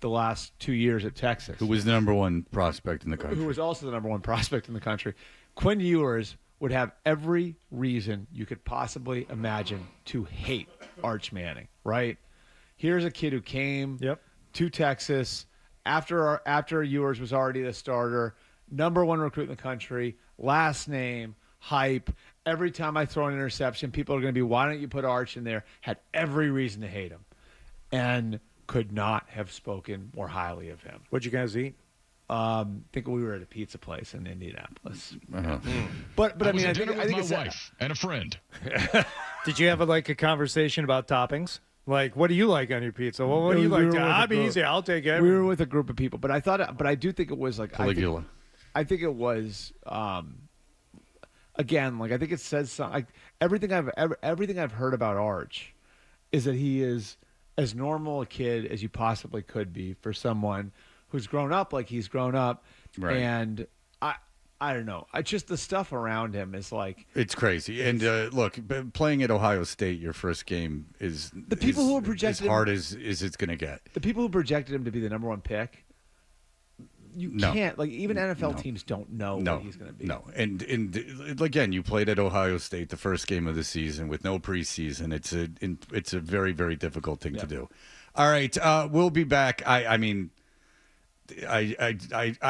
the last 2 years at Texas. Who was the number one prospect in the country. Who was also the number one prospect in the country. Quinn Ewers would have every reason you could possibly imagine to hate Arch Manning, right? Here's a kid who came to Texas after Ewers was already the starter, number one recruit in the country, last name, hype. Every time I throw an interception, people are going to be, why don't you put Arch in there? Had every reason to hate him and could not have spoken more highly of him. What'd you guys eat? I think we were at a pizza place in Indianapolis. Uh-huh. But I mean, I dinner think with it's my wife and a friend. Did you have a conversation about toppings? Like, what do you like on your pizza? Well, what do you like? I'm easy. I'll take it. We were with a group of people, but I do think it was like Caligula. I think it was again, like I think it says something. Like everything I've heard about Arch is that he is as normal a kid as you possibly could be for someone who's grown up like he's grown up, right? And I don't know. Just the stuff around him is like it's crazy. And look, playing at Ohio State, your first game is the people who projected as hard as it's going to get. The people who projected him to be the number one pick. You can't even NFL teams don't know what he's going to be. No, and again, you played at Ohio State the first game of the season with no preseason. It's a very, very difficult thing to do. All right, we'll be back. I mean, I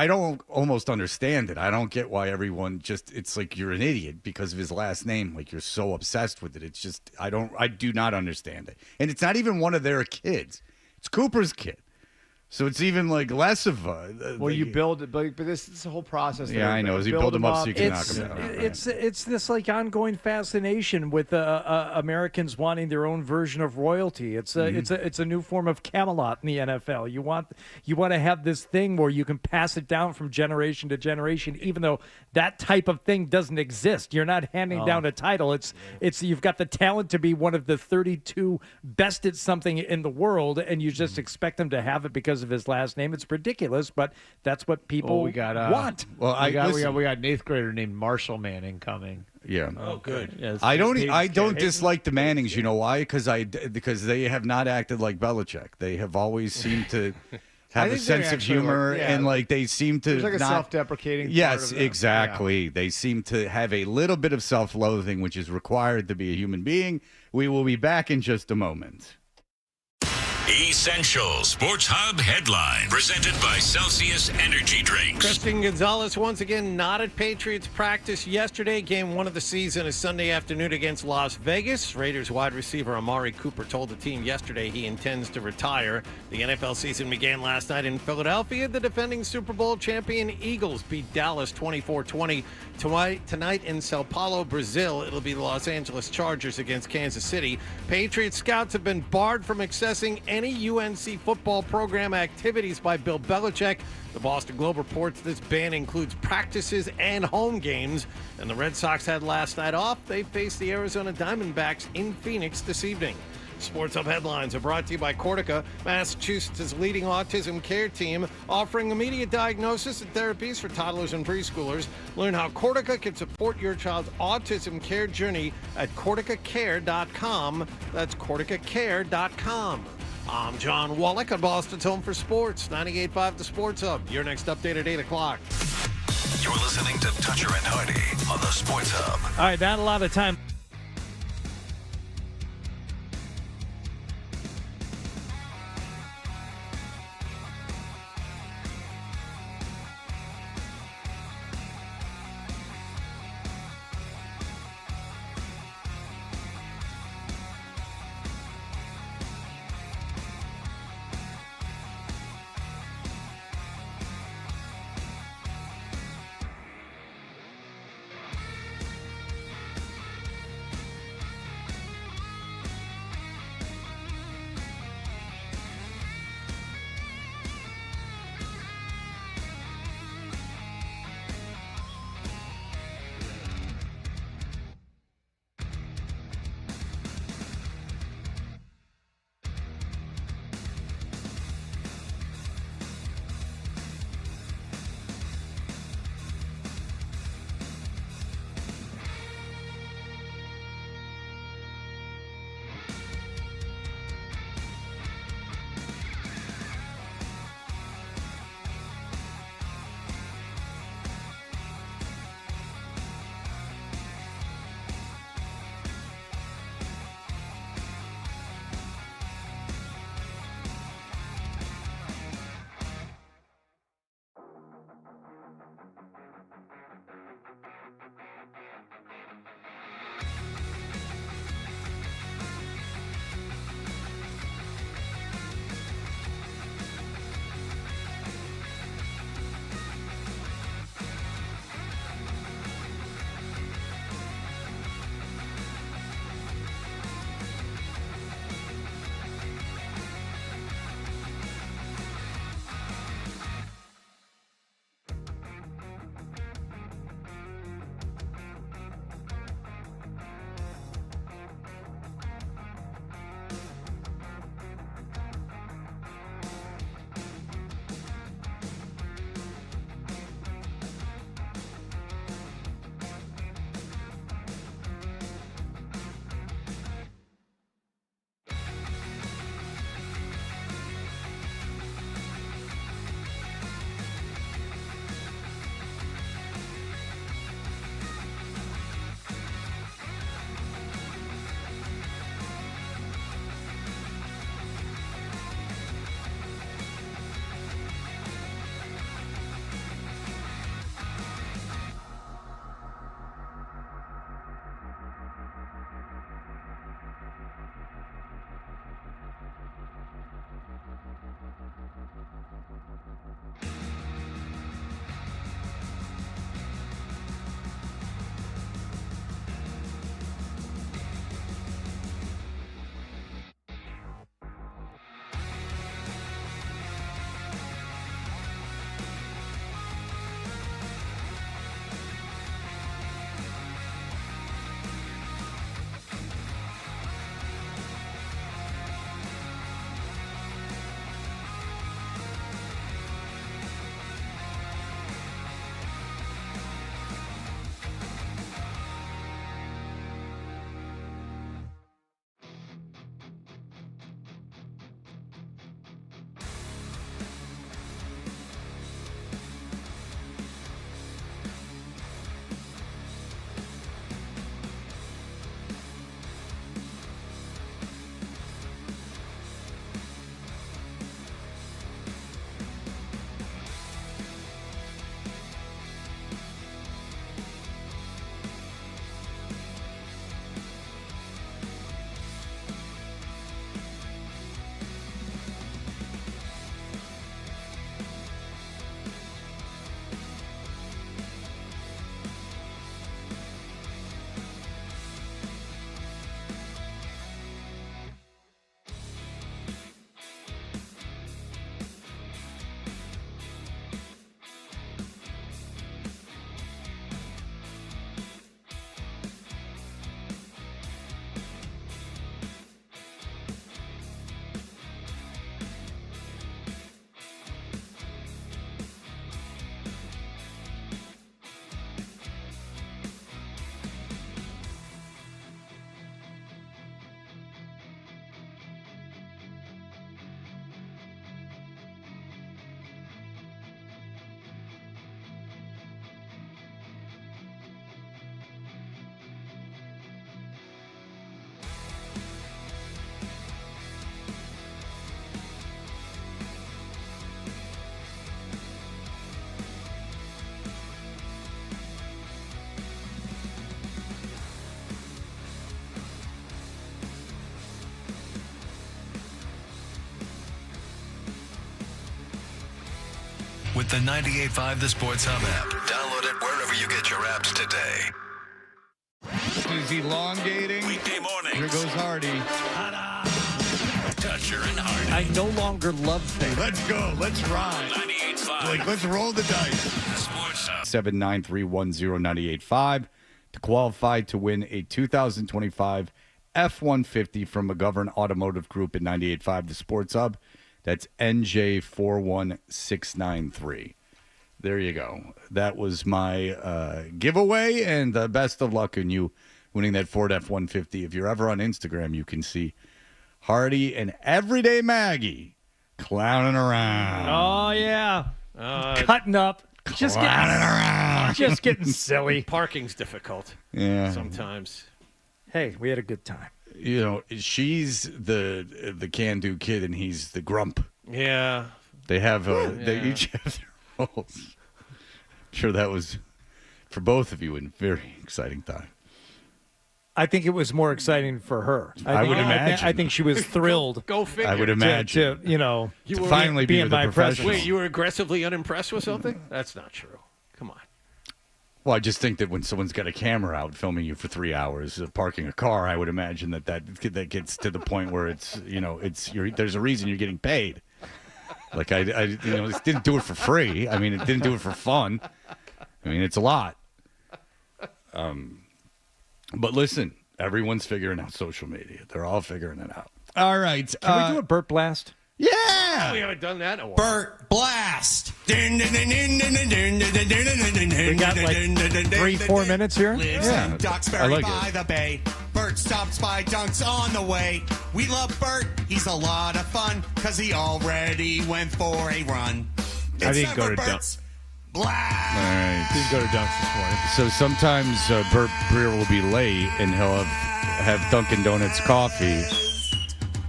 don't almost understand it. I don't get why everyone it's like you're an idiot because of his last name. Like you're so obsessed with it. It's just I do not understand it. And it's not even one of their kids. It's Cooper's kid. So it's even like less of a. Well, you build it, but this is a whole process. Yeah, I know. As you build them up so you can knock them down. It's this ongoing fascination with Americans wanting their own version of royalty. It's a new form of Camelot in the NFL. You want to have this thing where you can pass it down from generation to generation, even though that type of thing doesn't exist. You're not handing down a title. It's you've got the talent to be one of the 32 best at something in the world, and you just expect them to have it because of his last name. It's ridiculous, but that's what people want. Well, we got an 8th grader named Marshall Manning coming. Yeah. Oh, good. Yeah, I don't dislike the Mannings. You know why? Because they have not acted like Belichick. They have always seemed to have a sense of humor, and they seem to there's like a self-deprecating. Yes, part of exactly. Yeah. They seem to have a little bit of self-loathing, which is required to be a human being. We will be back in just a moment. Essential Sports Hub headline presented by Celsius Energy Drinks. Christian Gonzalez once again not at Patriots practice yesterday. Game 1 of the season is Sunday afternoon against Las Vegas. Raiders wide receiver Amari Cooper told the team yesterday he intends to retire. The NFL season began last night in Philadelphia. The defending Super Bowl champion Eagles beat Dallas 24-20. Tonight in Sao Paulo, Brazil, it'll be the Los Angeles Chargers against Kansas City. Patriots scouts have been barred from accessing any UNC football program activities by Bill Belichick. The Boston Globe reports this ban includes practices and home games. And the Red Sox had last night off. They face the Arizona Diamondbacks in Phoenix this evening. Sports Hub headlines are brought to you by Cortica, Massachusetts' leading autism care team, offering immediate diagnosis and therapies for toddlers and preschoolers. Learn how Cortica can support your child's autism care journey at CorticaCare.com. That's CorticaCare.com. I'm John Wallach on Boston's Home for Sports, 98.5 The Sports Hub. Your next update at 8 o'clock. You're listening to Toucher and Hardy on the Sports Hub. All right, not a lot of time. with the 98.5 The Sports Hub app. Download it wherever you get your apps today. He's elongating. Weekday morning. Here goes Hardy. Toucher and Hardy. I no longer love things. Let's go. Let's ride. 98.5. Let's roll the dice. Sports Hub. 7931098.5 to qualify to win a 2025 F-150 from McGovern Automotive Group at 98.5 The Sports Hub. That's NJ41693. There you go. That was my giveaway, and best of luck in you winning that Ford F-150. If you're ever on Instagram, you can see Hardy and Everyday Maggie clowning around. Oh, yeah. Cutting up. Just getting silly. Parking's difficult. Yeah. Sometimes. Hey, we had a good time. You know, she's the can-do kid, and he's the grump. Yeah. They have they each have their roles. I'm sure that was for both of you a very exciting time. I think it was more exciting for her. I would imagine. I think she was thrilled. Go figure. I would imagine. To finally be in with a my professional. Wait, you were aggressively unimpressed with something? That's not true. Come on. Well, I just think that when someone's got a camera out filming you for 3 hours parking a car, I would imagine that gets to the point where it's there's a reason you're getting paid. Like I this didn't do it for free. I mean, it didn't do it for fun. I mean, it's a lot. But listen, everyone's figuring out social media. They're all figuring it out. All right. Can we do a Bert Blast? Yeah. We haven't done that in a while. Bert Blast. We got like 3-4 minutes here. Lives in Duxbury by the bay. Bert stops by, dunks on the way. We love Bert. He's a lot of fun because he already went for a run. I didn't go to Dunks. Blast. All right. Didn't go to Dunks this morning. So sometimes Bert Breer will be late, and he'll have Dunkin' Donuts coffee,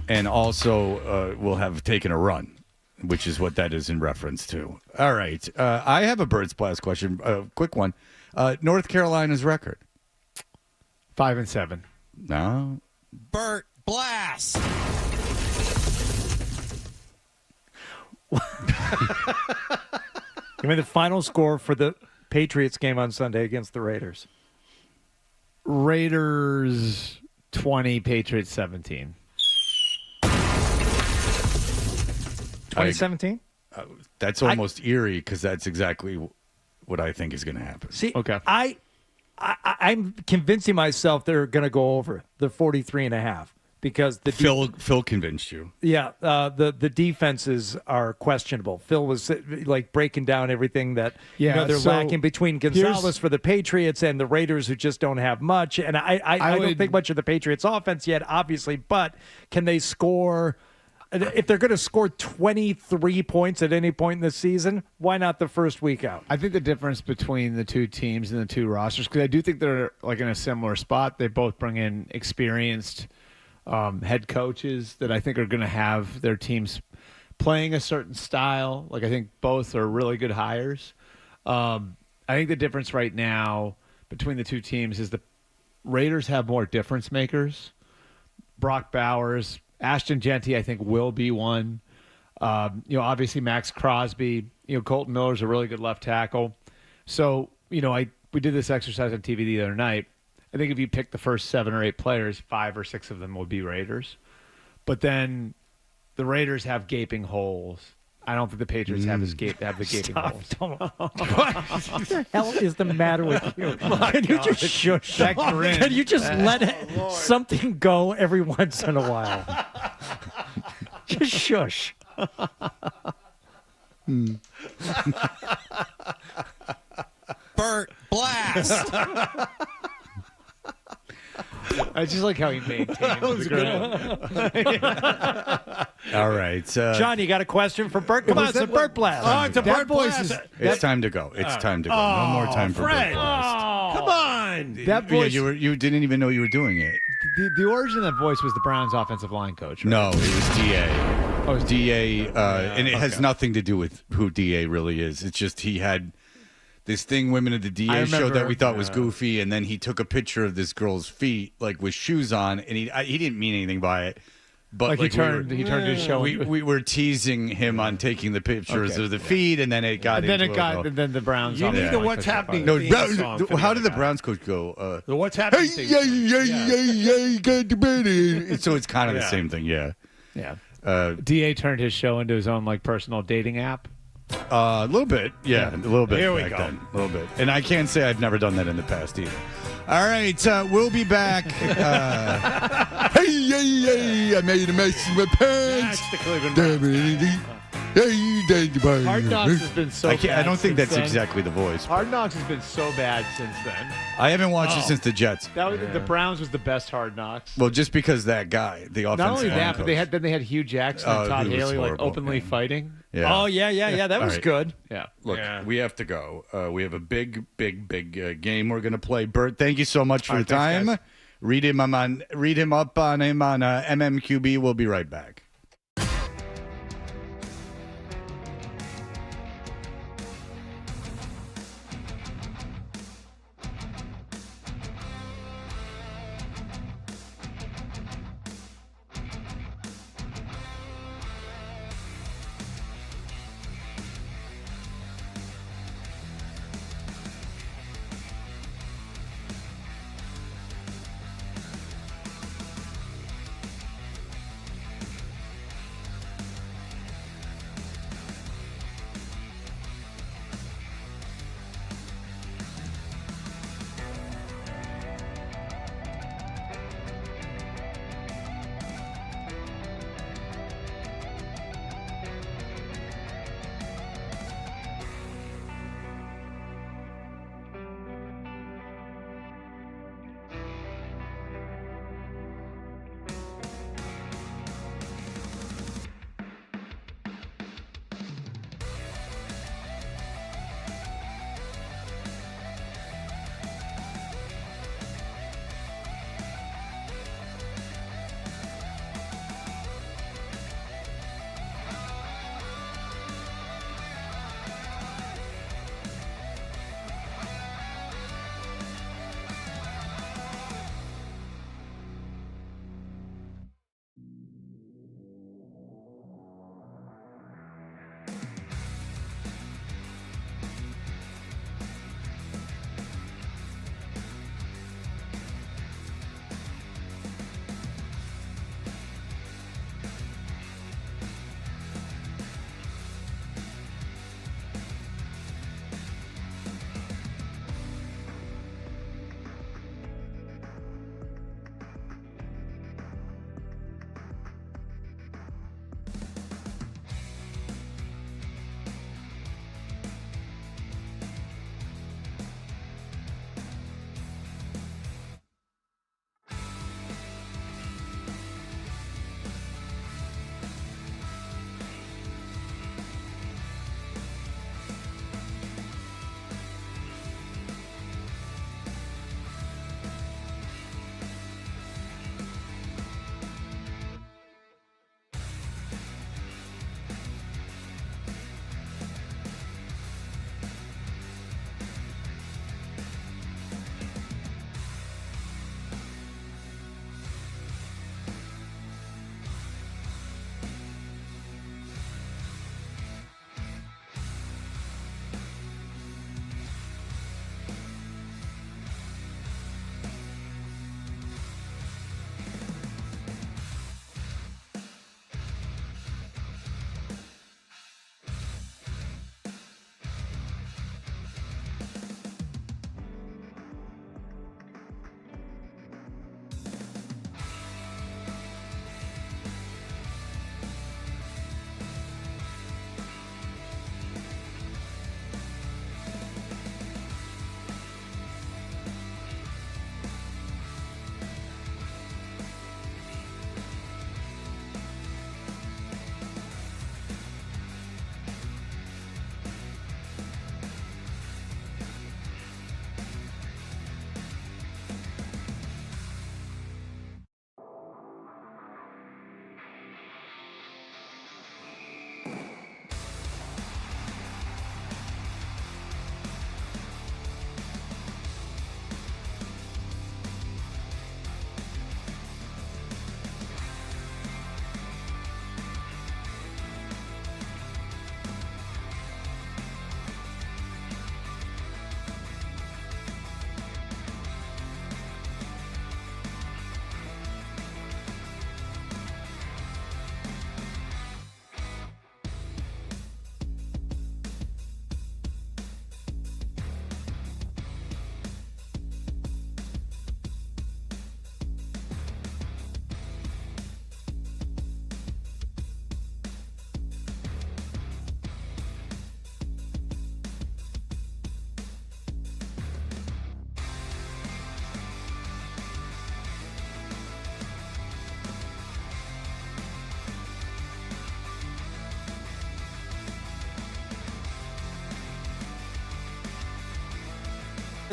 and also will have taken a run, which is what that is in reference to. All right. I have a Bird's Blast question, a quick one. North Carolina's record. 5-7. No. Bert Blast. Give me the final score for the Patriots game on Sunday against the Raiders. Raiders 20, Patriots 17. 2017? That's almost eerie because that's exactly what I think is going to happen. See, okay. I'm convincing myself they're going to go over the 43.5 because the Phil convinced you. Yeah, the defenses are questionable. Phil was like breaking down everything that they're lacking between Gonzalez for the Patriots and the Raiders, who just don't have much. And I don't think much of the Patriots offense yet, obviously, but can they score? If they're going to score 23 points at any point in the season, why not the first week out? I think the difference between the two teams and the two rosters, because I do think they're like in a similar spot. They both bring in experienced head coaches that I think are going to have their teams playing a certain style. Like I think both are really good hires. I think the difference right now between the two teams is the Raiders have more difference makers. Brock Bowers, Ashton Genty, I think, will be one. Obviously Max Crosby. Colton Miller's a really good left tackle. So, we did this exercise on TV the other night. I think if you pick the first 7 or 8 players, 5 or 6 of them will be Raiders. But then the Raiders have gaping holes. I don't think the Patriots have the gaping holes. What the hell is the matter with you? Can you just shush? Can you just let something go every once in a while? Just shush. Bert Blast. I just like how he maintains the All right. John, you got a question for Bert? Come on, it's a Bert Blast. Oh, it's a Bert Blast. It's time to go. It's time to go. No more time for Bert Blast. Come on. That voice, you didn't even know you were doing it. The origin of that voice was the Browns' offensive line coach, right? No, it was DA. Oh, it was DA, and it has nothing to do with who DA really is. It's just he had this thing, Women of the DA show that we thought was goofy, and then he took a picture of this girl's feet, like with shoes on, and he didn't mean anything by it. But he turned his show. We were teasing him on taking the pictures of the feed, and then it got. And then the Browns. You need the What's Happening. No, how did the Browns coach go? The What's Happening. So it's kind of the same thing. Yeah. Da turned his show into his own personal dating app. A little bit, a little bit. Here we back go. then, a little bit, and I can't say I've never done that in the past either. All right, we'll be back. Hey, I made a mess in my pants. That's the Cleveland Browns. Hard Knocks has been so bad. I don't think that's then. exactly the voice. Hard Knocks has been so bad since then. I haven't watched it since the Jets. The Browns was the best Hard Knocks. Well, just because that guy, the offensive Not only that, coach. but they had Hugh Jackson and Todd Haley openly fighting. Yeah. Oh yeah. That was good. Yeah. Look, we have to go. We have a big game we're going to play. Bert, thank you so much for the time. Thanks, guys. Read him up on MMQB. We'll be right back.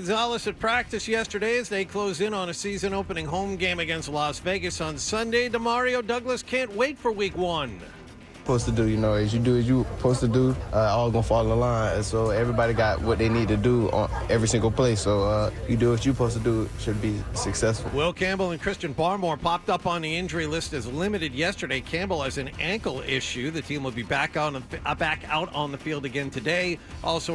Gonzalez at practice yesterday as they close in on a season-opening home game against Las Vegas on Sunday. Demario Douglas can't wait for Week 1. Supposed to do, as you do as you supposed to do, all gonna fall in line. And so everybody got what they need to do on every single play. So you do what you're supposed to do, should be successful. Will Campbell and Christian Barmore popped up on the injury list as limited yesterday. Campbell has an ankle issue. The team will be back out on the field again today. Also,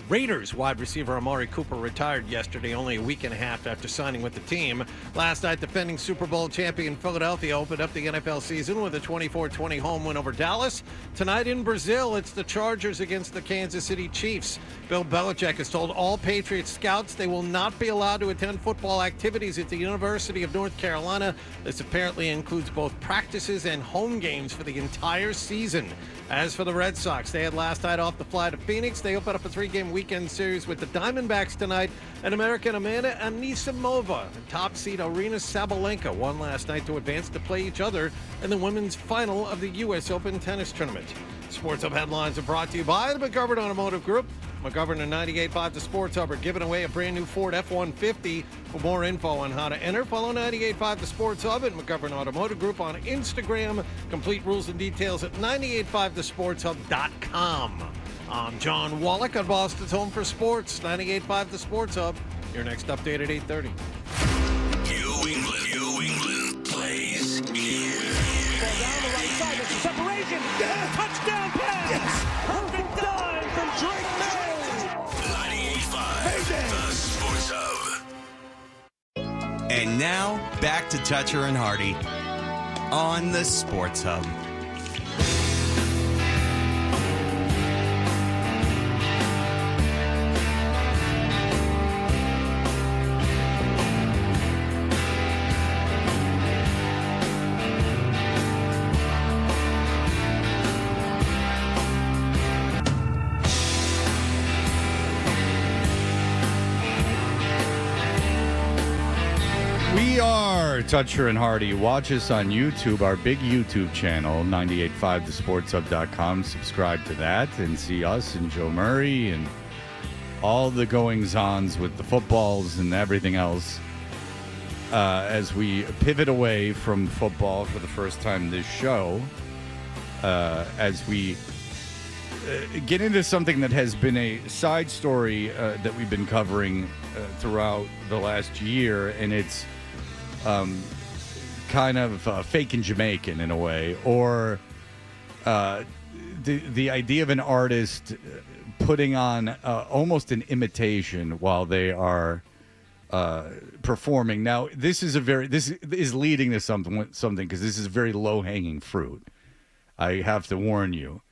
Raiders wide receiver Amari Cooper retired yesterday, only a week and a half after signing with the team. Last night, defending Super Bowl champion Philadelphia opened up the NFL season with a 24-20 home win over Dallas. Tonight in Brazil, it's the Chargers against the Kansas City Chiefs. Bill Belichick has told all Patriots scouts they will not be allowed to attend football activities at the University of North Carolina. This apparently includes both practices and home games for the entire season. As for the Red Sox, they had last night off the fly to Phoenix. They open up a 3-game weekend series with the Diamondbacks tonight. And American Amanda Anisimova and top seed Arina Sabalenka won last night to advance to play each other in the women's final of the U.S. Open tennis tournament. Sports Hub headlines are brought to you by the McGovern Automotive Group. McGovern and 98.5 The Sports Hub are giving away a brand new Ford F-150. For more info on how to enter, follow 98.5 The Sports Hub and McGovern Automotive Group on Instagram. Complete rules and details at 985thesportshub.com. I'm John Wallach on Boston's Home for Sports, 98.5 The Sports Hub. Your next update at 8:30. New England plays here. Ball down the right side. There's a separation. Yeah. Touchdown pass. Yes. Perfect dive from Drake May. 98.5 The Sports Hub. And now, back to Toucher and Hardy on the Sports Hub. We are Toucher and Hardy. Watch us on YouTube, our big YouTube channel, 985thesportshub.com. Subscribe to that and see us and Joe Murray and all the goings-ons with the footballs and everything else as we pivot away from football for the first time this show, as we get into something that has been a side story that we've been covering throughout the last year, and it's kind of fake and Jamaican in a way, or the idea of an artist putting on almost an imitation while they are performing. Now, this is leading to something because this is very low hanging fruit. I have to warn you,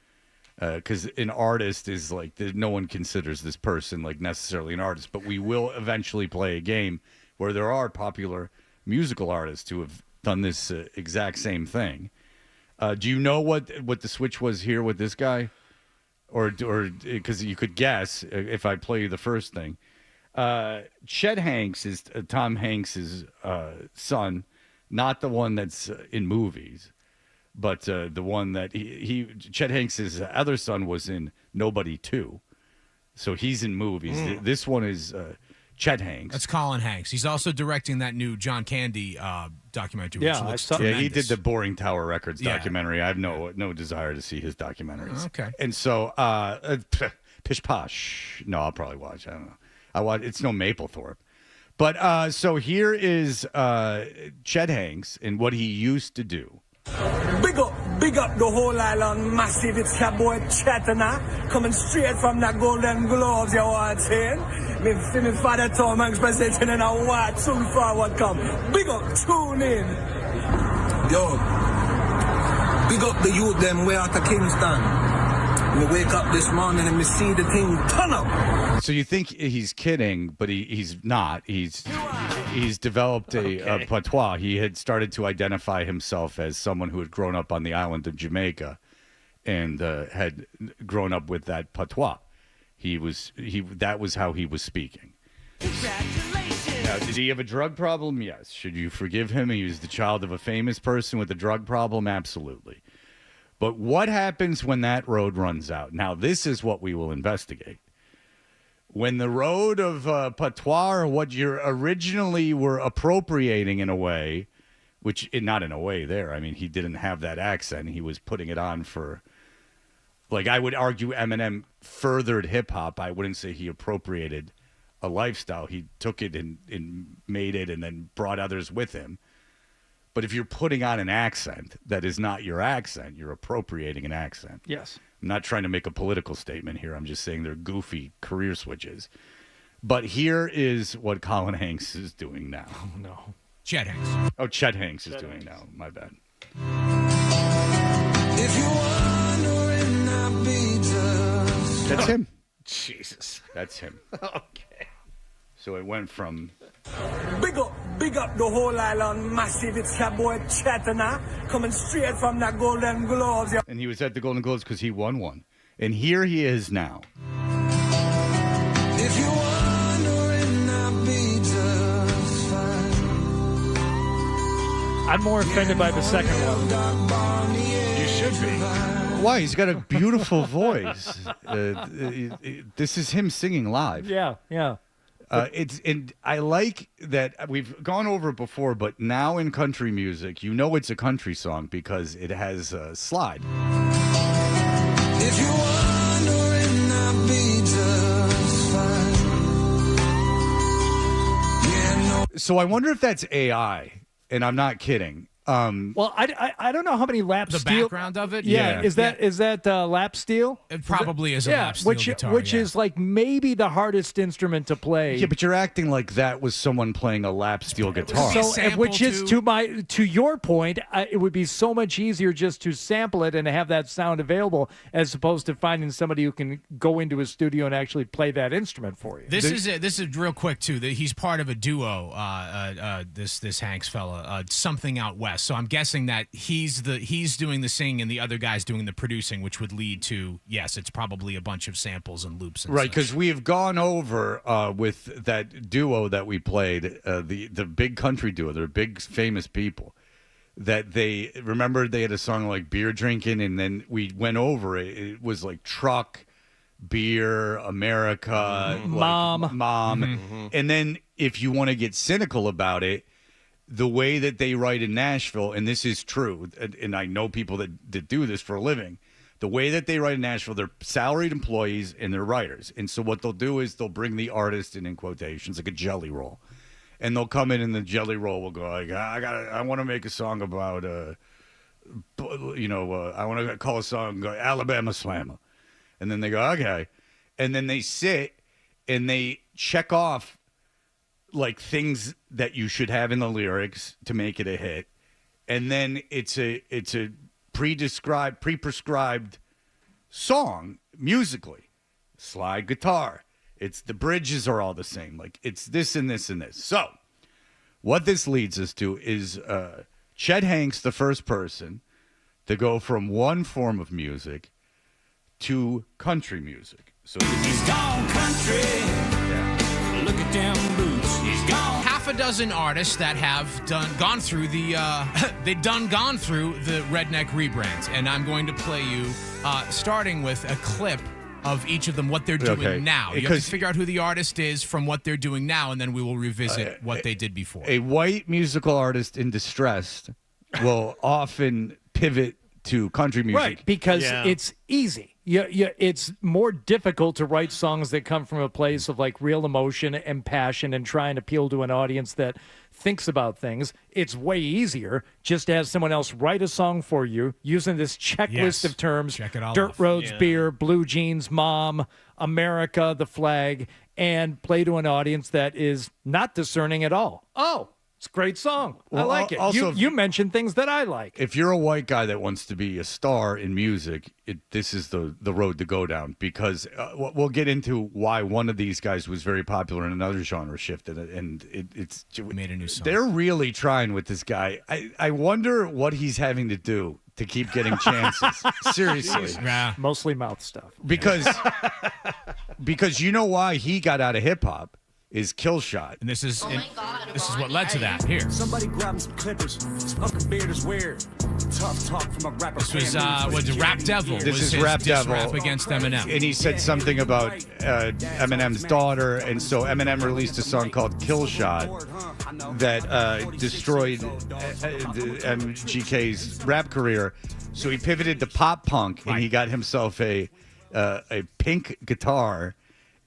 because an artist is like, no one considers this person like necessarily an artist, but we will eventually play a game where there are popular musical artists who have done this exact same thing. Do you know what the switch was here with this guy? Or because you could guess if I play you the first thing. Chet Hanks is Tom Hanks's son, not the one that's in movies, but the one that Chet Hanks's other son was in Nobody 2. So he's in movies. This one is Chet Hanks. That's Colin Hanks. He's also directing that new John Candy documentary. Yeah, which looks tremendous. He did the Boring Tower Records documentary. I have no desire to see his documentaries. Okay. And so, Pish Posh. No, I'll probably watch. I don't know. It's no Mapplethorpe. But so here is Chet Hanks and what he used to do. Big up the whole island, massive. It's your boy Chetana, coming straight from the Golden Globes, you want to say? Me father Tom Hanks presenting in a white, soon forward come. Big up, tune in. Yo, big up the youth them way out of Kingston. We wake up this morning and we see the thing turn up. So you think he's kidding, but he's not. He's developed a patois. He had started to identify himself as someone who had grown up on the island of Jamaica and had grown up with that patois. That was how he was speaking. Congratulations. Now, did he have a drug problem? Yes. Should you forgive him? He was the child of a famous person with a drug problem? Absolutely. But what happens when that road runs out? Now, this is what we will investigate. when the road of patois, or what you originally were appropriating in a way, which not in a way there. I mean, he didn't have that accent. He was putting it on for, like, I would argue Eminem furthered hip hop. I wouldn't say he appropriated a lifestyle. He took it and made it and then brought others with him. But if you're putting on an accent that is not your accent, you're appropriating an accent. Yes. I'm not trying to make a political statement here. I'm just saying they're goofy career switches. But here is what Colin Hanks is doing now. Oh, no. Chet Hanks. Oh, Chet Hanks is doing now. My bad. If you're wondering, I'll be just That's him. Jesus. That's him. Okay. So it went from... Big up the whole island massive. It's your boy Chetana coming straight from the Golden Globes. And he was at the Golden Globes because he won one. And here he is now. If you're wondering, I'll be just fine. I'm more offended by the second one. You should be. Why? He's got a beautiful voice. This is him singing live. Yeah, yeah. And I like that we've gone over it before, but now in country music, you know it's a country song because it has a slide. If you're wondering, I'll be just fine. Yeah, no. So I wonder if that's AI, and I'm not kidding. Well, I don't know how many lap The steel. background of it? Yeah, is that lap steel? It probably is a Yeah, lap steel guitar. which yeah. is like maybe the hardest instrument to play. Yeah, but you're acting like that was someone playing a lap steel guitar. So, which is to your point, it would be so much easier just to sample it and have that sound available, as opposed to finding somebody who can go into a studio and actually play that instrument for you. This is real quick too. He's part of a duo. This Hanks fella, Something Out West. So I'm guessing that he's doing the singing and the other guy's doing the producing, which would lead to, yes, it's probably a bunch of samples and loops. And Right, such. because we have gone over with that duo that we played, the big country duo. They're big famous people. That they had a song like Beer Drinking, and then we went over it. It was like Truck, Beer, America, Mom. Mm-hmm. And then if you want to get cynical about it, the way that they write in Nashville, and this is true, and I know people that do this for a living, the way that they write in Nashville, they're salaried employees and they're writers. And so what they'll do is they'll bring the artist in quotations, like a jelly roll. And they'll come in and the jelly roll will go like, I want to make a song about, I want to call a song Alabama Slammer. And then they go, okay. And then they sit and they check off like things that you should have in the lyrics to make it a hit. And then it's a pre-prescribed song musically. Slide guitar. It's the bridges are all the same. Like it's this and this and this. So what this leads us to is Chet Hanks, the first person to go from one form of music to country music. So He's gone country. Yeah. Look at them boots. He's gone. Half a dozen artists that have gone through the redneck rebrands, and I'm going to play you starting with a clip of each of them, what they're doing now. You have to figure out who the artist is from what they're doing now, and then we will revisit what they did before. A white musical artist in distress will often pivot to country music. Right, because it's easy. It's more difficult to write songs that come from a place of like real emotion and passion and try and appeal to an audience that thinks about things. It's way easier just to have someone else write a song for you using this checklist of terms. Check it all Dirt off. roads, beer, blue jeans, mom, America, the flag, and play to an audience that is not discerning at all. Oh, it's a great song. Well, I like it. also, You mentioned things that I like. If you're a white guy that wants to be a star in music, this is the road to go down, because we'll get into why one of these guys was very popular and another genre shifted, and it's made a new song. They're really trying with this guy. I wonder what he's having to do to keep getting chances. Seriously. Yeah. Mostly mouth stuff. Because you know why he got out of hip hop is Kill Shot. And this is what led to that. Here. Somebody grab some clippers. Smoking beard is weird. Tough talk from a rapper. This was Rap Devil. This was is his Rap diss Devil. rap against Eminem. And he said something about Eminem's daughter, and so Eminem released a song called Kill Shot that destroyed MGK's rap career. So he pivoted to pop punk, and he got himself a pink guitar,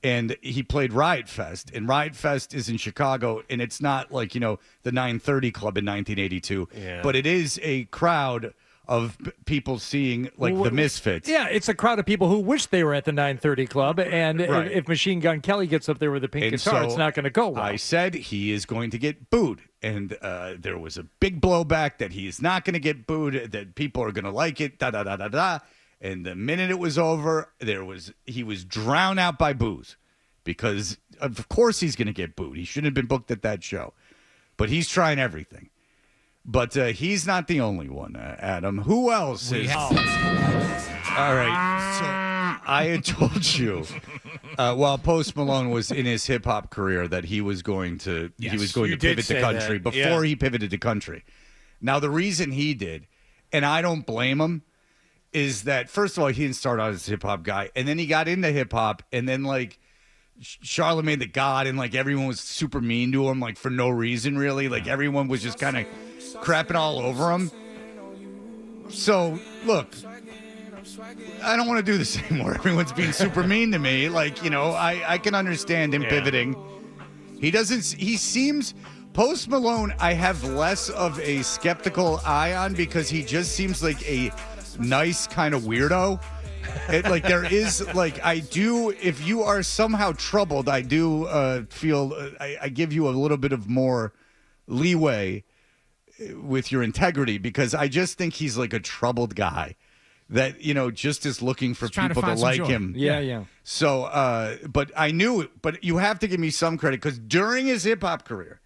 and he played Riot Fest. And Riot Fest is in Chicago, and it's not like, the 930 Club in 1982, but it is a crowd of people seeing the Misfits. Yeah, it's a crowd of people who wish they were at the 930 Club, and if Machine Gun Kelly gets up there with a pink guitar, it's not going to go well. I said he is going to get booed, and there was a big blowback that he is not going to get booed, that people are going to like it, da-da-da-da-da. And the minute it was over, he was drowned out by boos, because of course he's going to get booed. He shouldn't have been booked at that show, but he's trying everything. But he's not the only one, Adam. Who else is? All right. So I had told you while Post Malone was in his hip hop career that he was going to pivot to country before he pivoted to country. Now the reason he did, and I don't blame him, is that first of all he didn't start out as a hip hop guy, and then he got into hip hop, and then Charlamagne the God, and everyone was super mean to him, for no reason really. Everyone was just kind of crapping all over him. So look, I don't want to do this anymore. Everyone's being super mean to me. I can understand him pivoting. He seems Post Malone, I have less of a skeptical eye on, because he just seems like a nice kind of weirdo. There is I do, if you are somehow troubled, I do feel I give you a little bit of more leeway with your integrity, because I just think he's a troubled guy that just is looking for people to like him. Yeah. So but I knew it, but you have to give me some credit, because during his hip-hop career,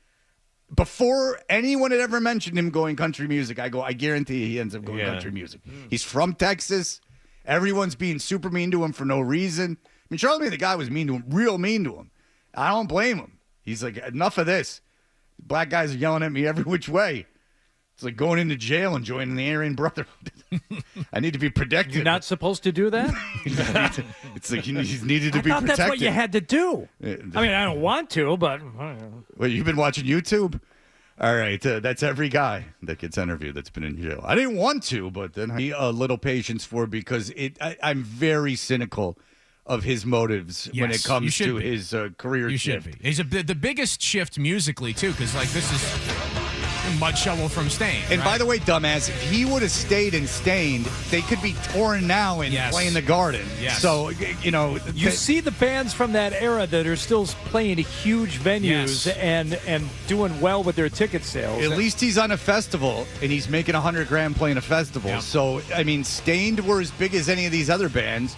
before anyone had ever mentioned him going country music, I guarantee he ends up going country music. He's from Texas. Everyone's being super mean to him for no reason. I mean, Charlamagne the Guy was mean to him, real mean to him. I don't blame him. He's enough of this. Black guys are yelling at me every which way. It's like going into jail and joining the Aryan Brotherhood. I need to be protected. You're not supposed to do that? It's he's needed to be protected. That's what you had to do. I mean, I don't want to, but... Well, you've been watching YouTube? All right, that's every guy that gets interviewed that's been in jail. I didn't want to, but then I need a little patience for, because I'm very cynical of his motives when it comes to his career shift. Should be. He's the biggest shift musically, too, because this is Mud Shovel from Stain. And by the way, dumbass, if he would have stayed in Stained, they could be touring now and playing the Garden. Yes. So, you see the bands from that era that are still playing huge venues and doing well with their ticket sales. At least he's on a festival, and he's making $100,000 playing a festival. Yep. So, I mean, Stained were as big as any of these other bands.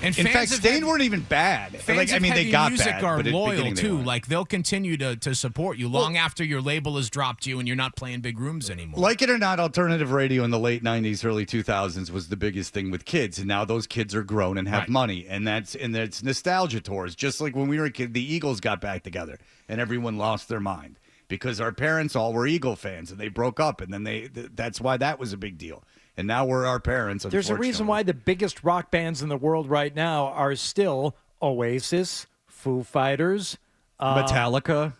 And in fact, Stained weren't even bad. Fans of heavy they got music bad, are but loyal too. They'll continue to support you long after your label has dropped you and you're not playing big rooms anymore. Like it or not, alternative radio in the late 90s, early 2000s was the biggest thing with kids, and now those kids are grown and have money, and that's nostalgia tours. Just like when we were a kid, the Eagles got back together, and everyone lost their mind because our parents all were Eagle fans, and they broke up, and then that's why that was a big deal. And now we're our parents, There's a reason why the biggest rock bands in the world right now are still Oasis, Foo Fighters, Metallica,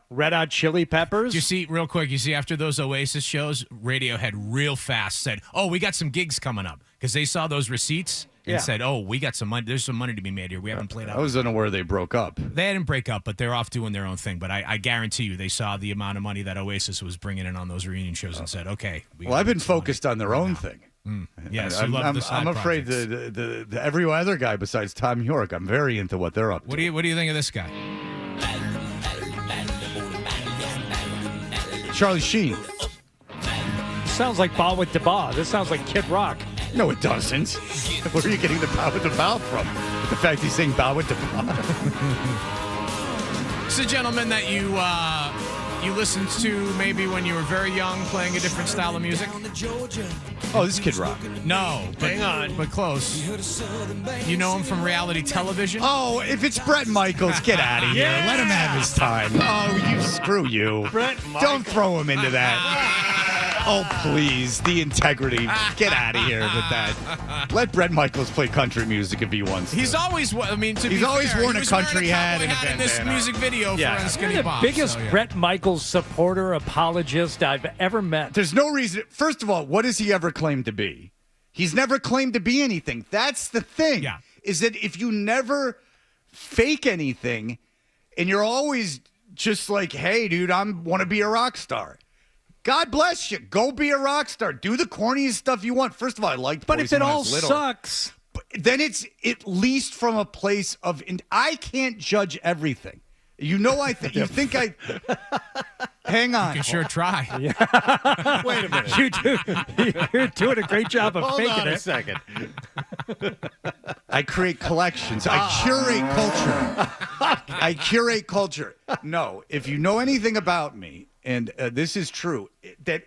Red Hot Chili Peppers. You see, real quick, after those Oasis shows, Radiohead real fast said, oh, we got some gigs coming up, because they saw those receipts and said, oh, we got some money. There's some money to be made here. We haven't played out. I was unaware they broke up. They didn't break up, but they're off doing their own thing. But I guarantee you they saw the amount of money that Oasis was bringing in on those reunion shows and said, okay. I've been focused on their own thing. Yes, I'm afraid the every other guy besides Tom York, I'm very into what they're up to. What do you think of this guy? Charlie Sheen. Sounds like Ba with the Ba. This sounds like Kid Rock. No, it doesn't. Where are you getting the Ba with the Ba from? The fact he's saying Ba with the Ba. It's a gentleman that you you listened to maybe when you were very young, playing a different style of music? Oh, this is Kid Rock. No, Hang on. but close. You know him from reality television? Oh, if it's Bret Michaels, get out of here. Let him have his time. Oh, screw you. Bret Don't throw him into that. Oh, please. The integrity. Get out of here with that. Let Bret Michaels play country music if he wants to. He's always, I mean, to He's be always fair, worn he a was country wearing a hat and a cowboy in this bandana. music video Yeah. for You're Skinny the Bob. biggest so, yeah. Bret Michaels supporter, apologist I've ever met. There's no reason. First of all, what has he ever claimed to be? He's never claimed to be anything. That's the thing. Yeah. Is that if you never fake anything and you're always just like, hey, dude, I want to be a rock star. God bless you. Go be a rock star. Do the corniest stuff you want. First of all, I liked But Boys if it when I all was little. sucks, Then it's at least from a place of, and I can't judge everything. You know, you think I, hang on. You can sure try. Wait a minute. you do. You're doing a great job of Hold faking on a it. second. I create collections. I curate culture. I curate culture. No, if you know anything about me, and this is true, that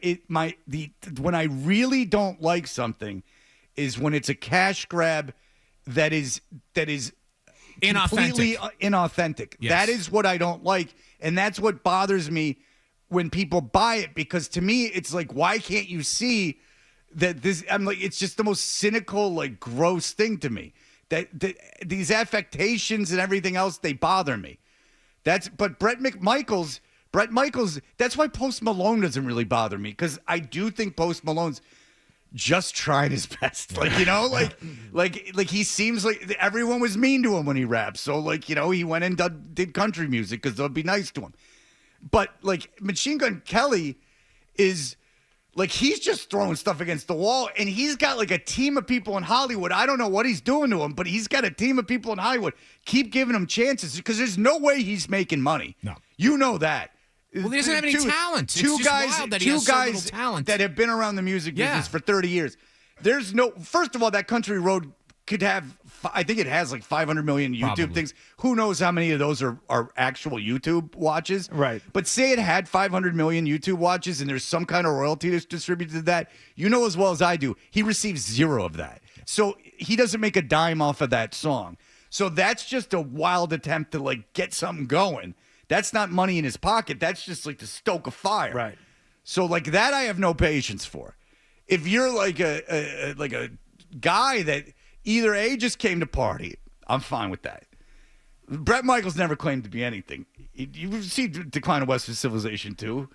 when I really don't like something is when it's a cash grab that is completely inauthentic. Yes. That is what I don't like, and that's what bothers me when people buy it, because to me it's like, why can't you see that this? I'm like, it's just the most cynical, like, gross thing to me. That these affectations and everything else, they bother me. But Bret Michaels, that's why Post Malone doesn't really bother me, because I do think Post Malone's just trying his best. Like, you know, like he seems like everyone was mean to him when he raps. So, like, you know, he went and did country music because they'll be nice to him. But, like, Machine Gun Kelly is, like, he's just throwing stuff against the wall, and he's got, like, a team of people in Hollywood. I don't know what he's doing to him, but he's got a team of people in Hollywood. Keep giving him chances, because there's no way he's making money. No. You know that. Well, he doesn't have any talent. It's Two just guys, wild that he has so little guys talent. that have been around the music business for 30 years. There's no. First of all, that Country Road could have. I think it has like 500 million YouTube Probably. things. Who knows how many of those are actual YouTube watches? Right. But say it had 500 million YouTube watches, and there's some kind of royalty that's distributed to that. You know as well as I do, he receives zero of that. So he doesn't make a dime off of that song. So that's just a wild attempt to, like, get something going. That's not money in his pocket. That's just like to stoke a fire. Right. So, like, that I have no patience for. If you're like a guy that either A, just came to party, I'm fine with that. Bret Michaels never claimed to be anything. You see Decline of Western Civilization too.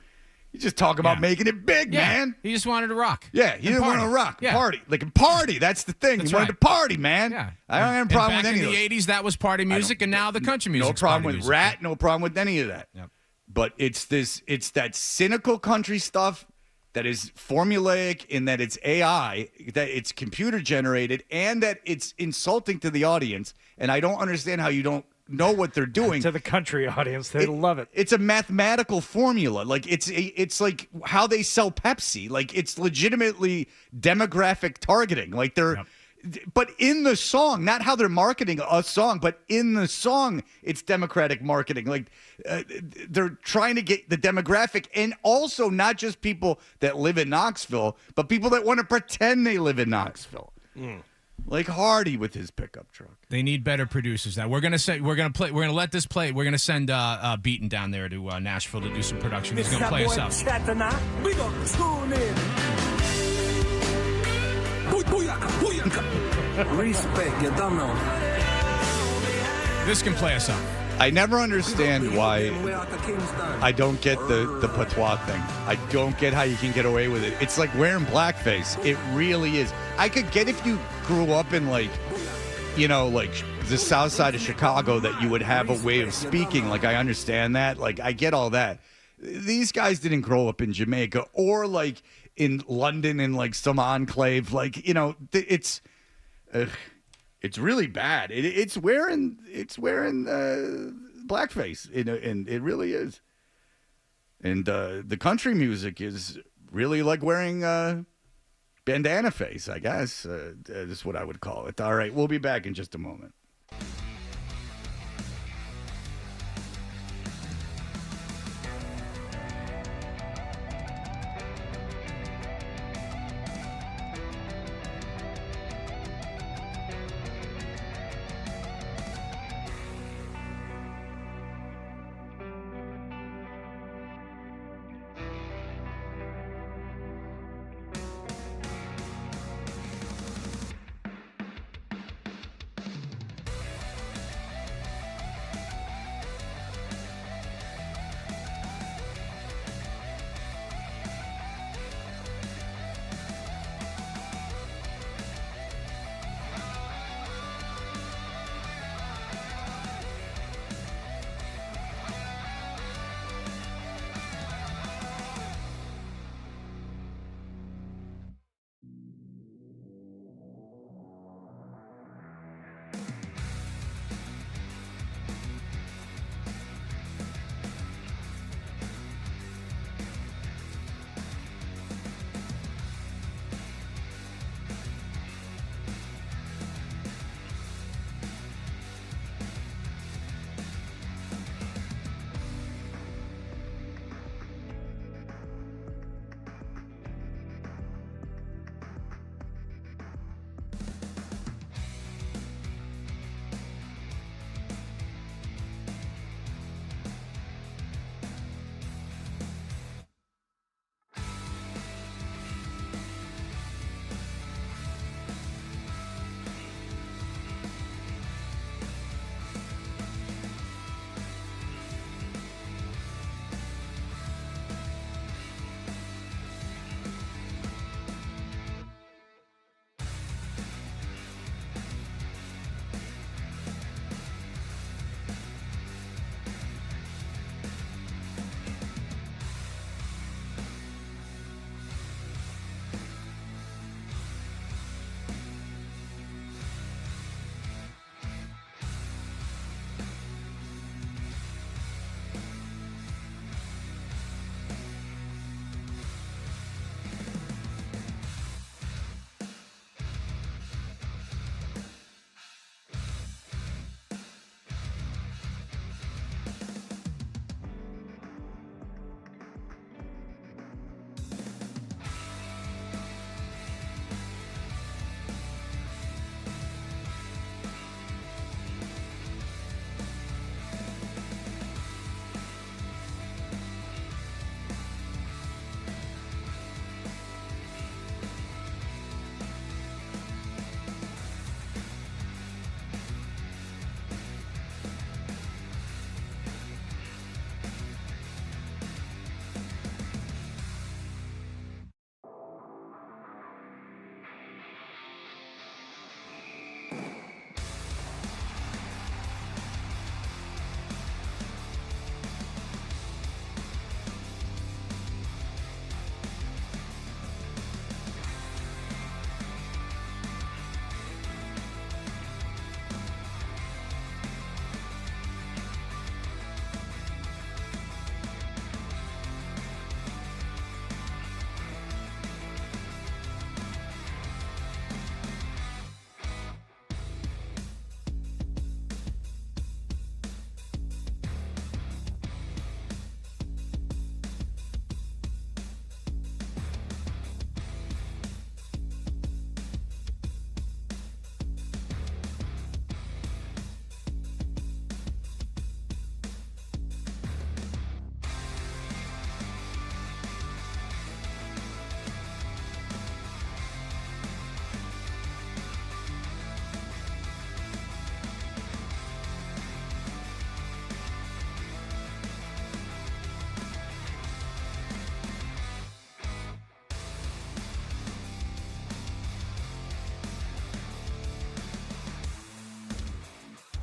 You just talk about making it big, man. He just wanted to rock. Yeah, he didn't want to rock. Party. Like, party. That's the thing. That's He wanted to right. party, man. Yeah. I don't have a problem with back any in of the those. 80s, that was party music, and now the country music. No problem with Rat, no problem with any of that. Yep. But it's that cynical country stuff that is formulaic, in that it's AI, that it's computer generated, and that it's insulting to the audience. And I don't understand how you don't know what they're doing. To the country audience, they love it. It's a mathematical formula. Like, it's like how they sell Pepsi. Like, it's legitimately demographic targeting. Like, they're but in the song, not how they're marketing a song, but in the song, it's democratic marketing. Like, they're trying to get the demographic, and also not just people that live in Knoxville, but people that want to pretend they live in Knoxville. Like Hardy with his pickup truck. They need better producers. Now we're gonna let this play. We're gonna send Beaton down there to Nashville to do some production. He's gonna play us out. We gonna tune in. Respect, you don't know. This can play us out. I never understand why I don't get the patois thing. I don't get how you can get away with it. It's like wearing blackface. It really is. I could get if you grew up in, like, you know, like the south side of Chicago, that you would have a way of speaking. Like, I understand that. Like, I get all that. These guys didn't grow up in Jamaica or, like, in London in, like, some enclave. Like, you know, it's really bad. It's wearing blackface, and it really is. And the country music is really like wearing bandana face, I guess. Is what I would call it. All right, we'll be back in just a moment.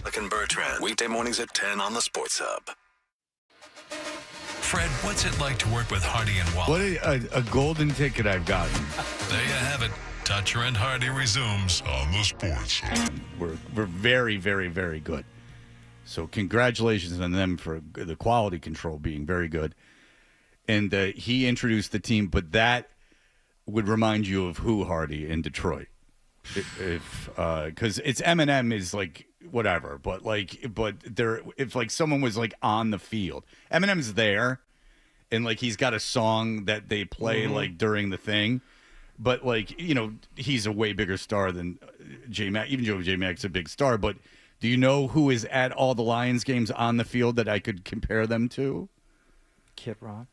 Alec and Bertrand. Weekday mornings at 10 on the Sports Hub. Fred, what's it like to work with Hardy and Wall? What a golden ticket I've gotten. There you have it. Toucher and Hardy resumes on the Sports Hub. We're very, very, very good. So congratulations on them for the quality control being very good. And he introduced the team, but that would remind you of who, Hardy, in Detroit? Because it's Eminem is like whatever, but there, if like someone was like on the field, Eminem's there, and like he's got a song that they play like during the thing, but like he's a way bigger star than J Mac. Even J Mac's a big star, but do you know who is at all the Lions games on the field that I could compare them to? Kid Rock.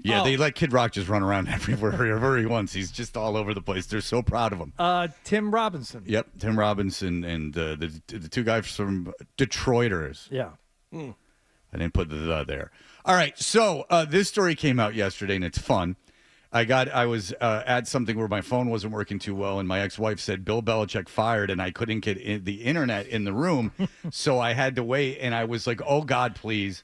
Yeah, They let Kid Rock just run around everywhere wherever he wants. He's just all over the place. They're so proud of him. Tim Robinson. Yep, Tim Robinson and the two guys from Detroiters. Yeah. I didn't put the there. All right, so this story came out yesterday, and it's fun. I was at something where my phone wasn't working too well, and my ex-wife said Bill Belichick fired, and I couldn't get the internet in the room, so I had to wait, and I was like, oh, God, please.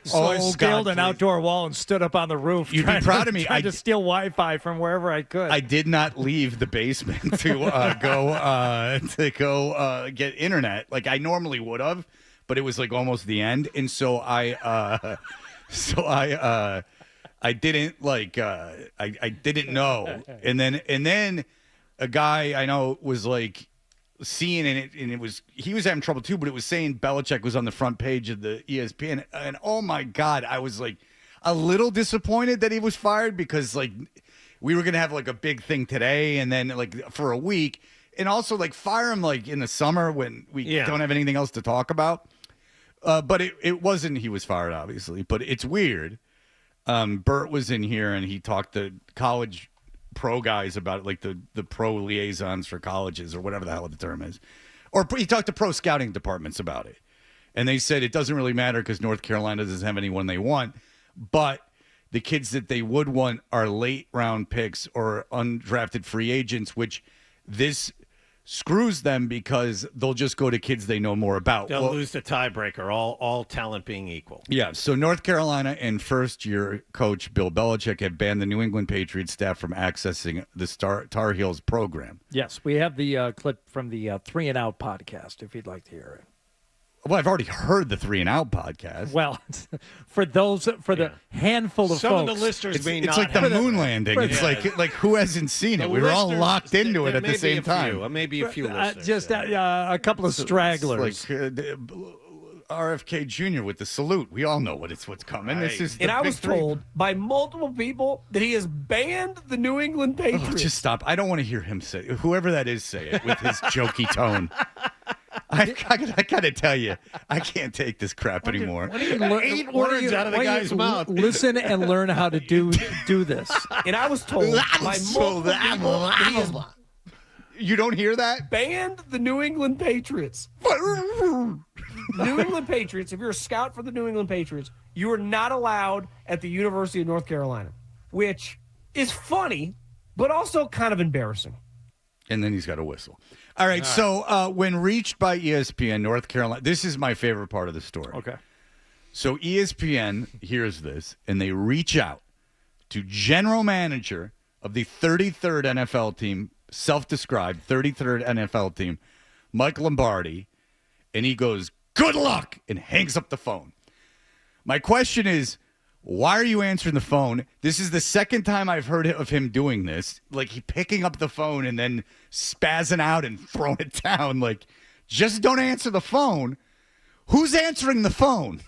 So I scaled an outdoor wall and stood up on the roof. You'd be proud of me. Trying to steal Wi-Fi from wherever I could. I did not leave the basement to go get internet like I normally would have, but it was like almost the end, and so I didn't I didn't know, and then a guy I know was like seeing it, and he was having trouble too, but it was saying Belichick was on the front page of the ESPN, and oh my God, I was like a little disappointed that he was fired because like we were gonna have like a big thing today, and then like for a week, and also like fire him like in the summer when we don't have anything else to talk about. But it wasn't he was fired obviously, but it's weird. Bert was in here and he talked to college pro guys about it, like the pro liaisons for colleges or whatever the hell the term is. Or he talked to pro scouting departments about it. And they said it doesn't really matter because North Carolina doesn't have anyone they want. But the kids that they would want are late round picks or undrafted free agents, which this screws them because they'll just go to kids they know more about. They'll lose the tiebreaker, all talent being equal. Yeah, so North Carolina and first-year coach Bill Belichick have banned the New England Patriots staff from accessing the Tar Heels program. Yes, we have the clip from the 3 and Out podcast if you'd like to hear it. Well, I've already heard the 3 and Out podcast. Well, for the handful of some folks, of the listeners it's like the moon landing. It's like who hasn't seen it? We were all locked into it at the same time. Maybe a few listeners. Just a couple of stragglers. It's like RFK Jr. with the salute. We all know what's coming. Right. This is And I was told by multiple people that he has banned the New England Patriots. Oh, just stop. I don't want to hear him say it. Whoever that is say it with his jokey tone. I gotta tell you, I can't take this crap anymore. 8 words out of the guy's mouth. Listen and learn how to do this. And I was told by multiple people that he has You don't hear that? banned the New England Patriots. New England Patriots, if you're a scout for the New England Patriots, you are not allowed at the University of North Carolina, which is funny, but also kind of embarrassing. And then he's got a whistle. All right, so when reached by ESPN, North Carolina, this is my favorite part of the story. Okay. So ESPN hears this, and they reach out to general manager of the 33rd NFL team, self-described 33rd NFL team, Mike Lombardi, and he goes, good luck, and hangs up the phone. My question is, why are you answering the phone? This is the second time I've heard of him doing this. Like, he picking up the phone and then spazzing out and throwing it down. Like, just don't answer the phone. Who's answering the phone?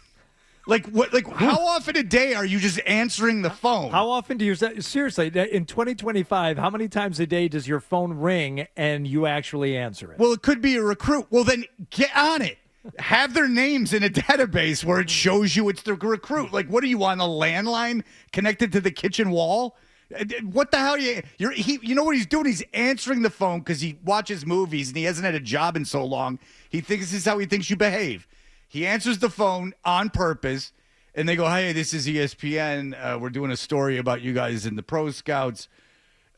Like, what? Like, how often a day are you just answering the phone? How often do you seriously in 2025? How many times a day does your phone ring and you actually answer it? Well, it could be a recruit. Well, then get on it. Have their names in a database where it shows you it's the recruit. Like, what are you on a landline connected to the kitchen wall? What the hell? You know what he's doing? He's answering the phone because he watches movies and he hasn't had a job in so long. He thinks this is how he thinks you behave. He answers the phone on purpose, and they go, hey, this is ESPN. We're doing a story about you guys in the Pro Scouts.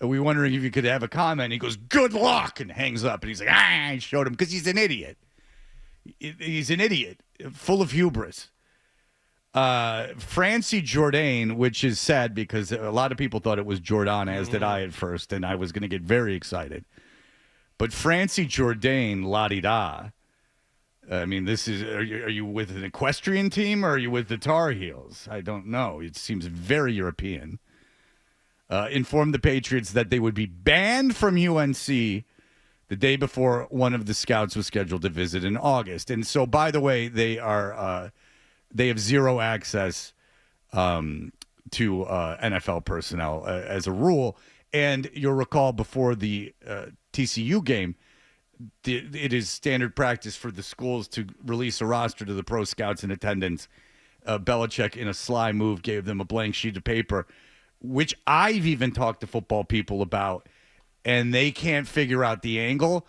We're wondering if you could have a comment. He goes, good luck, and hangs up. And he's like, I showed him because he's an idiot. He's an idiot, full of hubris. Francie Jourdain, which is sad because a lot of people thought it was Jordan, as did I at first, and I was going to get very excited. But Francie Jourdain, la-di-da. I mean, this is, are you with an equestrian team or are you with the Tar Heels? I don't know. It seems very European. Informed the Patriots that they would be banned from UNC the day before one of the scouts was scheduled to visit in August. And so, by the way, they have zero access to NFL personnel as a rule. And you'll recall before the TCU game, it is standard practice for the schools to release a roster to the pro scouts in attendance. Belichick, in a sly move, gave them a blank sheet of paper, which I've even talked to football people about, and they can't figure out the angle.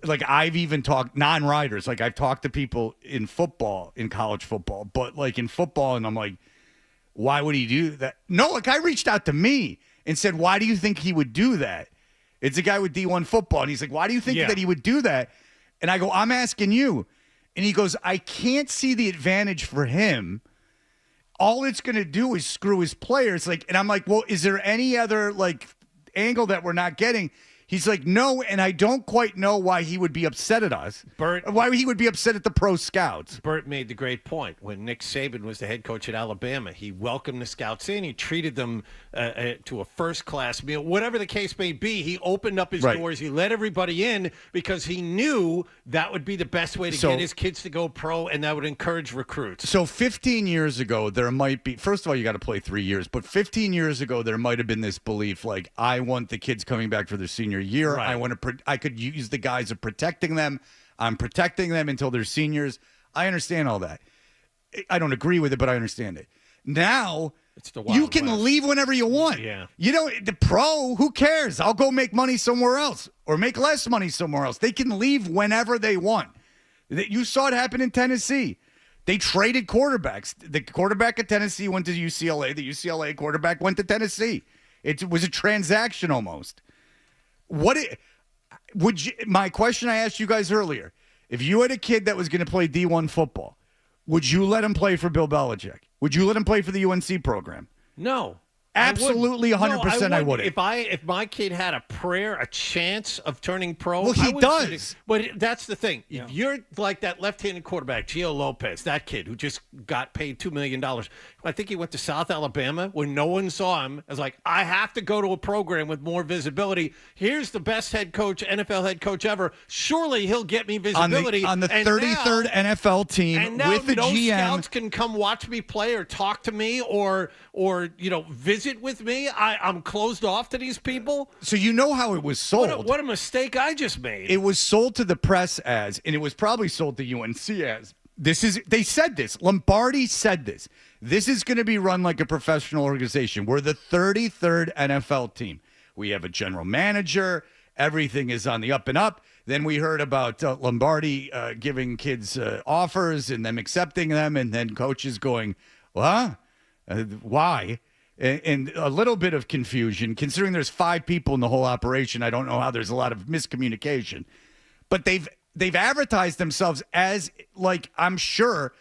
Like, I've even talked non-writers. Like, I've talked to people in football, in college football, but like in football, and I'm like, why would he do that? No, like, I reached out to me and said, why do you think he would do that? It's a guy with D1 football. And he's like, why do you think that he would do that? And I go, I'm asking you. And he goes, I can't see the advantage for him. All it's going to do is screw his players. Like, and I'm like, well, is there any other like angle that we're not getting? He's like, no, and I don't quite know why he would be upset at us. Why he would be upset at the pro scouts. Bert made the great point. When Nick Saban was the head coach at Alabama, he welcomed the scouts in. He treated them to a first-class meal. Whatever the case may be, he opened up his doors. He let everybody in because he knew that would be the best way to get his kids to go pro, and that would encourage recruits. So 15 years ago, there might be – first of all, you got to play 3 years. But 15 years ago, there might have been this belief, like, I want the kids coming back for their senior year. Right. I could use the guise of protecting them. I'm protecting them until they're seniors. I understand all that. I don't agree with it, but I understand it. Now it's the Wild you can West. Leave whenever you want. Yeah. You know, the pro, who cares? I'll go make money somewhere else or make less money somewhere else. They can leave whenever they want. You saw it happen in Tennessee. They traded quarterbacks. The quarterback at Tennessee went to UCLA. The UCLA quarterback went to Tennessee. It was a transaction almost. My question I asked you guys earlier, if you had a kid that was going to play D1 football, would you let him play for Bill Belichick? Would you let him play for the UNC program? No. Absolutely, 100% I wouldn't. If my kid had a chance of turning pro, well, he does. But that's the thing. Yeah. If you're like that left-handed quarterback, Gio Lopez, that kid who just got paid $2 million. I think he went to South Alabama when no one saw him. I was like, I have to go to a program with more visibility. Here's the best NFL head coach ever. Surely he'll get me visibility. On the 33rd NFL team and now with the no GM. Scouts can come watch me play or talk to me or visit with me. I'm closed off to these people. So you know how it was sold. What a mistake I just made. It was sold to the press as, and it was probably sold to UNC as, they said this. Lombardi said this. This is going to be run like a professional organization. We're the 33rd NFL team. We have a general manager. Everything is on the up and up. Then we heard about Lombardi giving kids offers and them accepting them, and then coaches going, what? Why? And a little bit of confusion, considering there's 5 people in the whole operation. I don't know how there's a lot of miscommunication. But they've advertised themselves as, like, I'm sure,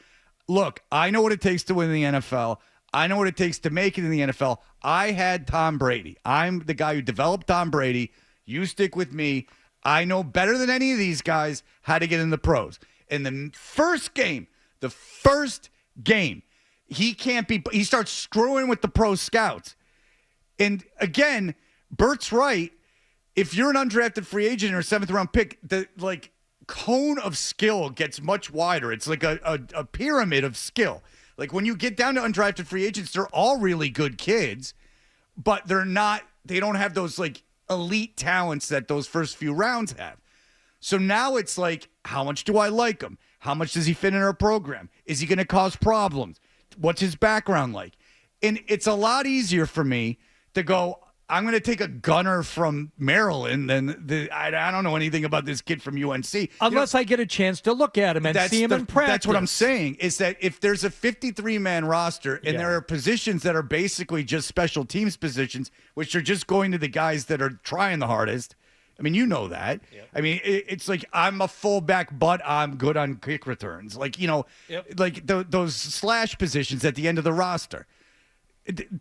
look, I know what it takes to win in the NFL. I know what it takes to make it in the NFL. I had Tom Brady. I'm the guy who developed Tom Brady. You stick with me. I know better than any of these guys how to get in the pros. In the first game, he starts screwing with the pro scouts. And again, Bert's right. If you're an undrafted free agent or a 7th round pick, the cone of skill gets much wider. It's like a pyramid of skill. Like when you get down to undrafted free agents, they're all really good kids, but they don't have those like elite talents that those first few rounds have. So now it's like, how much do I like him? How much does he fit in our program? Is he going to cause problems? What's his background like? And it's a lot easier for me to go, I'm going to take a gunner from Maryland than I don't know anything about this kid from UNC. Unless I get a chance to look at him and see him in practice. That's what I'm saying, is that if there's a 53-man roster and there are positions that are basically just special teams positions, which are just going to the guys that are trying the hardest, I mean, you know that. Yep. I mean, it's like I'm a fullback, but I'm good on kick returns. Like, like those slash positions at the end of the roster.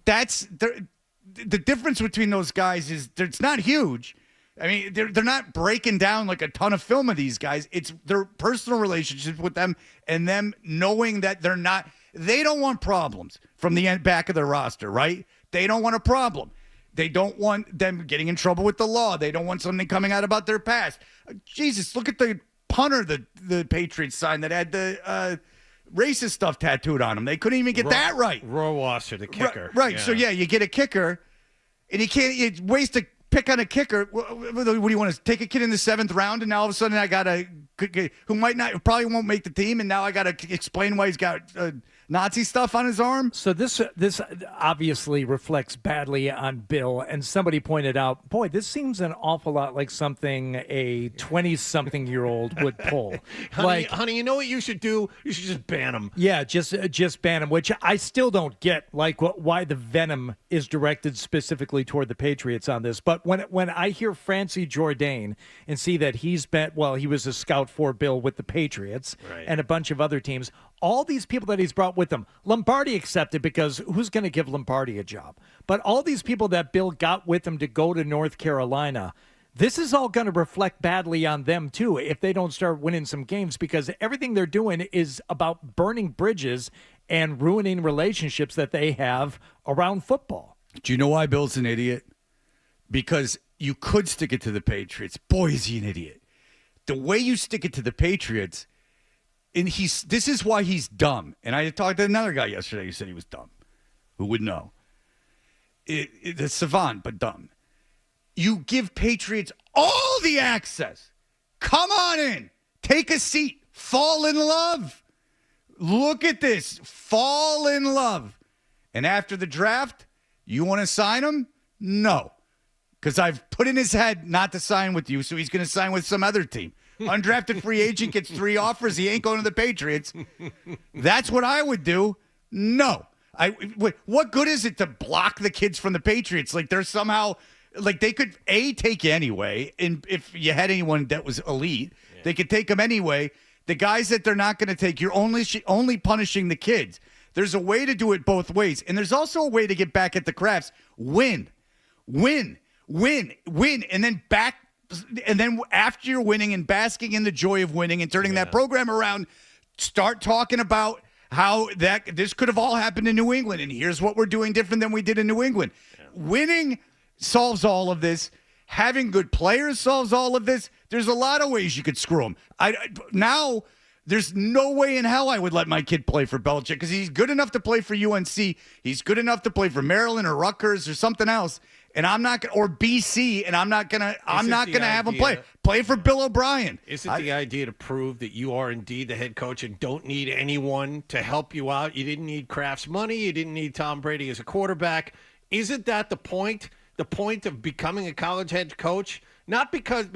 That's the difference between those guys is it's not huge. I mean, they're not breaking down like a ton of film of these guys. It's their personal relationship with them and them knowing that they don't want problems from the back of their roster, right? They don't want a problem. They don't want them getting in trouble with the law. They don't want something coming out about their past. Jesus, look at the punter the Patriots signed that had the racist stuff tattooed on him. They couldn't even get that right. Rohrwasser, the kicker. Right. So, you get a kicker, and you waste a pick on a kicker. What do you want to take a kid in the 7th round, and now all of a sudden I got who probably won't make the team, and now I got to explain why he's got Nazi stuff on his arm? So this obviously reflects badly on Bill, and somebody pointed out, boy, this seems an awful lot like something a 20-something-year-old would pull. honey, you know what you should do? You should just ban him. Yeah, just ban him, which I still don't get, why the venom is directed specifically toward the Patriots on this. But when I hear Francie Jourdain and see that he was a scout for Bill with the Patriots and a bunch of other teams, all these people that he's brought with him, Lombardi accepted because who's going to give Lombardi a job? But all these people that Bill got with him to go to North Carolina, this is all going to reflect badly on them too if they don't start winning some games, because everything they're doing is about burning bridges and ruining relationships that they have around football. Do you know why Bill's an idiot? Because you could stick it to the Patriots. Boy, is he an idiot. The way you stick it to the Patriots, and this is why he's dumb. And I talked to another guy yesterday who said he was dumb. Who would know? It's savant, but dumb. You give Patriots all the access. Come on in. Take a seat. Fall in love. Look at this. Fall in love. And after the draft, you want to sign him? No. Because I've put in his head not to sign with you, so he's going to sign with some other team. Undrafted free agent gets 3 offers. He ain't going to the Patriots. That's what I would do. No. What good is it to block the kids from the Patriots? Like they're somehow, like they could take you anyway. And if you had anyone that was elite, they could take them anyway. The guys that they're not going to take, you're only punishing the kids. There's a way to do it both ways. And there's also a way to get back at the Crafts. Win. And then back. And then after you're winning and basking in the joy of winning and turning that program around, start talking about how this could have all happened in New England. And here's what we're doing different than we did in New England. Yeah. Winning solves all of this. Having good players solves all of this. There's a lot of ways you could screw them. Now, there's no way in hell I would let my kid play for Belichick because he's good enough to play for UNC. He's good enough to play for Maryland or Rutgers or something else. And I'm not or BC, and I'm not gonna have him play for Bill O'Brien. Is it the idea to prove that you are indeed the head coach and don't need anyone to help you out? You didn't need Kraft's money. You didn't need Tom Brady as a quarterback. Isn't that the point? The point of becoming a college head coach? Not because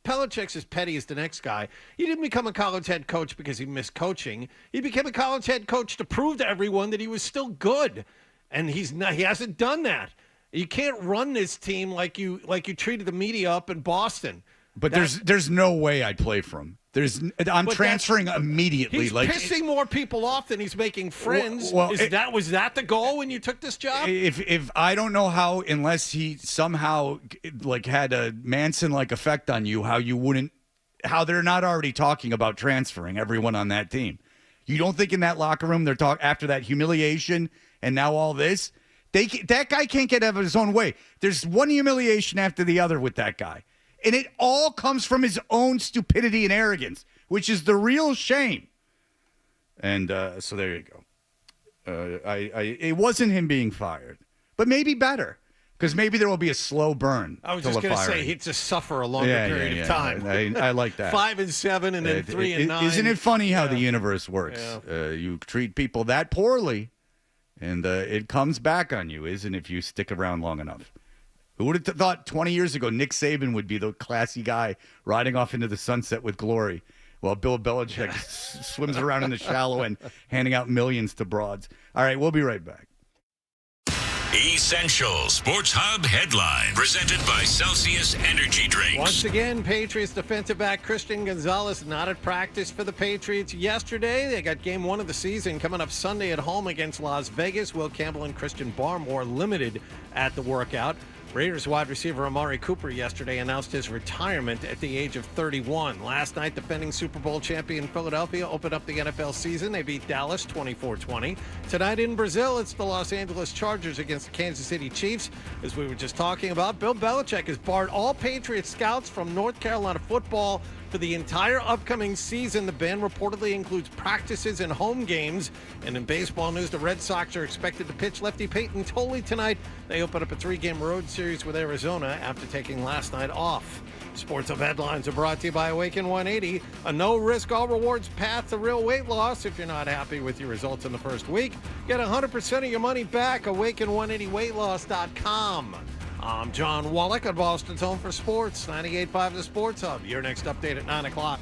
Belichick's as petty as the next guy. He didn't become a college head coach because he missed coaching. He became a college head coach to prove to everyone that he was still good, and he hasn't done that. You can't run this team like you treated the media up in Boston. But there's no way I'd play for him. I'm transferring immediately. He's pissing more people off than he's making friends. Was that the goal when you took this job? If I don't know how, unless he somehow had a Manson-like effect on you, how they're not already talking about transferring everyone on that team. You don't think in that locker room they're talking after that humiliation and now all this? That guy can't get out of his own way. There's one humiliation after the other with that guy. And it all comes from his own stupidity and arrogance, which is the real shame. And so there you go. It wasn't him being fired, but maybe better. Because maybe there will be a slow burn. I was just going to say he'd just suffer a longer period of time. I like that. 5-7 and then 3-9. Isn't it funny how the universe works? Yeah. You treat people that poorly, and it comes back on you, isn't it, if you stick around long enough? Who would have thought 20 years ago Nick Saban would be the classy guy riding off into the sunset with glory while Bill Belichick swims around in the shallow end handing out millions to broads? All right, we'll be right back. Essential Sports Hub headline presented by Celsius Energy Drinks. Once again, Patriots defensive back Christian Gonzalez not at practice for the Patriots yesterday. They got game 1 of the season coming up Sunday at home against Las Vegas. Will Campbell and Christian Barmore limited at the workout. Raiders wide receiver Amari Cooper yesterday announced his retirement at the age of 31. Last night, defending Super Bowl champion Philadelphia opened up the NFL season. They beat Dallas 24-20. Tonight in Brazil, it's the Los Angeles Chargers against the Kansas City Chiefs. As we were just talking about, Bill Belichick has barred all Patriots scouts from North Carolina football for the entire upcoming season. The ban reportedly includes practices and home games. And in baseball news, the Red Sox are expected to pitch lefty Peyton Tolley tonight. They open up a 3-game road series with Arizona after taking last night off. Sports Hub headlines are brought to you by Awaken 180, a no-risk, all-rewards path to real weight loss. If you're not happy with your results in the first week, get 100% of your money back. Awaken180weightloss.com. I'm John Wallach at Boston's Home for Sports, 98.5 The Sports Hub. Your next update at 9 o'clock.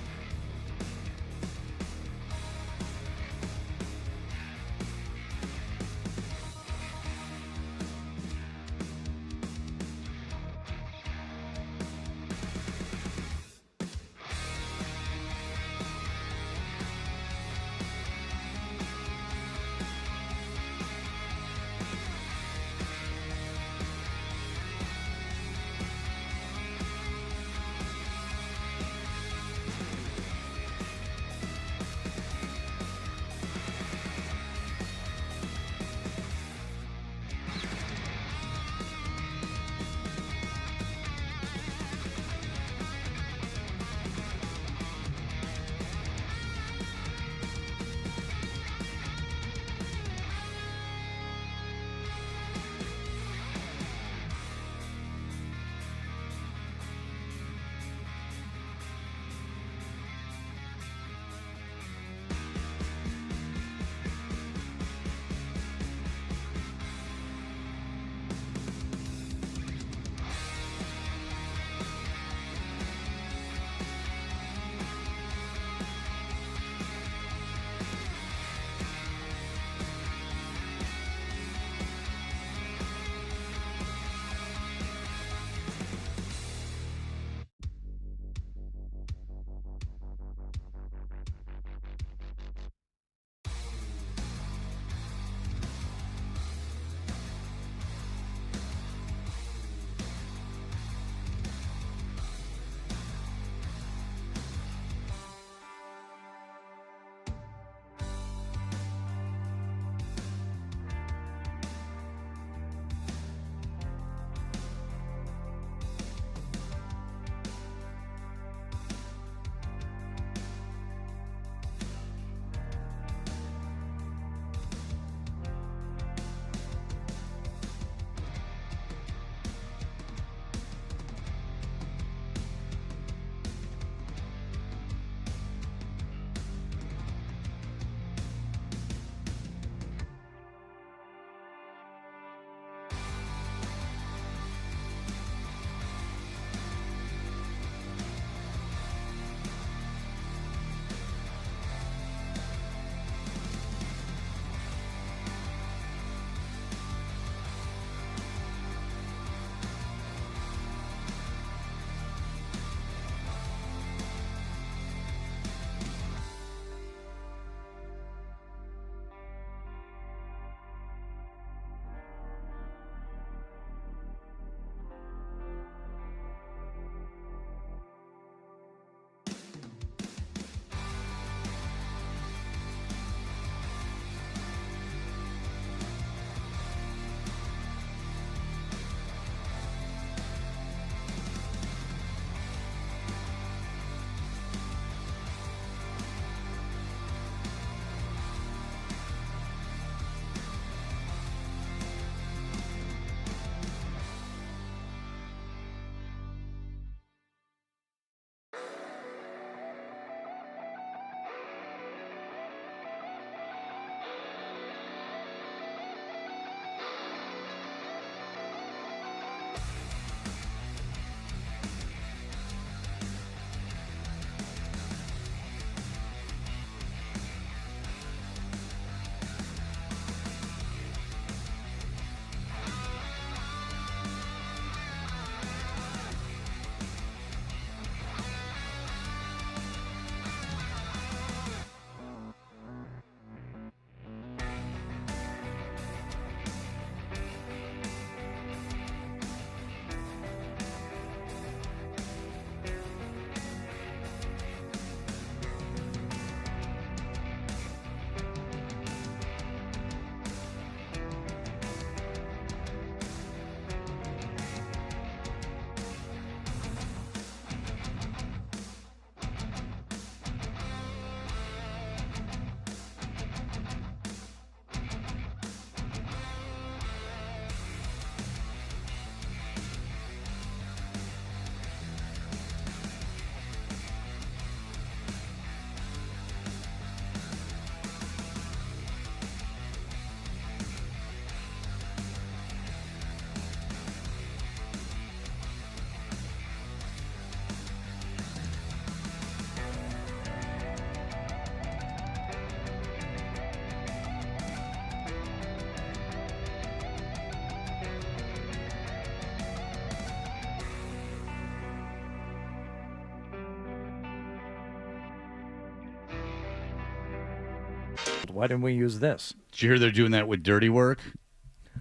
Why didn't we use this? Did you hear they're doing that with Dirty Work?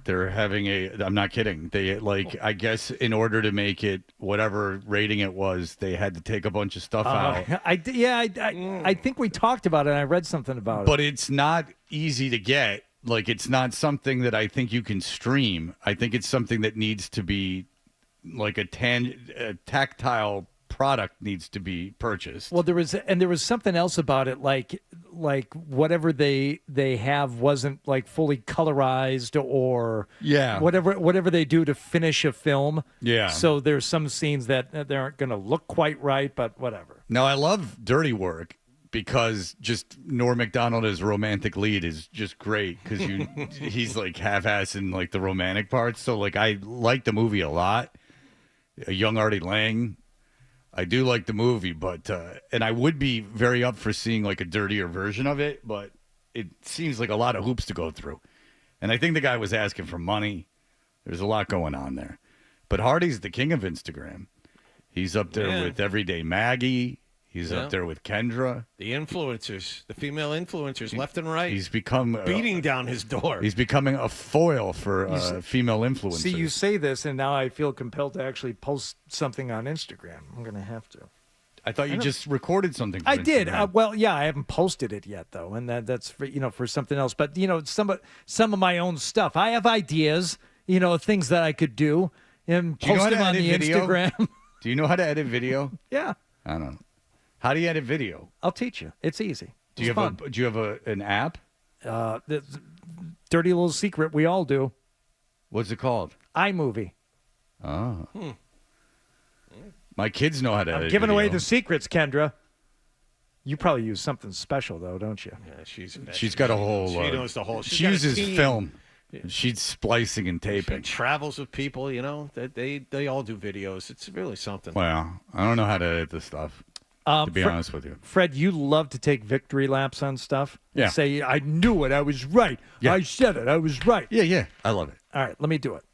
They're having I'm not kidding. They I guess in order to make it whatever rating it was, they had to take a bunch of stuff out. I think we talked about it. And I read something about it. But it's not easy to get. Like, it's not something that I think you can stream. I think it's something that needs to be like a tactile product needs to be purchased. Well, there was something else about it, like whatever they have wasn't like fully colorized or whatever they do to finish a film. Yeah. So there's some scenes that they aren't going to look quite right, but whatever. Now, I love Dirty Work because just Norm Macdonald as romantic lead is just great because he's like half-ass in like the romantic parts. So like I like the movie a lot. A young Artie Lang. I do like the movie, but and I would be very up for seeing like a dirtier version of it, but it seems like a lot of hoops to go through. And I think the guy was asking for money. There's a lot going on there. But Hardy's the king of Instagram. He's up there with Everyday Maggie. He's up there with Kendra. The influencers, the female influencers, left and right. He's become beating down his door. He's becoming a foil for female influencers. See, you say this, and now I feel compelled to actually post something on Instagram. I'm going to have to. I thought you just recorded something. For I did. Instagram. I haven't posted it yet, though, and that's for something else. But some of my own stuff. I have ideas, things that I could do, and post them on the Instagram. Do you know how to edit video? Yeah. I don't know. How do you edit video? I'll teach you. It's easy. Do you have an app? The dirty little secret we all do. What's it called? iMovie. Oh. My kids know how to edit giving video. away the secrets, Kendra. You probably use something special, though, don't you? Yeah, she's got a whole... She knows the whole... She uses film. She's splicing and taping. She travels with people, They all do videos. It's really something. Well, I don't know how to edit this stuff. To be honest with you. Fred, you love to take victory laps on stuff. Yeah. And say, I knew it. I was right. Yeah. I said it. I was right. Yeah. I love it. All right, let me do it.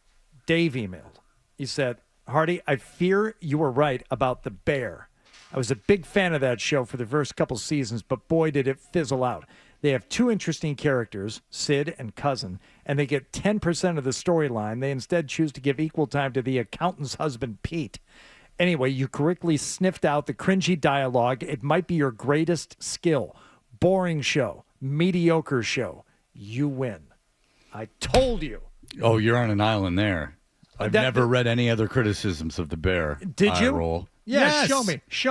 Dave emailed. He said, Hardy, I fear you were right about The Bear. I was a big fan of that show for the first couple seasons, but boy, did it fizzle out. They have two interesting characters, Sid and Cousin, and they get 10% of the storyline. They instead choose to give equal time to the accountant's husband, Pete. Anyway, you correctly sniffed out the cringy dialogue. It might be your greatest skill. Boring show. Mediocre show. You win. I told you. Oh, you're on an island there. I've never read any other criticisms of The Bear. Did you? Roll. Yeah, yes. Show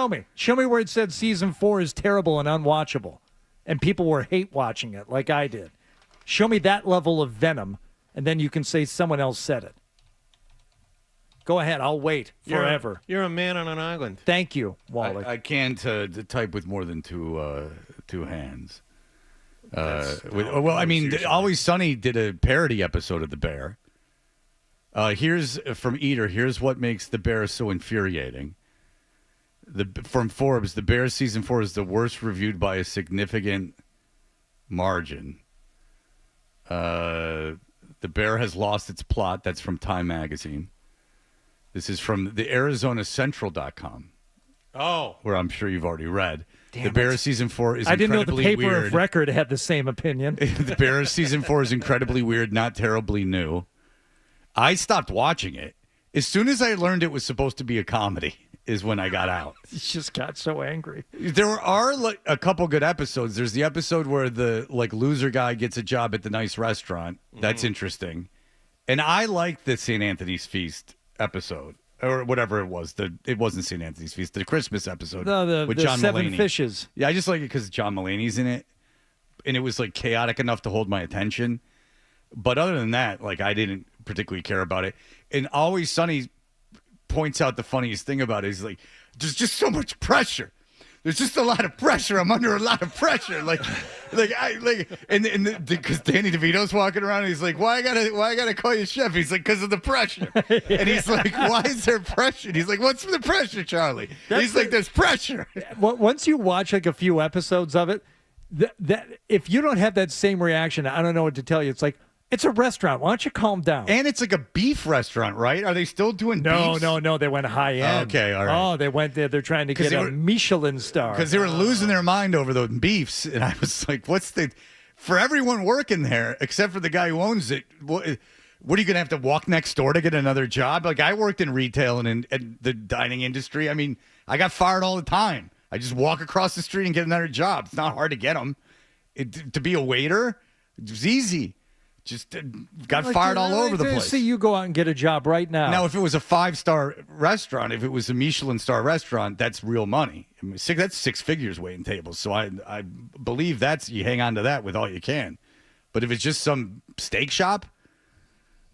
me. Show me where it said season 4 is terrible and unwatchable. And people were hate watching it like I did. Show me that level of venom, and then you can say someone else said it. Go ahead. I'll wait forever. You're a man on an island. Thank you, Wally. I can't type with more than two hands. Always Sunny did a parody episode of The Bear. Here's from Eater. Here's what makes The Bear so infuriating. From Forbes, The Bear season 4 is the worst reviewed by a significant margin. The Bear has lost its plot. That's from Time Magazine. This is from the ArizonaCentral.com. Oh. Where I'm sure you've already read. Damn The Bear season 4 is I didn't know the incredibly paper weird. of record had the same opinion. The Bear season 4 is incredibly weird, not terribly new. I stopped watching it. As soon as I learned it was supposed to be a comedy is when I got out. You just got so angry. There are a couple good episodes. There's the episode where the loser guy gets a job at the nice restaurant. That's interesting. And I like the St. Anthony's Feast episode. Or whatever it was. It wasn't St. Anthony's Feast. The Christmas episode with the John 7 Mulaney. Fishes. Yeah, I just like it because John Mulaney's in it. And it was chaotic enough to hold my attention. But other than that, I didn't particularly care about it. And Always Sunny points out the funniest thing about it is there's just so much pressure. There's just a lot of pressure. I'm under a lot of pressure. Because Danny DeVito's walking around and he's like, why I gotta call you chef? He's like, because of the pressure. And he's like, why is there pressure? And he's like, what's the pressure, Charlie? He's like, there's pressure. Once you watch a few episodes of it, that if you don't have that same reaction, I don't know what to tell you. It's like, it's a restaurant. Why don't you calm down? And it's like a beef restaurant, right? Are they still doing beefs? No. They went high end. Okay, all right. Oh, they went there. They're trying to get a Michelin star. Because they were losing their mind over those beefs. And I was like, for everyone working there, except for the guy who owns it. What are you going to have to walk next door to get another job? Like, I worked in retail and in the dining industry. I mean, I got fired all the time. I just walk across the street and get another job. It's not hard to get them. To be a waiter, it was easy. Just got fired all over the place. See you go out and get a job right now. Now, if it was a 5-star restaurant, if it was a Michelin star restaurant, that's real money. I mean, that's 6 figures waiting tables. So I believe you hang on to that with all you can. But if it's just some steak shop,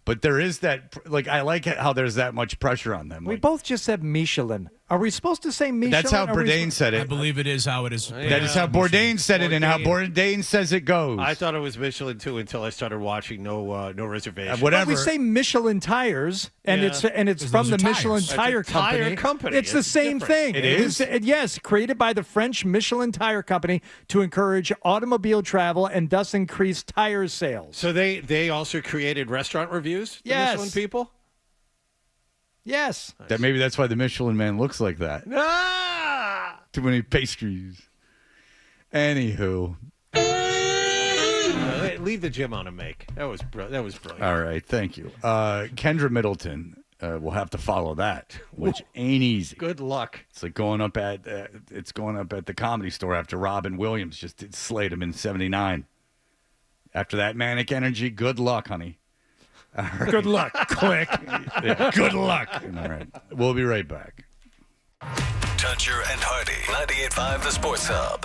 but there is that, like, I like how there's that much pressure on them. We like, both just said Michelin. Are we supposed to say Michelin? That's how Bourdain said it. I believe it is how it is. That is how Bourdain said it, and how Bourdain says it goes. I thought it was Michelin too until I started watching No Reservation. Whatever. But we say Michelin tires, and it's from the Michelin Tire Company. It's the same thing. It is? Yes, created by the French Michelin Tire Company to encourage automobile travel and thus increase tire sales. So they also created restaurant reviews. The Yes. Michelin people. Yes. Maybe that's why the Michelin Man looks like that. Ah! Too many pastries. Anywho. Leave the gym on a make. That was brilliant. All right, thank you. Kendra Middleton will have to follow that, which ain't easy. Good luck. It's like going up at the Comedy Store after Robin Williams just slayed him in '79. After that manic energy, good luck, honey. Right. Good luck. Click. Yeah, good luck. All right. We'll be right back. Toucher and Hardy, 98.5 The Sports Hub.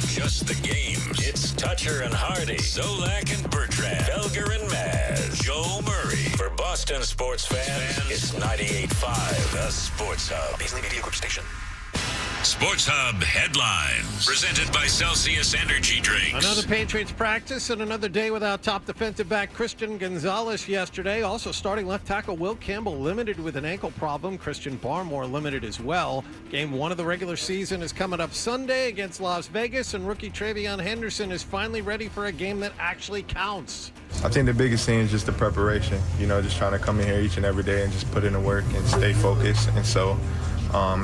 just the games. It's Toucher and Hardy, Zolak and Bertrand, Felger and Maz, Joe Murray. For Boston sports fans, it's 98.5, the Sports Hub. Beasley Media Group Station. Sports Hub headlines, presented by Celsius Energy Drinks. Another Patriots practice and another day without top defensive back Christian Gonzalez yesterday. Also starting left tackle Will Campbell limited with an ankle problem. Christian Barmore limited as well. Game 1 of the regular season is coming up Sunday against Las Vegas, and rookie Travion Henderson is finally ready for a game that actually counts. I think the biggest thing is just the preparation, just trying to come in here each and every day and just put in the work and stay focused. And so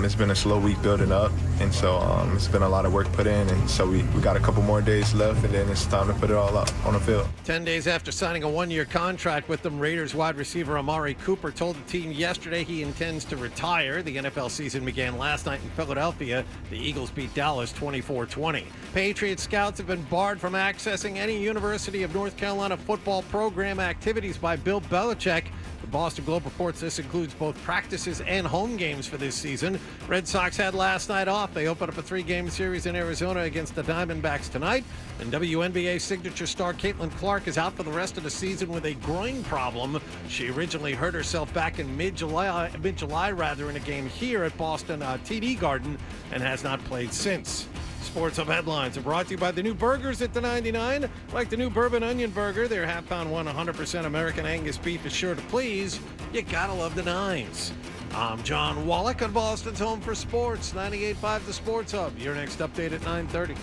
it's been a slow week building up, and so it's been a lot of work put in, and so we got a couple more days left, and then it's time to put it all up on the field. 10 days after signing a one-year contract with them, Raiders wide receiver Amari Cooper told the team yesterday he intends to retire. The NFL season began last night in Philadelphia. The Eagles beat Dallas 24-20. Patriots scouts have been barred from accessing any University of North Carolina football program activities by Bill Belichick. The Boston Globe reports this includes both practices and home games for this season. Red Sox had last night off. They open up a 3-game series in Arizona against the Diamondbacks tonight. And WNBA signature star Caitlin Clark is out for the rest of the season with a groin problem. She originally hurt herself back in mid-July in a game here at Boston TD Garden and has not played since. Sports Hub headlines are brought to you by the new burgers at the 99. Like the new Bourbon Onion Burger, their half-pound one, 100% American Angus beef is sure to please. You gotta love the nines. I'm John Wallach on Boston's Home for Sports, 98.5 The Sports Hub. Your next update at 9:30.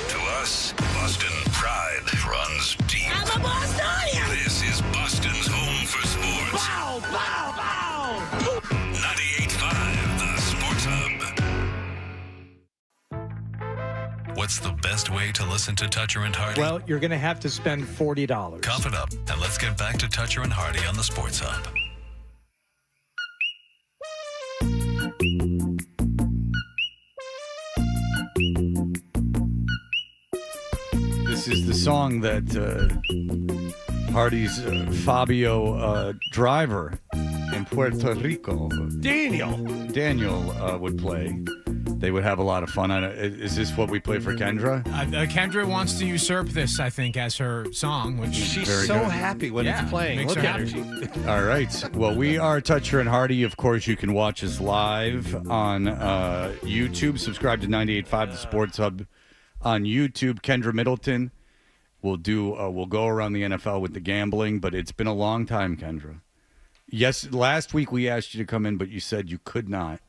To us, Boston pride runs deep. I'm a Bostonian! This is Boston's Home for Sports. Bow, bow, bow! 98.5 The Sports Hub. What's the best way to listen to Toucher and Hardy? Well, you're going to have to spend $40. Cough it up, and let's get back to Toucher and Hardy on the Sports Hub. This is the song that Hardy's Fabio driver in Puerto Rico, Daniel would play. They would have a lot of fun on it. Is this what we play for Kendra? Kendra wants to usurp this, I think, as her song, which She's very so good. happy when it's playing. makes Look her at her. happy. All right. Well, we are Toucher and Hardy. Of course, you can watch us live on YouTube. Subscribe to 98.5 The Sports Hub on YouTube. Kendra Middleton will go around the NFL with the gambling, but it's been a long time, Kendra. Yes, last week we asked you to come in, but you said you could not.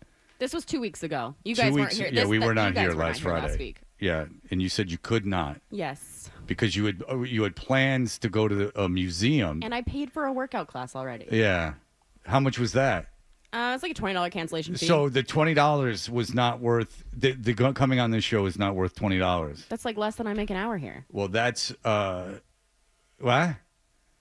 This was 2 weeks ago. You guys weren't here. Yeah, we were not you guys here were not last Friday. Last week. Yeah, and you said you could not. Yes. Because you had plans to go to a museum. And I paid for a workout class already. Yeah. How much was that? It's like a $20 cancellation fee. So the $20 was not worth the coming on this show is not worth $20. That's like less than I make an hour here. Well, that's what?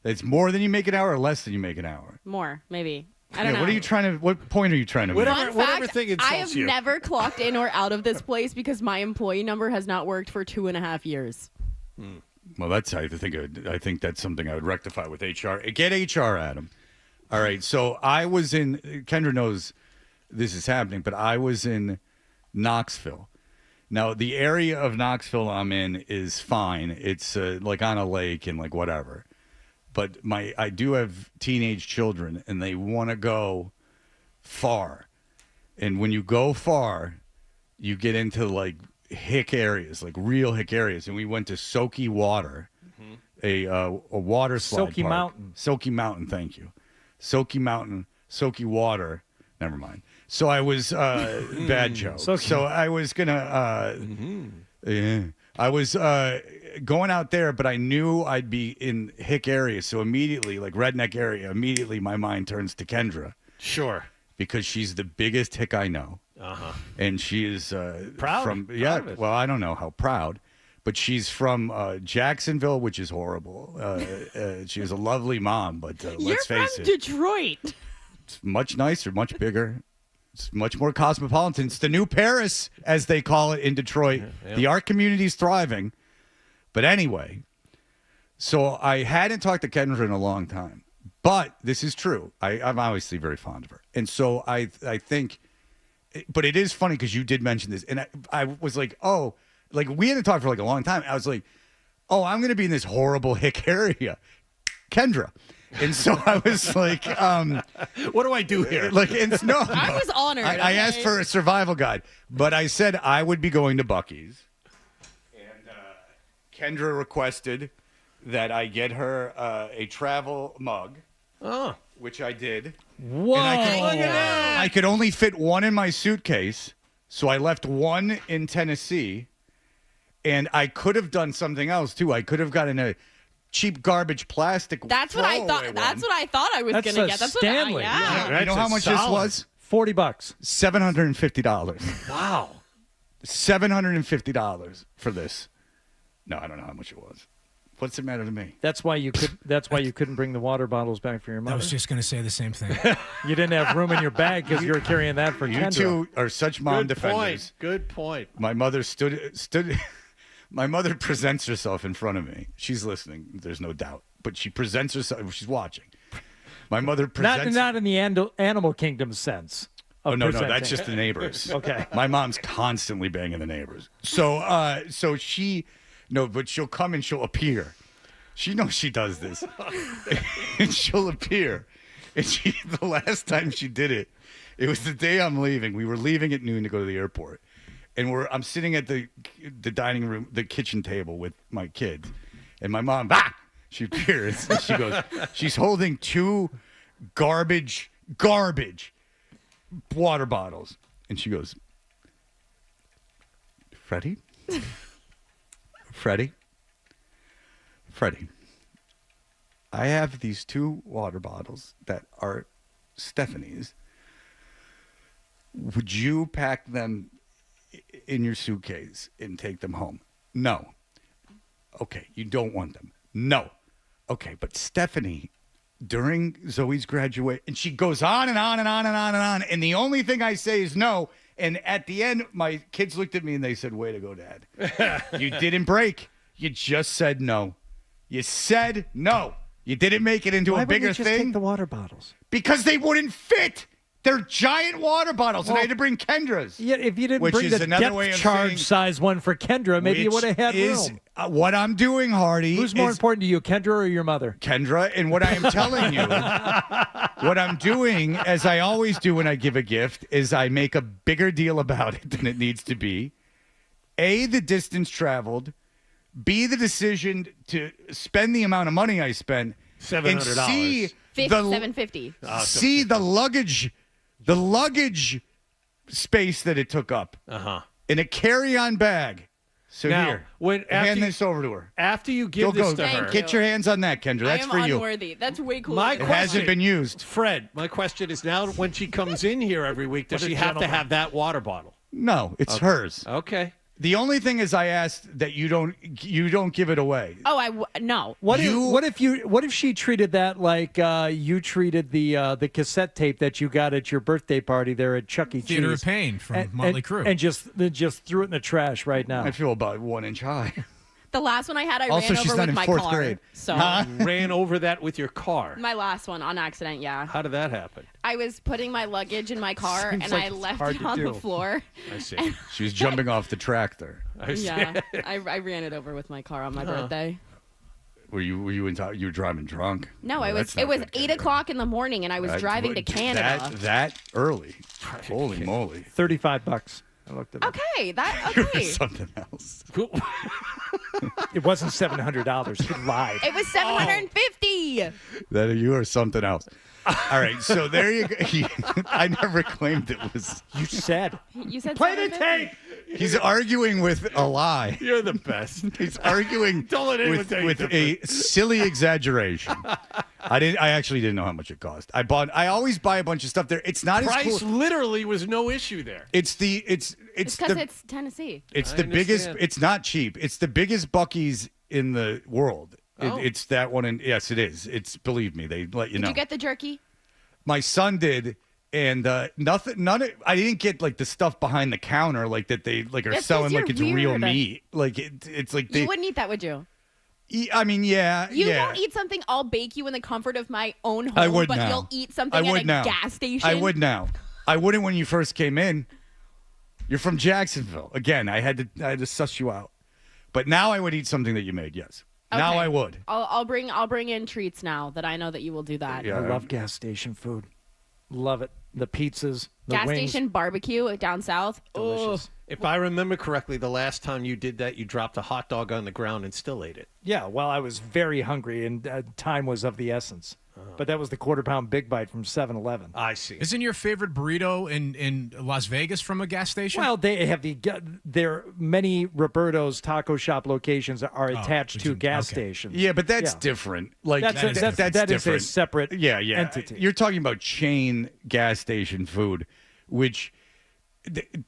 It's more than you make an hour or less than you make an hour? More, maybe. I don't know. What point are you trying to make? Whatever thing insults I have you. never clocked in or out of this place because my employee number has not worked for 2.5 years. Well, I think that's something I would rectify with HR. Get HR, Adam. All right. So I was in. Kendra knows this is happening, but I was in Knoxville. Now the area of Knoxville I'm in is fine. It's like on a lake and like whatever. But I do have teenage children, and they want to go far. And when you go far, you get into like hick areas, like real hick areas. And we went to Soaky Water, a water slide Soaky park. Mountain. Soaky Mountain, thank you. Soaky Mountain, Soaky Water. Never mind. So I was bad joke. So I was gonna. Yeah, I was going out there, but I knew I'd be in hick area. So immediately, like redneck area, immediately my mind turns to Kendra. Sure. Because she's the biggest hick I know. Uh-huh. And she is proud. From Proud of it. well, I don't know how proud, but she's from Jacksonville, which is horrible. She has a lovely mom, but let's face it. Detroit. It's much nicer, much bigger. It's much more cosmopolitan. It's the new Paris, as they call it in Detroit. Yeah. The art community is thriving. But anyway, so I hadn't talked to Kendra in a long time. But this is true. I'm obviously very fond of her. And so I think, but it is funny because you did mention this. And I was like, oh, like we had to talk for like a long time. I was like, oh, I'm going to be in this horrible hick area, Kendra. And so I was like, what do I do here? Like, no, I was honored. I asked for a survival guide, but I said I would be going to Buc-ee's. And Kendra requested that I get her a travel mug, which I did. Whoa! And Look at that. I could only fit one in my suitcase, so I left one in Tennessee. And I could have done something else too. I could have gotten a cheap garbage plastic. That's what I thought. That's what I thought I was going to get. That's Stanley. What yeah. You know how much this was? $40. $750. Wow. $750 for this. No, I don't know how much it was. What's it matter to me? That's why you couldn't bring the water bottles back for your mother. I was just going to say the same thing. You didn't have room in your bag because you were carrying that for You Kendra. two are such mom defenders. Good point. My mother stood. My mother presents herself in front of me. She's listening. There's no doubt. But she presents herself. She's watching. My mother presents. Not in the animal kingdom sense. Oh no, that's just the neighbors. Okay. My mom's constantly banging the neighbors. So she, but she'll come and she'll appear. She knows she does this, and she'll appear. And the last time she did it, it was the day I'm leaving. We were leaving at noon to go to the airport. And I'm sitting at the dining room, the kitchen table with my kids. And my mom, she appears. And she goes, she's holding two garbage water bottles. And she goes, Freddie, I have these two water bottles that are Stephanie's. Would you pack them in your suitcase and take them home? No. Okay, you don't want them. No. Okay, but Stephanie, during Zoe's graduation, and she goes on and on and on and on and on, and the only thing I say is no, and at the end, my kids looked at me and they said, way to go, Dad. You didn't break. You just said no. You said no. You didn't make it into Why a bigger wouldn't you just thing. take the water bottles? Because they wouldn't fit. They're giant water bottles, and I had to bring Kendra's. Yeah, if you didn't which bring is the another way depth of charge saying, size one for Kendra, maybe you would have had is, room. What I'm doing, Hardy, Who's more important to you, Kendra or your mother? Kendra, and what I am telling you, what I'm doing, as I always do when I give a gift, is I make a bigger deal about it than it needs to be. A, the distance traveled. B, the decision to spend the amount of money I spent. $700. And C, $750. See the luggage space that it took up. In a carry-on bag. So now, here, hand this over to her. After you give this to her. Get your hands on that, Kendra. That's for I am you. unworthy. That's way cool. It hasn't been used. Fred, my question is now when she comes in here every week, does she have to have that water bottle? No, it's hers. Okay. The only thing is, I asked that you don't give it away. Oh, no. What if she treated that like you treated the cassette tape that you got at your birthday party there at Chuck E. Cheese? Theater of Pain from Motley Crue. And just threw it in the trash right now. I feel about 1 inch high. The last one I had, I Also, ran she's over not with in my 4th car. grade. So ran over that with your car. my last one on accident, yeah. How did that happen? I was putting my luggage in my car Seems and like I it's left hard it to on do. the floor. I see. She was jumping off the tractor. I see. Yeah, I ran it over with my car on my birthday. Were you you were driving drunk? No, Well, it was that's not it was good, 8 Kendra. o'clock in the morning and I was driving to Canada. That early. Holy moly. $35. I looked at it. Okay, Okay. Something else. It wasn't $700. You lied. It was $750. That you are something else. All right, so there you go. I never claimed it was. You said. You said Play the $750? tape. He's arguing with a lie. You're the best. He's arguing Don't let anyone with, tell you with a silly exaggeration. I actually didn't know how much it cost. I always buy a bunch of stuff there. It's not Price as cool. literally was no issue there. It's It's because it's Tennessee. It's I the biggest. understand. It's not cheap. It's the biggest Buc-ee's in the world. Oh. It's that one. And yes, it is. It's believe me. They let you Did know. you get the jerky? My son did, and I didn't get like the stuff behind the counter like that they like are That's 'cause selling you're like it's real weird. meat. Like it's like they. You wouldn't eat that, would you? I mean, yeah. You yeah. won't eat something I'll bake you in the comfort of my own home, I would but now. you'll eat something I would at a now. gas station. I would now. I wouldn't when you first came in. You're from Jacksonville. Again, I had to suss you out. But now I would eat something that you made. Yes. Now Okay. I would. I'll bring in treats now that I know that you will do that. Yeah. I love gas station food. Love it. The pizzas, the Gas wings. station barbecue down south. Delicious. If I remember correctly, the last time you did that, you dropped a hot dog on the ground and still ate it. Yeah, well, I was very hungry, and time was of the essence. But that was the quarter-pound Big Bite from 7-Eleven. I see. Isn't your favorite burrito in Las Vegas from a gas station? Well, they have there many Roberto's taco shop locations are attached to gas stations. Yeah, but that's different. Like That is a different. separate entity. You're talking about chain gas station food, which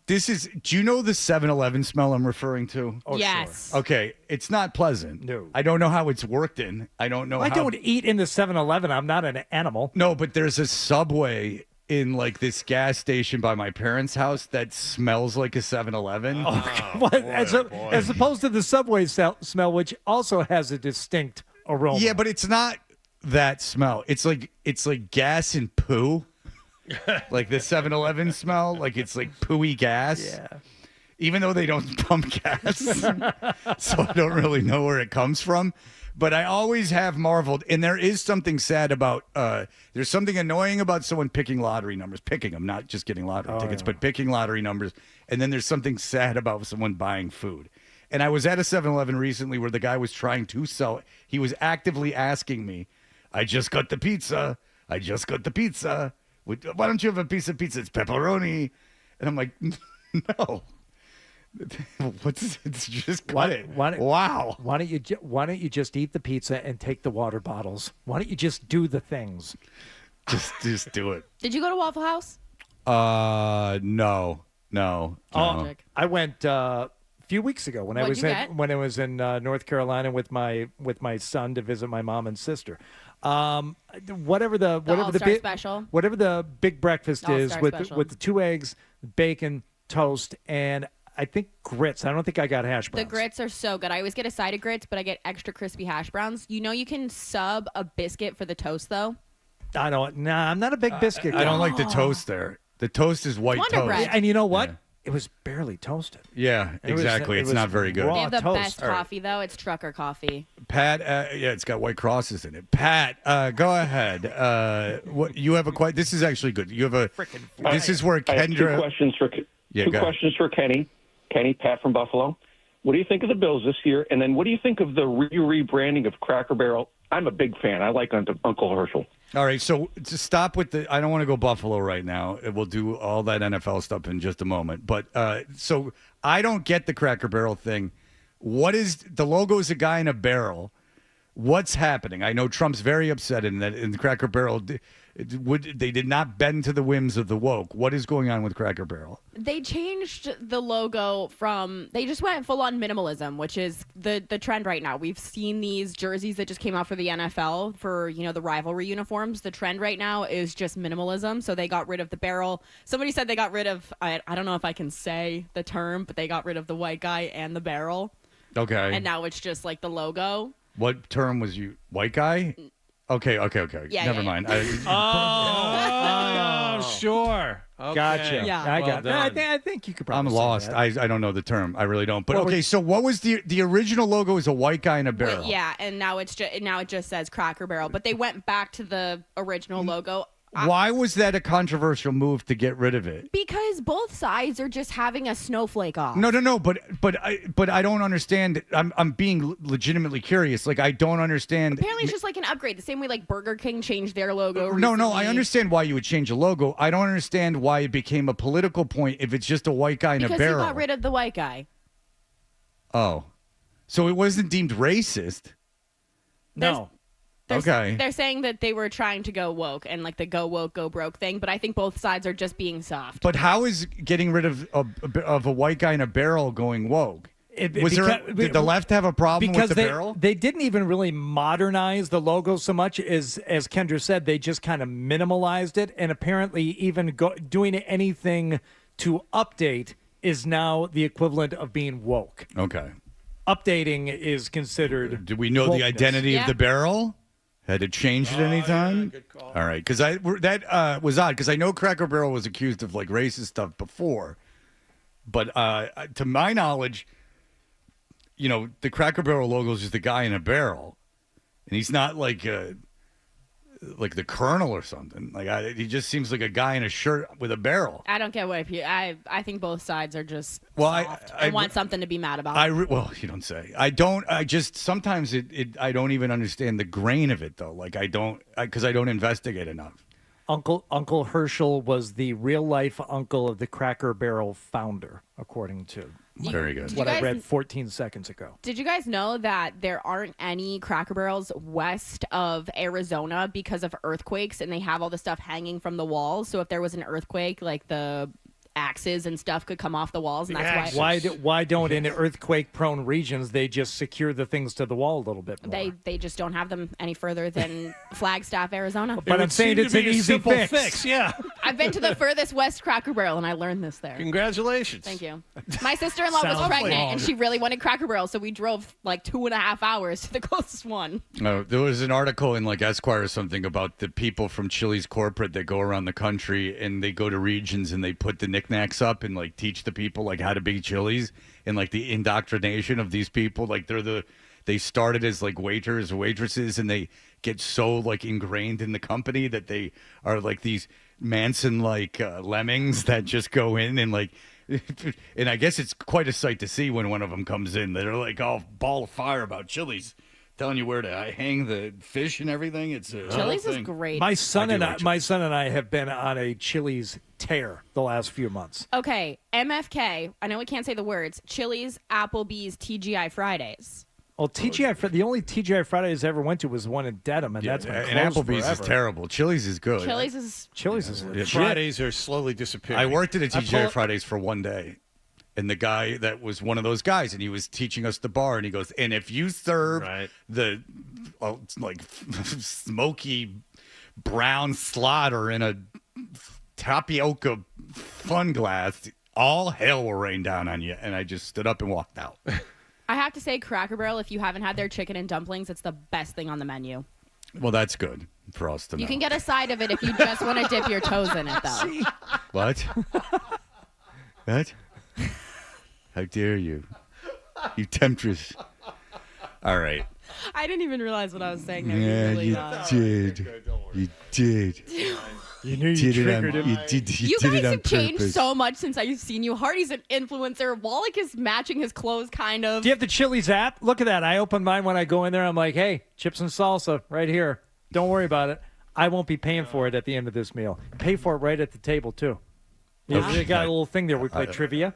this is. Do you know the 7-Eleven smell I'm referring to? Oh, yes. Sure. Okay, it's not pleasant. No. I don't know how it's worked in. I don't know. I don't eat in the 7-Eleven. I'm not an animal. No, but there's a Subway in like this gas station by my parents' house that smells like a 7-Eleven. As opposed to the Subway smell, which also has a distinct aroma. Yeah, but it's not that smell. It's like gas and poo. Like the 7-Eleven smell, like it's like pooey gas. Yeah. Even though they don't pump gas. So I don't really know where it comes from. But I always have marveled, and there is something sad about, there's something annoying about someone picking lottery numbers, picking them, not just getting lottery tickets, but picking lottery numbers. And then there's something sad about someone buying food. And I was at a 7-Eleven recently where the guy was trying to sell, he was actively asking me, I just got the pizza. Why don't you have a piece of pizza? It's pepperoni. And I'm like, no. It's just cut it. Wow. Why don't you just eat the pizza and take the water bottles? Why don't you just do the things? Just do it. Did you go to Waffle House? No. Oh, I went a few weeks ago when What'd you get? I was in North Carolina with my son to visit my mom and sister. Whatever the All-Star special. whatever the big breakfast is All-Star with special. with the 2 eggs, bacon, toast, and I think grits. I don't think I got hash browns. The grits are so good. I always get a side of grits, but I get extra crispy hash browns. You know you can sub a biscuit for the toast, though? I don't. Nah, I'm not a big biscuit guy. I don't like the toast there. The toast is white Wonder toast. bread. And you know what? Yeah. It was barely toasted. Yeah, exactly. It's not very good. They have the toast. best coffee, though. It's trucker coffee. Pat, yeah, it's got white crosses in it. Pat, go ahead. What you have a this is actually good. You have a this is where I have Kendra. two questions for questions for Kenny. Kenny, Pat from Buffalo. What do you think of the Bills this year? And then what do you think of the rebranding of Cracker Barrel? I'm a big fan. I like Uncle Herschel. All right, so to stop with the, I don't want to go Buffalo right now. We'll do all that NFL stuff in just a moment. But so I don't get the Cracker Barrel thing. What is the logo? Is a guy in a barrel. What's happening? I know Trump's very upset in that in Cracker Barrel. They did not bend to the whims of the woke. What is going on with Cracker Barrel? They changed the logo they just went full on minimalism, which is the trend right now. We've seen these jerseys that just came out for the NFL for, the rivalry uniforms. The trend right now is just minimalism. So they got rid of the barrel. Somebody said they got rid of, I don't know if I can say the term, but they got rid of the white guy and the barrel. Okay. And now it's just like the logo. What term was you? White guy? Okay. Yeah, Never yeah, mind. Sure. Okay. Gotcha. Yeah. I Well got that. done. I think you could probably I'm say lost. that. I don't know the term. I really don't. But Well, okay, so what was the original logo? Is a white guy in a barrel? Yeah, and now it just says Cracker Barrel, but they went back to the original logo. Why was that a controversial move to get rid of it? Because both sides are just having a snowflake off. No. But I don't understand. I'm being legitimately curious. Like I don't understand. Apparently, it's just like an upgrade. The same way like Burger King changed their logo. No. I recently. understand why you would change a logo. I don't understand why it became a political point if it's just a white guy in because a barrel. you got rid of the white guy. Oh, so it wasn't deemed racist. No. They're saying that they were trying to go woke and like the go woke, go broke thing, but I think both sides are just being soft. But how is getting rid of a white guy in a barrel going woke? Did the left have a problem with the barrel? They didn't even really modernize the logo so much as Kendra said. They just kind of minimalized it, and apparently even doing anything to update is now the equivalent of being woke. Okay. Updating is considered. Do we know wokeness. the identity of the barrel? Had it changed at any time? Yeah, good call. All right, because that was odd because I know Cracker Barrel was accused of like racist stuff before, But to my knowledge, the Cracker Barrel logo is just a guy in a barrel, and he's not like the Colonel or something. He just seems like a guy in a shirt with a barrel. I don't get what I think both sides are just Well, soft and want something to be mad about. Well, you don't say. I don't. I just sometimes I don't even understand the grain of it though. Because I don't investigate enough. Uncle Herschel was the real life uncle of the Cracker Barrel founder, according to very good. What I read 14 seconds ago. Did you guys know that there aren't any Cracker Barrels west of Arizona because of earthquakes, and they have all the stuff hanging from the walls? So if there was an earthquake, like the axes and stuff could come off the walls, and that's why don't in earthquake-prone regions they just secure the things to the wall a little bit more? They just don't have them any further than Flagstaff, Arizona. But I'm saying it's an easy simple fix. Yeah. I've been to the furthest west Cracker Barrel, and I learned this there. Congratulations. Thank you. My sister-in-law was Sounds pregnant, long. and she really wanted Cracker Barrel, so we drove like 2.5 hours to the closest one. There was an article in Esquire or something about the people from Chili's corporate that go around the country and they go to regions and they put the knickknacks up and teach the people how to be Chili's, and the indoctrination of these people. They started as waiters or waitresses, and they get so ingrained in the company that they are these Manson lemmings that just go in and and I guess it's quite a sight to see when one of them comes in. They're all ball of fire about Chili's, telling you where to hang the fish and everything. It's Chili's is great. My son and I have been on a Chili's tear the last few months. Okay, MFK. I know we can't say the words. Chili's, Applebee's, TGI Fridays. Well, the only TGI Fridays I ever went to was one in Dedham, and that's been closed and Applebee's forever. is terrible. Chili's is good. Chili's is legit. Fridays are slowly disappearing. I worked at a TGI Fridays for one day, and the guy that was one of those guys, and he was teaching us the bar, and he goes, and if you serve the smoky brown slaughter in a tapioca fun glass, all hell will rain down on you. And I just stood up and walked out. I have to say, Cracker Barrel, if you haven't had their chicken and dumplings, it's the best thing on the menu. Well, that's good for us to know. You can get a side of it if you just want to dip your toes in it, though. What? What? How dare you? You temptress. All right. I didn't even realize what I was saying there. Yeah, really you not. did. You did. You knew you triggered him. You did You it guys on have changed purpose. so much since I've seen you. Hardy's an influencer. Wallach is matching his clothes, kind of. Do you have the Chili's app? Look at that. I open mine when I go in there. I'm like, hey, chips and salsa right here. Don't worry about it. I won't be paying for it at the end of this meal. Pay for it right at the table, too. They got a little thing there. We play trivia.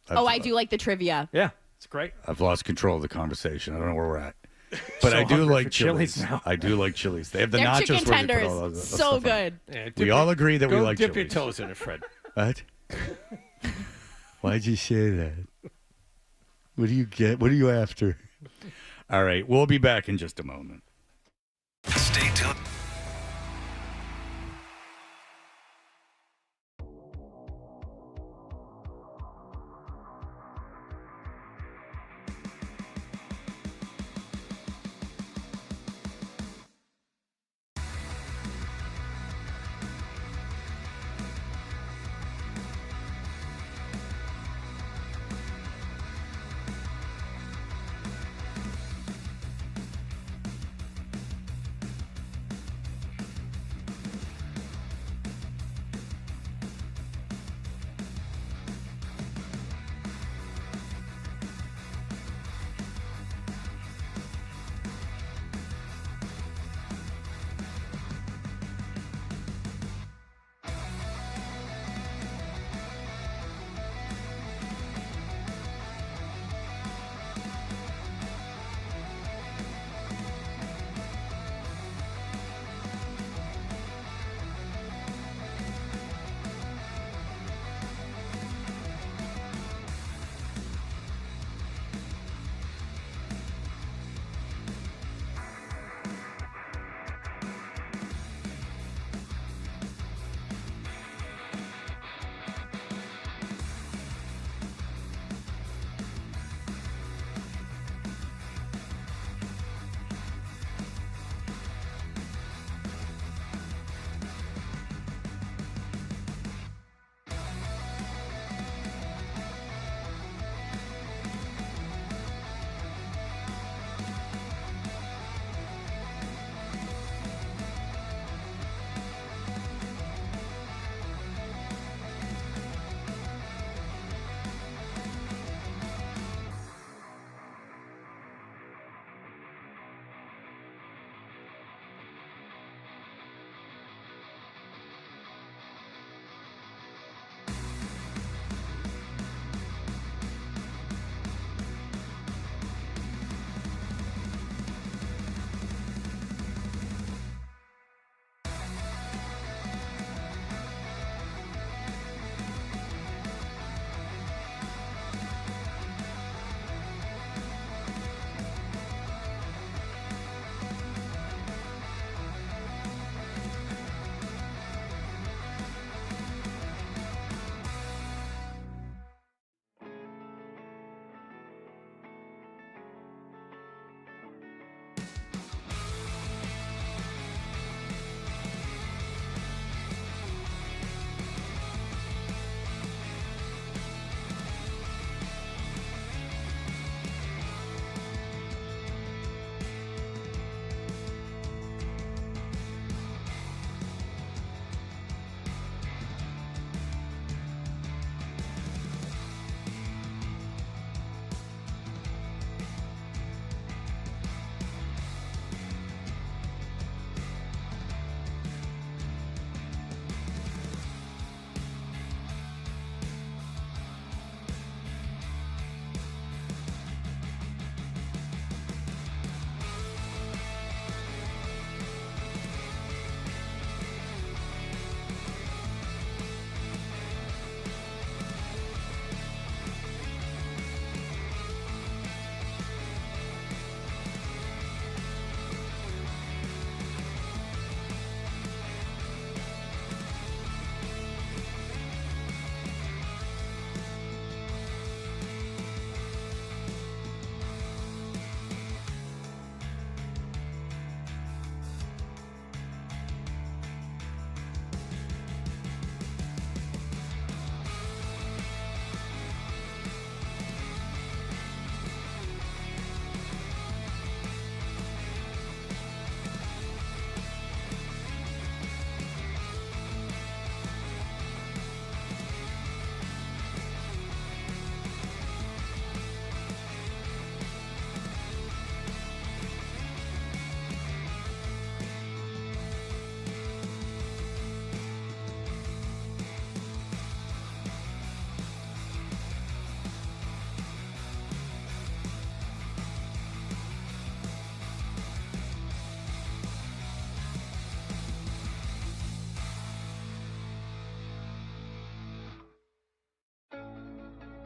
I do like the trivia. Yeah, it's great. I've lost control of the conversation. I don't know where we're at. But So I do hungry like for Chili's. Chili's now. I do like Chili's. They have the Their nachos chicken where they put tenders, all that so stuff on. good. Yeah, We all agree that we like dip Chili's. your toes in it, Fred. What? Why'd you say that? What do you get? What are you after? All right, we'll be back in just a moment. Stay tuned.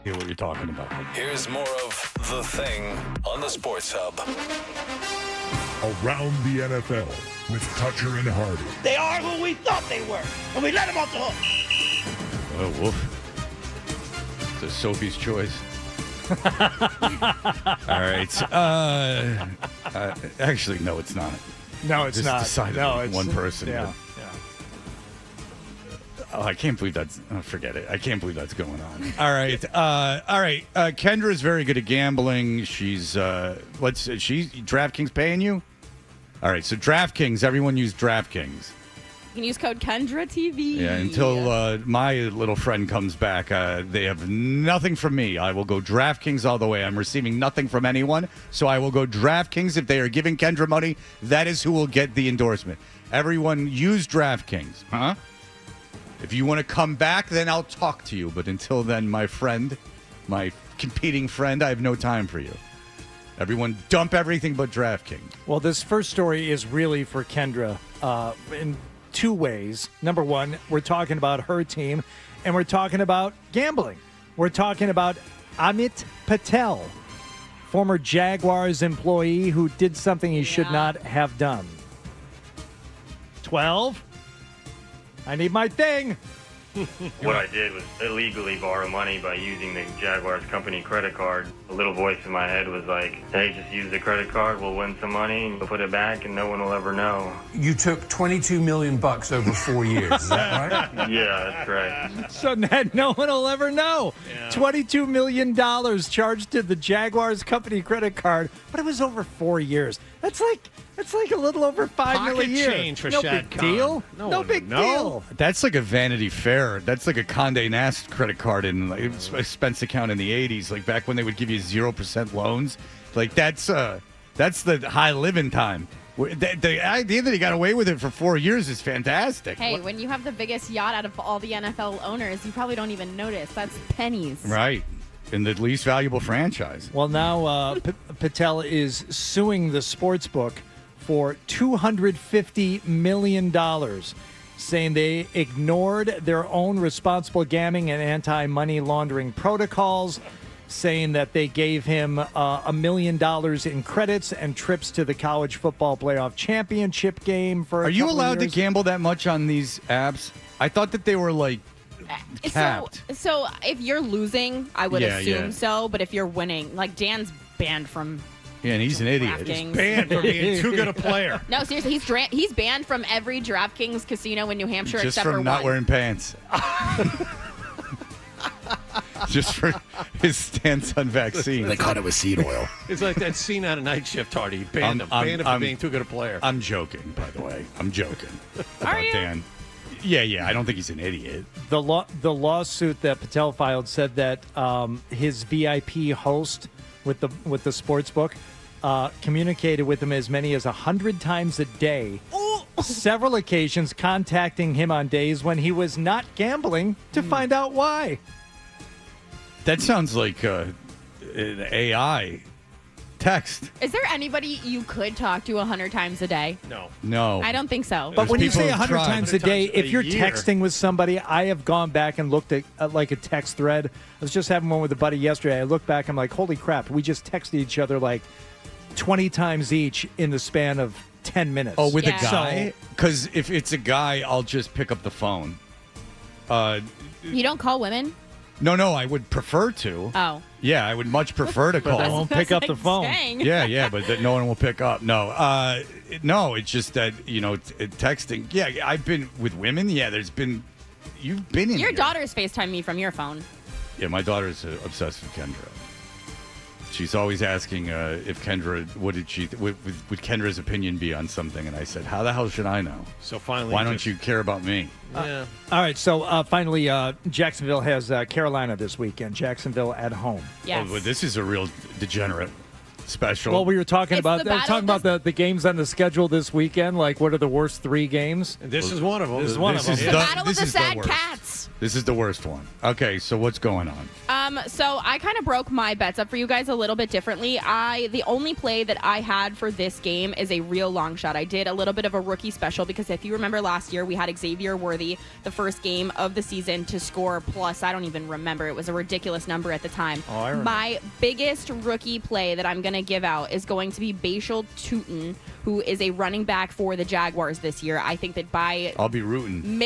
Hear what you're talking about. Here's more of The Thing on the Sports Hub. Around the NFL with Toucher and Hardy. They are who we thought they were, and we let them off the hook. Oh, woof. It's a Sophie's choice. All right. Actually, no, it's not. No, it's Just not. decided No, it's one person. Yeah. Oh, I can't believe that's. Oh, forget it. I can't believe that's going on. All right. All right. Kendra is very good at gambling. She's she's DraftKings paying you. All right. So DraftKings. Everyone use DraftKings. You can use code KendraTV. Yeah. Until my little friend comes back, they have nothing from me. I will go DraftKings all the way. I'm receiving nothing from anyone, so I will go DraftKings. If they are giving Kendra money, that is who will get the endorsement. Everyone use DraftKings. Huh? If you want to come back, then I'll talk to you. But until then, my friend, my competing friend, I have no time for you. Everyone dump everything but DraftKings. Well, this first story is really for Kendra in two ways. Number one, we're talking about her team, and we're talking about gambling. We're talking about Amit Patel, former Jaguars employee who did something he should not have done. 12. I need my thing. What I did was illegally borrow money by using the Jaguars company credit card. A little voice in my head was like, hey, just use the credit card, we'll win some money, and put it back, and no one will ever know. You took $22 million over 4 years, is that right? Yeah, that's right. So that no one will ever know. Yeah. $22 million charged to the Jaguars company credit card, but it was over 4 years. That's like a little over $5 million a year. Change for no Shad big Khan. deal. No big deal. That's like a Vanity Fair. That's like a Condé Nast credit card in like expense account in the 80s, like back when they would give you 0% loans. Like that's the high living time. The idea that he got away with it for 4 years is fantastic. Hey, when you have the biggest yacht out of all the NFL owners, you probably don't even notice. That's pennies. Right. In the least valuable franchise. Well, now Patel is suing the sportsbook for $250 million, saying they ignored their own responsible gambling and anti-money laundering protocols, saying that they gave him $1 million in credits and trips to the college football playoff championship game for Are you allowed to gamble that much on these apps? I thought that they were like capped. So if you're losing, I would assume so, but if you're winning, like Dan's banned from. Yeah, and he's an idiot. He's banned from being too good a player. No, seriously, he's banned from every DraftKings casino in New Hampshire just except for for not one. wearing pants. Just for his stance on vaccines. They caught it with seed oil. It's like that scene out of Night Shift, Hardy. Banned him for being too good a player. I'm joking, by the way. I'm joking about Are you? Dan. Yeah. I don't think he's an idiot. The lawsuit that Patel filed said that his VIP host with the sportsbook communicated with him as many as 100 times a day, several occasions contacting him on days when he was not gambling to find out why. That sounds like an AI text. Is there anybody you could talk to 100 times a day? No. I don't think so. But when you say 100 tried. times a day, if you're texting with somebody, I have gone back and looked at like a text thread. I was just having one with a buddy yesterday. I looked back, I'm like, holy crap, we just texted each other like 20 times each in the span of 10 minutes. Oh, with a guy? Because if it's a guy, I'll just pick up the phone. You don't call women? No, I would prefer to. Oh. Yeah, I would much prefer to call. But they won't pick up the phone. Dang. Yeah, but that no one will pick up. No, it's just that, texting. Yeah, I've been with women. Yeah, you've been in Your here. daughter's FaceTime me from your phone. Yeah, my daughter's obsessed with Kendra. She's always asking if Kendra, would Kendra's opinion be on something? And I said, how the hell should I know? So finally, why don't you care about me? Yeah. All right, so finally, Jacksonville has Carolina this weekend. Jacksonville at home. Yes. Oh, but this is a real degenerate special. Well, we were talking It's about the battle the games on the schedule this weekend. Like, what are the worst 3 games? This is one of them. This is one of them. The battle of this the is sad worst. cats. This is the worst one. Okay, so what's going on? So I kind of broke my bets up for you guys a little bit differently. The only play that I had for this game is a real long shot. I did a little bit of a rookie special because if you remember last year, we had Xavier Worthy, the first game of the season, to score plus, I don't even remember. It was a ridiculous number at the time. Oh, I remember. My biggest rookie play that I'm going to give out is going to be Bashal Tootin, who is a running back for the Jaguars this year. I think that by I'll be rooting.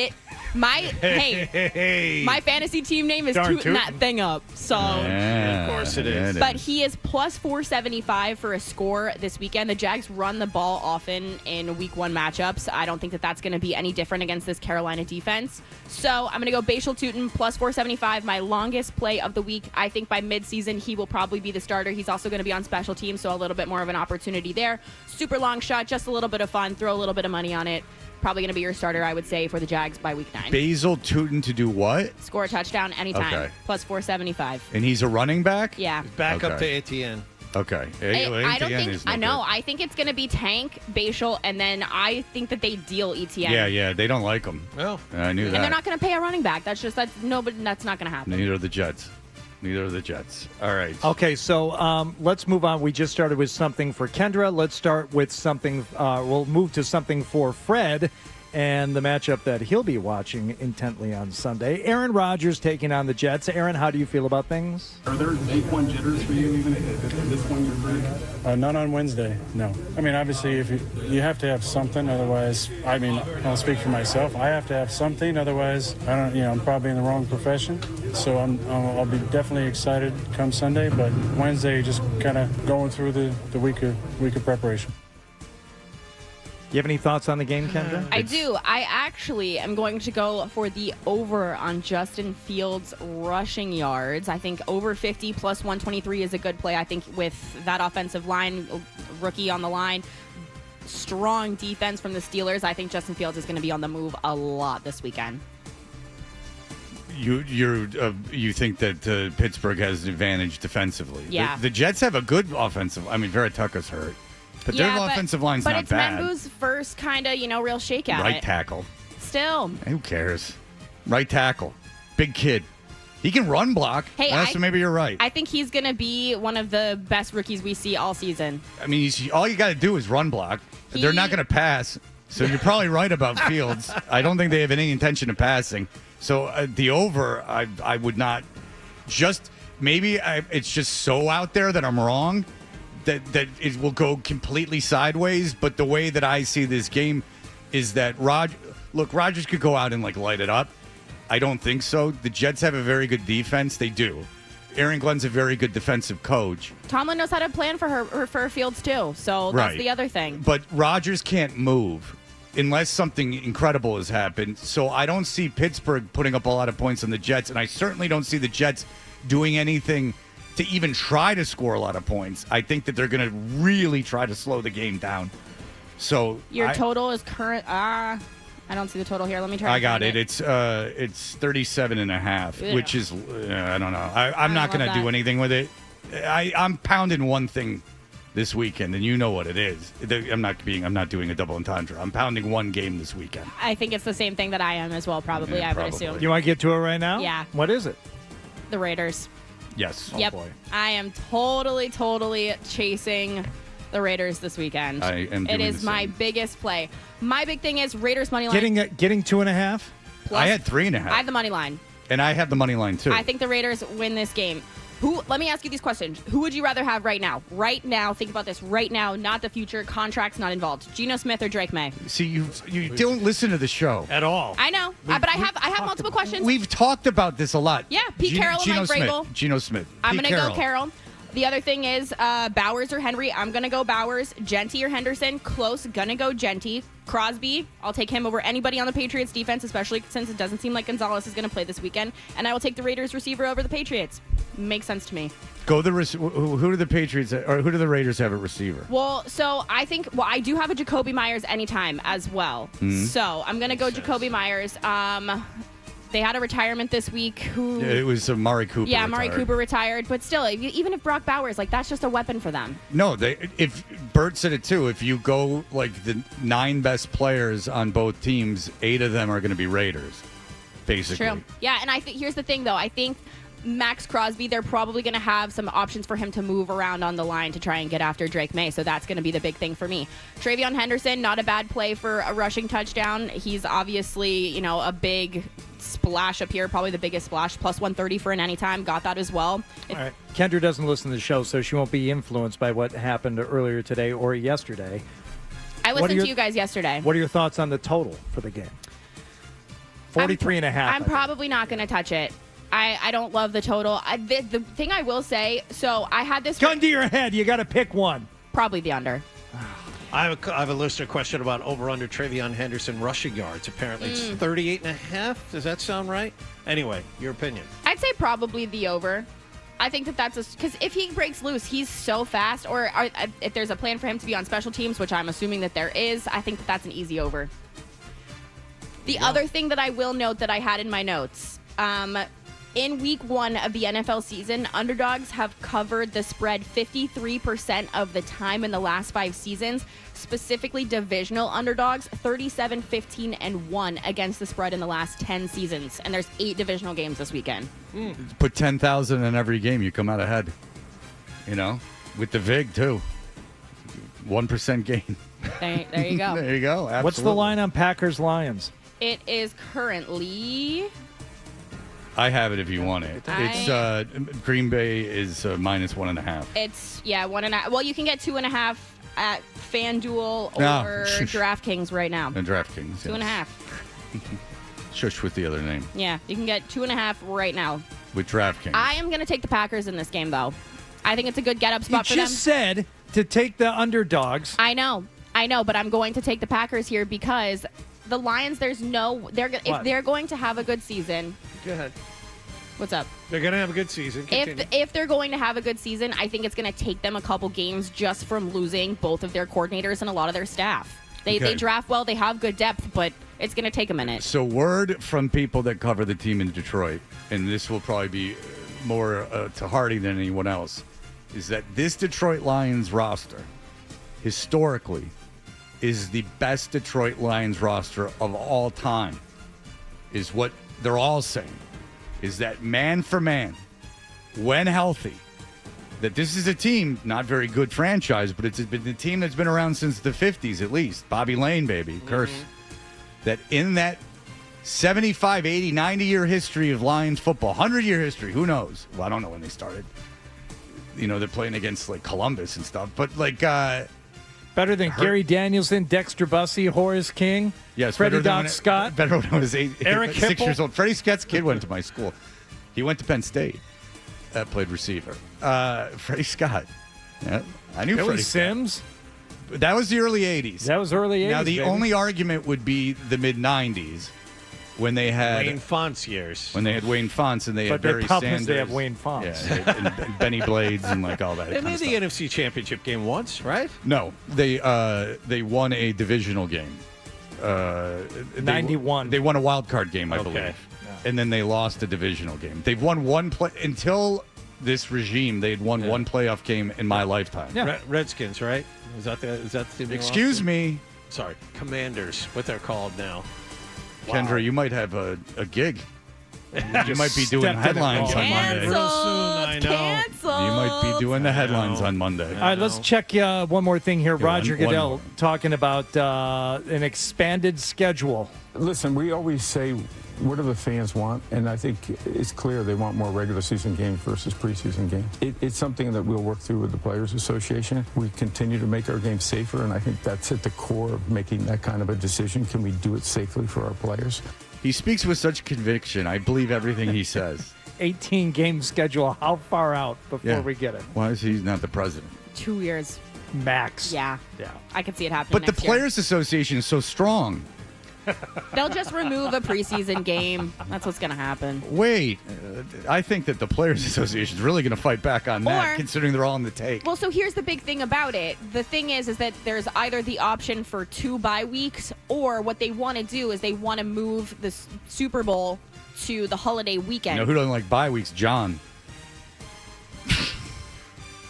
my fantasy team name is Darn Tootin' that thing up. So Yeah, Of course it is. but he is plus 475 for a score this weekend. The Jags run the ball often in week 1 matchups. I don't think that that's going to be any different against this Carolina defense. So I'm going to go Bashal Tootin plus 475, my longest play of the week. I think by midseason he will probably be the starter. He's also going to be on special teams, so a little bit more of an opportunity there. Super long shot, just a little bit of fun. Throw a little bit of money on it. Probably going to be your starter, I would say, for the Jags by week 9. Basil Tootin to do what? Score a touchdown anytime. Okay. Plus 475. And he's a running back? Yeah. Back up to Okay. Etienne. Okay. I don't Etienne think is no I know. good. I think it's going to be Tank, Bashal, and then I think that they deal Etienne. Yeah, they don't like him. Well, I knew And that. they're not going to pay a running back. That's not going to happen. Neither are the Jets. All right. Okay, so let's move on. We just started with something for Kendra. Let's start with something. We'll move to something for Fred and the matchup that he'll be watching intently on Sunday. Aaron Rodgers taking on the Jets. Aaron, how do you feel about things? Are there day-one jitters for you even at this point in your career? Not on Wednesday, no. I mean, obviously, if you have to have something, otherwise, I mean, I'll speak for myself. I have to have something, otherwise, I don't, I'm probably in the wrong profession. So I'll be definitely excited come Sunday, but Wednesday, just kind of going through the week of preparation. You have any thoughts on the game, Kendra? I do. I actually am going to go for the over on Justin Fields' rushing yards. I think over 50 plus 123 is a good play. I think with that offensive line, rookie on the line, strong defense from the Steelers, I think Justin Fields is going to be on the move a lot this weekend. You think that Pittsburgh has an advantage defensively? Yeah. The Jets have a good offensive. I mean, Vera Tucker's hurt, but their offensive line's not bad. But it's Menbu's first kind of, real shake at Right it. tackle. Still. Who cares? Right tackle. Big kid. He can run block. Hey, So maybe you're right. I think he's going to be one of the best rookies we see all season. I mean, all you got to do is run block. They're not going to pass. So you're probably right about Fields. I don't think they have any intention of passing. So the over, I would not just maybe it's just so out there that I'm wrong that it will go completely sideways. But the way that I see this game is that Rodgers could go out and light it up. I don't think so. The Jets have a very good defense. They do. Aaron Glenn's a very good defensive coach. Tomlin knows how to plan for Fields too. So that's the other thing. But Rodgers can't move unless something incredible has happened. So I don't see Pittsburgh putting up a lot of points on the Jets, and I certainly don't see the Jets doing anything to even try to score a lot of points. I think that they're going to really try to slow the game down. So Your total is current. I don't see the total here. Let me try. I got it. It's 37.5, which is I don't know. I'm not going to do anything with it. I'm pounding one thing this weekend, and you know what it is. I'm not doing a double entendre. I'm pounding one game this weekend. I think it's the same thing that I am as well. Probably, Yeah, I would probably. assume. You want to get to it right now? Yeah. What is it? The Raiders. Yes. Yep. I am totally chasing the Raiders this weekend. I am It doing is the my same. biggest play. My big thing is Raiders money line. Getting 2.5. I had 3.5. I have the money line. And I have the money line too. I think the Raiders win this game. Let me ask you these questions. Who would you rather have right now? Right now, think about this. Right now, not the future. Contracts not involved. Geno Smith or Drake May? See, you don't listen to the show at all. I know, but I have multiple questions. We've talked about this a lot. Yeah, Pete Carroll and Mike Vrabel. Geno Smith. I'm Pete going to go Carroll. The other thing is Bowers or Henry. I'm going to go Bowers. Genty or Henderson. Close. Going to go Genty. Crosby. I'll take him over anybody on the Patriots defense, especially since it doesn't seem like Gonzalez is going to play this weekend. And I will take the Raiders receiver over the Patriots. Makes sense to me. Who do the Patriots or who do the Raiders have at receiver? Well, so I do have a Jacoby Myers anytime as well. Mhm. So I'm going to go Jacoby Myers. They had a retirement this week. It was Amari Cooper. Yeah, Amari retired. Cooper retired. But still, even if Brock Bowers, that's just a weapon for them. No, if Bert said it too. If you go the 9 best players on both teams, 8 of them are going to be Raiders, basically. True. Yeah, and I think here's the thing though. I think Max Crosby, they're probably going to have some options for him to move around on the line to try and get after Drake May. So that's going to be the big thing for me. Travion Henderson, not a bad play for a rushing touchdown. He's obviously, a big splash up here, probably the biggest splash, plus 130 for an anytime. Got that as well. All right. Kendra doesn't listen to the show, so she won't be influenced by what happened earlier today or yesterday. I listened to you guys yesterday. What are your thoughts on the total for the game? 43.5. I'm probably not going to touch it. I don't love the total. The thing I will say, so I had this... Gun to your head. You got to pick one. Probably the under. I have a listener question about over-under Travion Henderson rushing yards. Apparently it's 38.5. Does that sound right? Anyway, your opinion. I'd say probably the over. I think that's because if he breaks loose, he's so fast. Or if there's a plan for him to be on special teams, which I'm assuming that there is, I think that's an easy over. The other thing that I will note that I had in my notes, in week 1 of the NFL season, underdogs have covered the spread 53% of the time in the last 5 seasons. Specifically, divisional underdogs, 37, 15, and 1 against the spread in the last 10 seasons. And there's 8 divisional games this weekend. Put 10,000 in every game, you come out ahead. With the VIG, too. 1% gain. There you go. There you go. Absolutely. What's the line on Packers-Lions? It is currently... I have it if you want it. It's Green Bay is minus 1.5. It's 1.5. Well, you can get 2.5 at FanDuel or DraftKings right now. And DraftKings, 2.5. Shush with the other name. Yeah, you can get 2.5 right now. With DraftKings. I am going to take the Packers in this game, though. I think it's a good get-up spot for You them. just said to take the underdogs. I know, but I'm going to take the Packers here because the Lions, if they're going to have a good season. Go ahead. What's up? They're going to have a good season. Continue. If they're going to have a good season, I think it's going to take them a couple games just from losing both of their coordinators and a lot of their staff. They draft well, they have good depth, but it's going to take a minute. So word from people that cover the team in Detroit, and this will probably be more to Hardy than anyone else, is that this Detroit Lions roster, historically, is the best Detroit Lions roster of all time, is what they're all saying. Is that man for man, when healthy, that this is a team, not very good franchise, but it's been a team that's been around since the 50s at least. Bobby Lane, baby. Curse. That in that 75, 80, 90-year history of Lions football, 100-year history, who knows? Well, I don't know when they started. They're playing against, Columbus and stuff. But, better than Gary Danielson, Dexter Bussey, Horace King, yes, Freddie Doc Scott. Better when I was Eric 6 Hipple. years old. Freddie Scott's kid went to my school. He went to Penn State. Played receiver. Freddie Scott. Yeah, I knew Billy Freddie Sims. Scott. That was the early 80s. That was early 80s. Now, the baby. only argument would be the mid-90s when they had Wayne Fonts years. When they had Wayne Fonts and they had But Barry the problem Sanders. is they have Wayne Fonts. Yeah, and Benny Blades and all that. They made the NFC Championship game once, right? No, they won a divisional game. 91. They won a wild card game, I believe. And then they lost a divisional game. They've won one play until this regime. They had won one playoff game in my lifetime. Yeah. Redskins, right? Is that the team? Excuse me. Sorry, Commanders. What they're called now. Kendra, you might have a gig. You might be doing headlines on Monday. Real soon, I know. Canceled. You might be doing the headlines on Monday. All right, let's check one more thing here. Roger one Goodell more. talking about an expanded schedule. Listen, we always say, what do the fans want? And I think it's clear they want more regular season games versus preseason games. It's something that we'll work through with the Players Association. We continue to make our game safer, and I think that's at the core of making that kind of a decision. Can we do it safely for our players? He speaks with such conviction. I believe everything he says. 18-game schedule. How far out before we get it? Why is he not the president? 2 years. Max. Yeah. I could see it happening But the next year. Players Association is so strong. They'll just remove a preseason game. That's what's going to happen. Wait, I think that the Players Association is really going to fight back on that, Or- considering they're all in the take. Well, so here's the big thing about it. The thing is that there's either the option for 2 bye weeks, or what they want to do is they want to move the Super Bowl to the holiday weekend. You know who doesn't like bye weeks? John.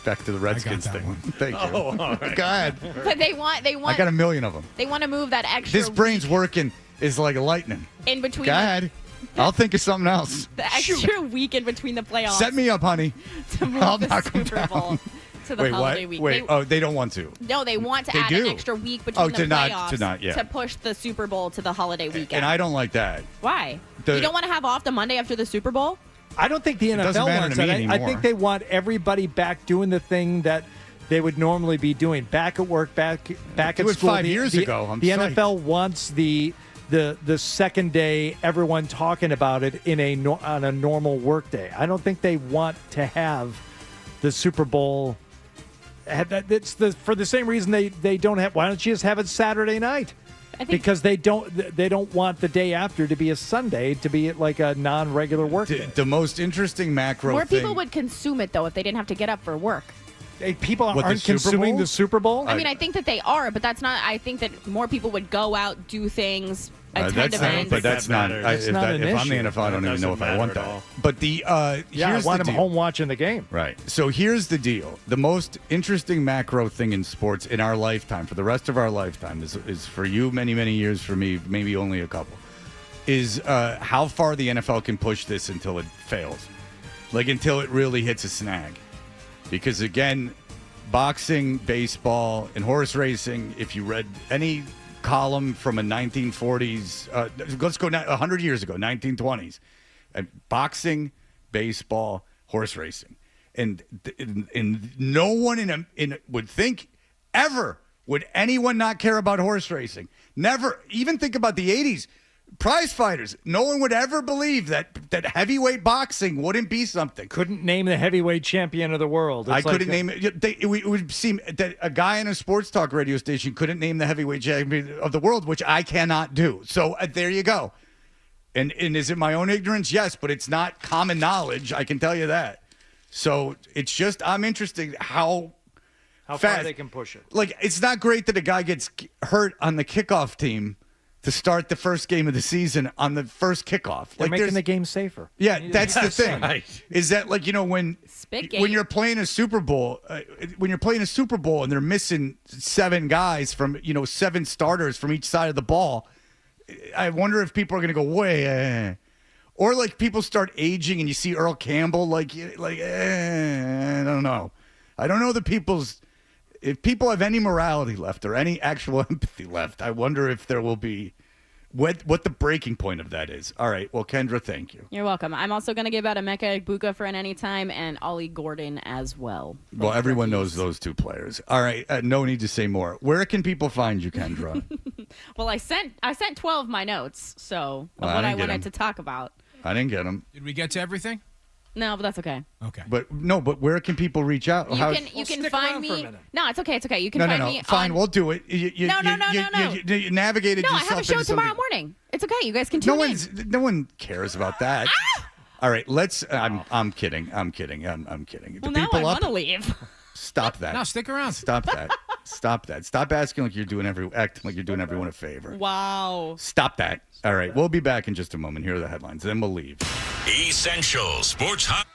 Back to the Redskins thing. Thank you. Oh, all right. Go ahead. But they want I got a million of them. They want to move that extra This brain's working is like lightning. in between Go ahead. I'll think of something else. The extra week in between the playoffs. Set me up, honey. To move I'll the knock 'em Super Bowl down. to the Wait, holiday what? week. Wait, they don't want to. No, they want to They add do. an extra week between the playoffs to push the Super Bowl to the holiday weekend. And I don't like that. Why? The- You don't want to have off the Monday after the Super Bowl? I don't think the doesn't NFL matter wants to me that. I anymore. think they want everybody back doing the thing that they would normally be doing, back at work, back at Do it school. 5 years ago. I'm the psyched. NFL wants the second day, everyone talking about it on a normal work day. I don't think they want to have the Super Bowl. It's for the same reason they don't have. Why don't you just have it Saturday night? Because they don't want the day after to be a Sunday, to be like a non-regular work day. The most interesting macro More thing. people would consume it, though, if they didn't have to get up for work. People What, the aren't Super consuming Bowl? the Super Bowl. I mean, I think that they are, but that's not. I think that more people would go out, do things, attend events. But that's not. If I'm the NFL, I don't even know if I want that. But the I here's want the them deal. home watching the game. Right. So here's the deal. The most interesting macro thing in sports in our lifetime, for the rest of our lifetime, is for you many, many years, for me, maybe only a couple, is how far the NFL can push this until it fails. Like until it really hits a snag. Because again, boxing, baseball, and horse racing, if you read any column from a 1940s, let's go 100 years ago, 1920s, boxing, baseball, horse racing. And no one would think ever would anyone not care about horse racing. Never. Even think about the 80s. Prize fighters. No one would ever believe that heavyweight boxing wouldn't be something. Couldn't name the heavyweight champion of the world. I couldn't name it. It would seem that a guy in a sports talk radio station couldn't name the heavyweight champion of the world, which I cannot do. So there you go. And is it my own ignorance? Yes, but it's not common knowledge. I can tell you that. So it's just I'm interested how far fast they can push it. Like it's not great that a guy gets hurt on the kickoff team to start the first game of the season on the first kickoff. They're Like making the game safer. Yeah, that's the thing. Right. Is that like when you're playing a Super Bowl, and they're missing 7 guys from 7 starters from each side of the ball, I wonder if people are going to go way, or like people start aging and you see Earl Campbell I don't know. I don't know if people have any morality left or any actual empathy left. I wonder if there will be what the breaking point of that is. All right. Well, Kendra, thank you. You're welcome. I'm also going to give out Emeka Egbuka for an anytime and Ollie Gordon as well. Well, everyone knows those 2 players. All right. No need to say more. Where can people find you, Kendra? Well, I sent 12 my notes, so of Well, what I I didn't get wanted 'em. to talk about. I didn't get them. Did we get to everything? No, but that's okay. Okay. But where can people reach out? You can find me. No, it's okay. It's okay. You can No, find no. me. Fine, on, we'll do it. You navigated No, I yourself have a show into tomorrow something- morning. It's okay. You guys can tune in. No one cares about that. All right, let's. I'm kidding. I'm kidding. I'm kidding. Well, The now people I up. want to leave. Stop that. No, stick around. Stop that. Stop that. Stop acting like you're doing acting like you're doing everyone a favor. Wow. Stop that. All right, we'll be back in just a moment. Here are the headlines. Then we'll leave. Essential Sports Hot.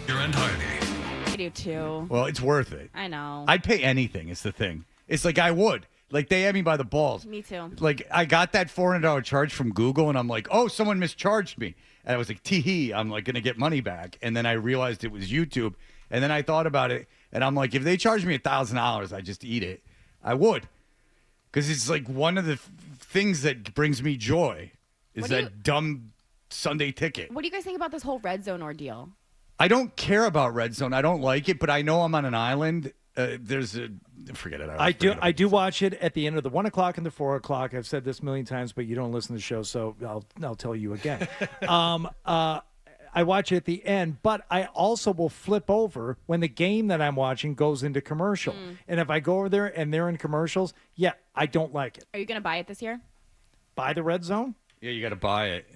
You're and Hardy. I do too. Well, it's worth it. I know. I'd pay anything. Is the thing. It's like I would. Like they had me by the balls. Me too. Like I got that $400 charge from Google, and I'm like, oh, someone mischarged me. And I was like, tee-hee, I'm like gonna get money back. And then I realized it was YouTube. And then I thought about it, and I'm like, if they charged me $1,000, I just eat it. I would, because it's like one of the things that brings me joy is that dumb Sunday ticket. What do you guys think about this whole red zone ordeal? I don't care about Red Zone. I don't like it, but I know I'm on an island. Forget it. I do watch it at the end of the 1 o'clock and the 4 o'clock. I've said this a million times, but you don't listen to the show, so I'll tell you again. I watch it at the end, but I also will flip over when the game that I'm watching goes into commercial. And if I go over there and they're in commercials, yeah, I don't like it. Are you going to buy it this year? Buy the Red Zone? Yeah, you got to buy it.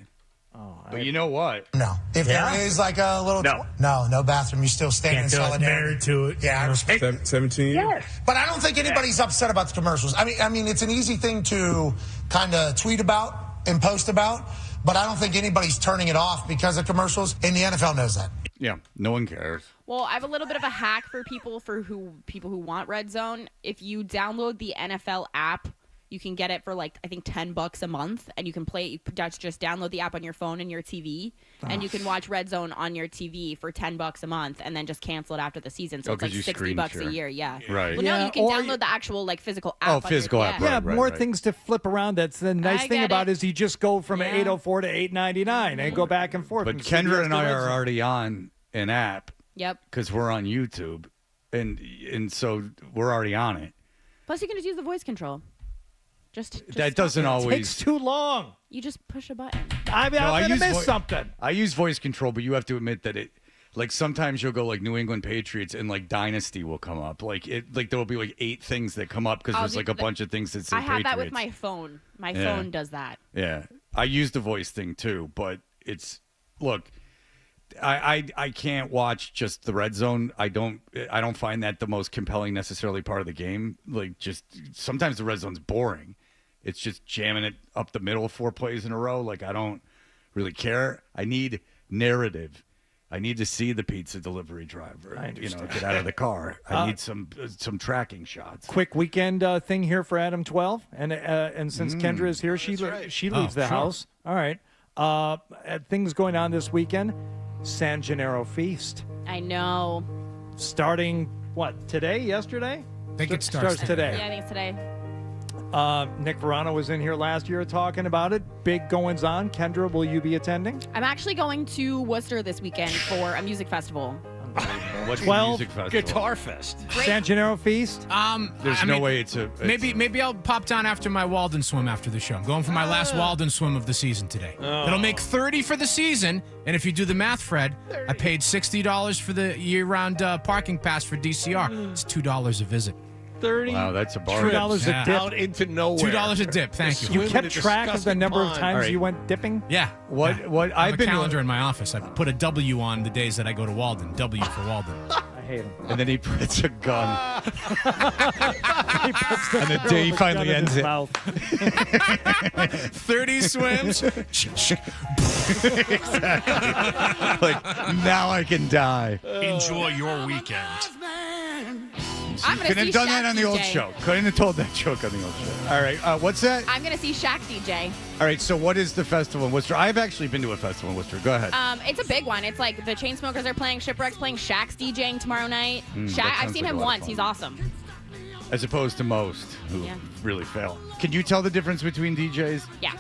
Oh, but you know what? No. If there is like a little... No bathroom. You still stand in solidarity. Married to it. Yeah, I respect 17 years? Yes. But I don't think anybody's upset about the commercials. I mean, it's an easy thing to kind of tweet about and post about, but I don't think anybody's turning it off because of commercials, and the NFL knows that. Yeah, no one cares. Well, I have a little bit of a hack for people who want Red Zone. If you download the NFL app, you can get it for like I think $10 a month, and you can play. You just download the app on your phone and your TV, and you can watch Red Zone on your TV for $10 a month, and then just cancel it after the season. So it's like $60 a year. Yeah. Right. Well, no, you can download the actual like physical app. Oh, physical app. Yeah, Right, more things to flip around. That's the nice thing about it is you just go from $804 to $899 and go back and forth. But Kendra and I are already on an app. Yep. Because we're on YouTube, and so we're already on it. Plus, you can just use the voice control. Just that doesn't always. It takes too long. You just push a button. I'm going to miss something. I use voice control, but you have to admit that it. Like sometimes you'll go like New England Patriots and like Dynasty will come up. Like there will be like 8 things that come up because there's like a bunch of things that say I have Patriots. that with my phone. My phone does that. Yeah, I use the voice thing too, but it's look. I can't watch just the Red Zone. I don't find that the most compelling necessarily part of the game. Like just sometimes the Red Zone's boring. It's just jamming it up the middle 4 plays in a row. Like I don't really care. I need narrative. I need to see the pizza delivery driver. Get out of the car. I need some tracking shots. Quick weekend thing here for Adam 12, and since Kendra is here, she leaves the house. All right. Things going on this weekend. San Gennaro Feast. I know. Starting, today? Yesterday? I think it starts today. Yeah, I think it's today. Nick Verano was in here last year talking about it. Big goings on. Kendra, will you be attending? I'm actually going to Worcester this weekend for a music festival. What's 12 music festival? Guitar Fest. San Gennaro Feast. There's no way it's a. Maybe I'll pop down after my Walden swim after the show. I'm going for my last Walden swim of the season today. It'll make 30 for the season, and if you do the math, Fred, I paid $60 for the year-round parking pass for DCR. It's $2 a visit. 30. Wow, that's a bargain. $2 a dip. Out into nowhere. $2 a dip. Thank you. You kept track of the number of times you went dipping? Yeah. What I have I've a been calendar in my office. I put a W on the days that I go to Walden. W for Walden. I hate him. And then he puts a gun. He puts the And the barrel day he of the finally gun in ends his it. mouth. 30 swims. Exactly. Like now I can die. Enjoy your weekend. I'm going to Couldn't see have done Shaq that on the DJ. old show. Couldn't have told that joke on the old show. All right. What's that? I'm going to see Shaq DJ. All right. So what is the festival in Worcester? I've actually been to a festival in Worcester. Go ahead. It's a big one. It's like the Chainsmokers are playing, Shipwreck's playing, Shaq's DJing tomorrow night. that Shaq, sounds I've seen like a him lot of once. fun. He's awesome. As opposed to most who really fail. Can you tell the difference between DJs? Yeah.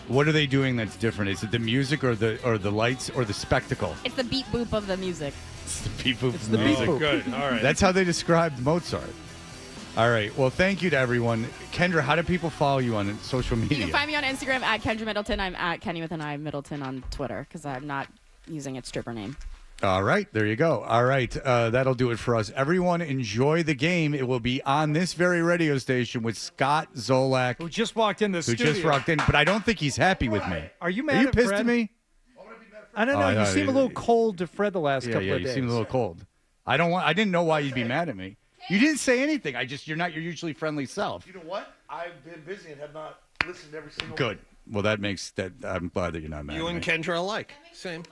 What are they doing that's different? Is it the music or the lights or the spectacle? It's the beat boop of the music. It's the beep boop. It's the beep boop. Good. All right. That's how they described Mozart. All right. Well, thank you to everyone. Kendra, how do people follow you on social media? You can find me on Instagram at Kendra Middleton. I'm at Kenny with an I Middleton on Twitter because I'm not using its stripper name. All right. There you go. All right. That'll do it for us. Everyone enjoy the game. It will be on this very radio station with Scott Zolak. Who just walked in the studio. Just walked in, but I don't think he's happy with me. Are you mad Are you at pissed Fred? at me? I don't know. Oh, you no, seem a little cold to Fred the last couple Yeah, of you days. seem a little cold. I didn't know why you'd be mad at me. You didn't say anything. You're not your usually friendly self. You know what? I've been busy and have not listened every single Good. Well, that makes that. I'm glad that you're not mad. You at and me. Kendra alike. Same.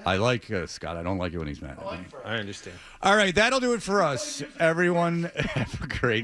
I like Scott. I don't like it when he's mad at me. I understand. All right, that'll do it for us. Everyone, have a great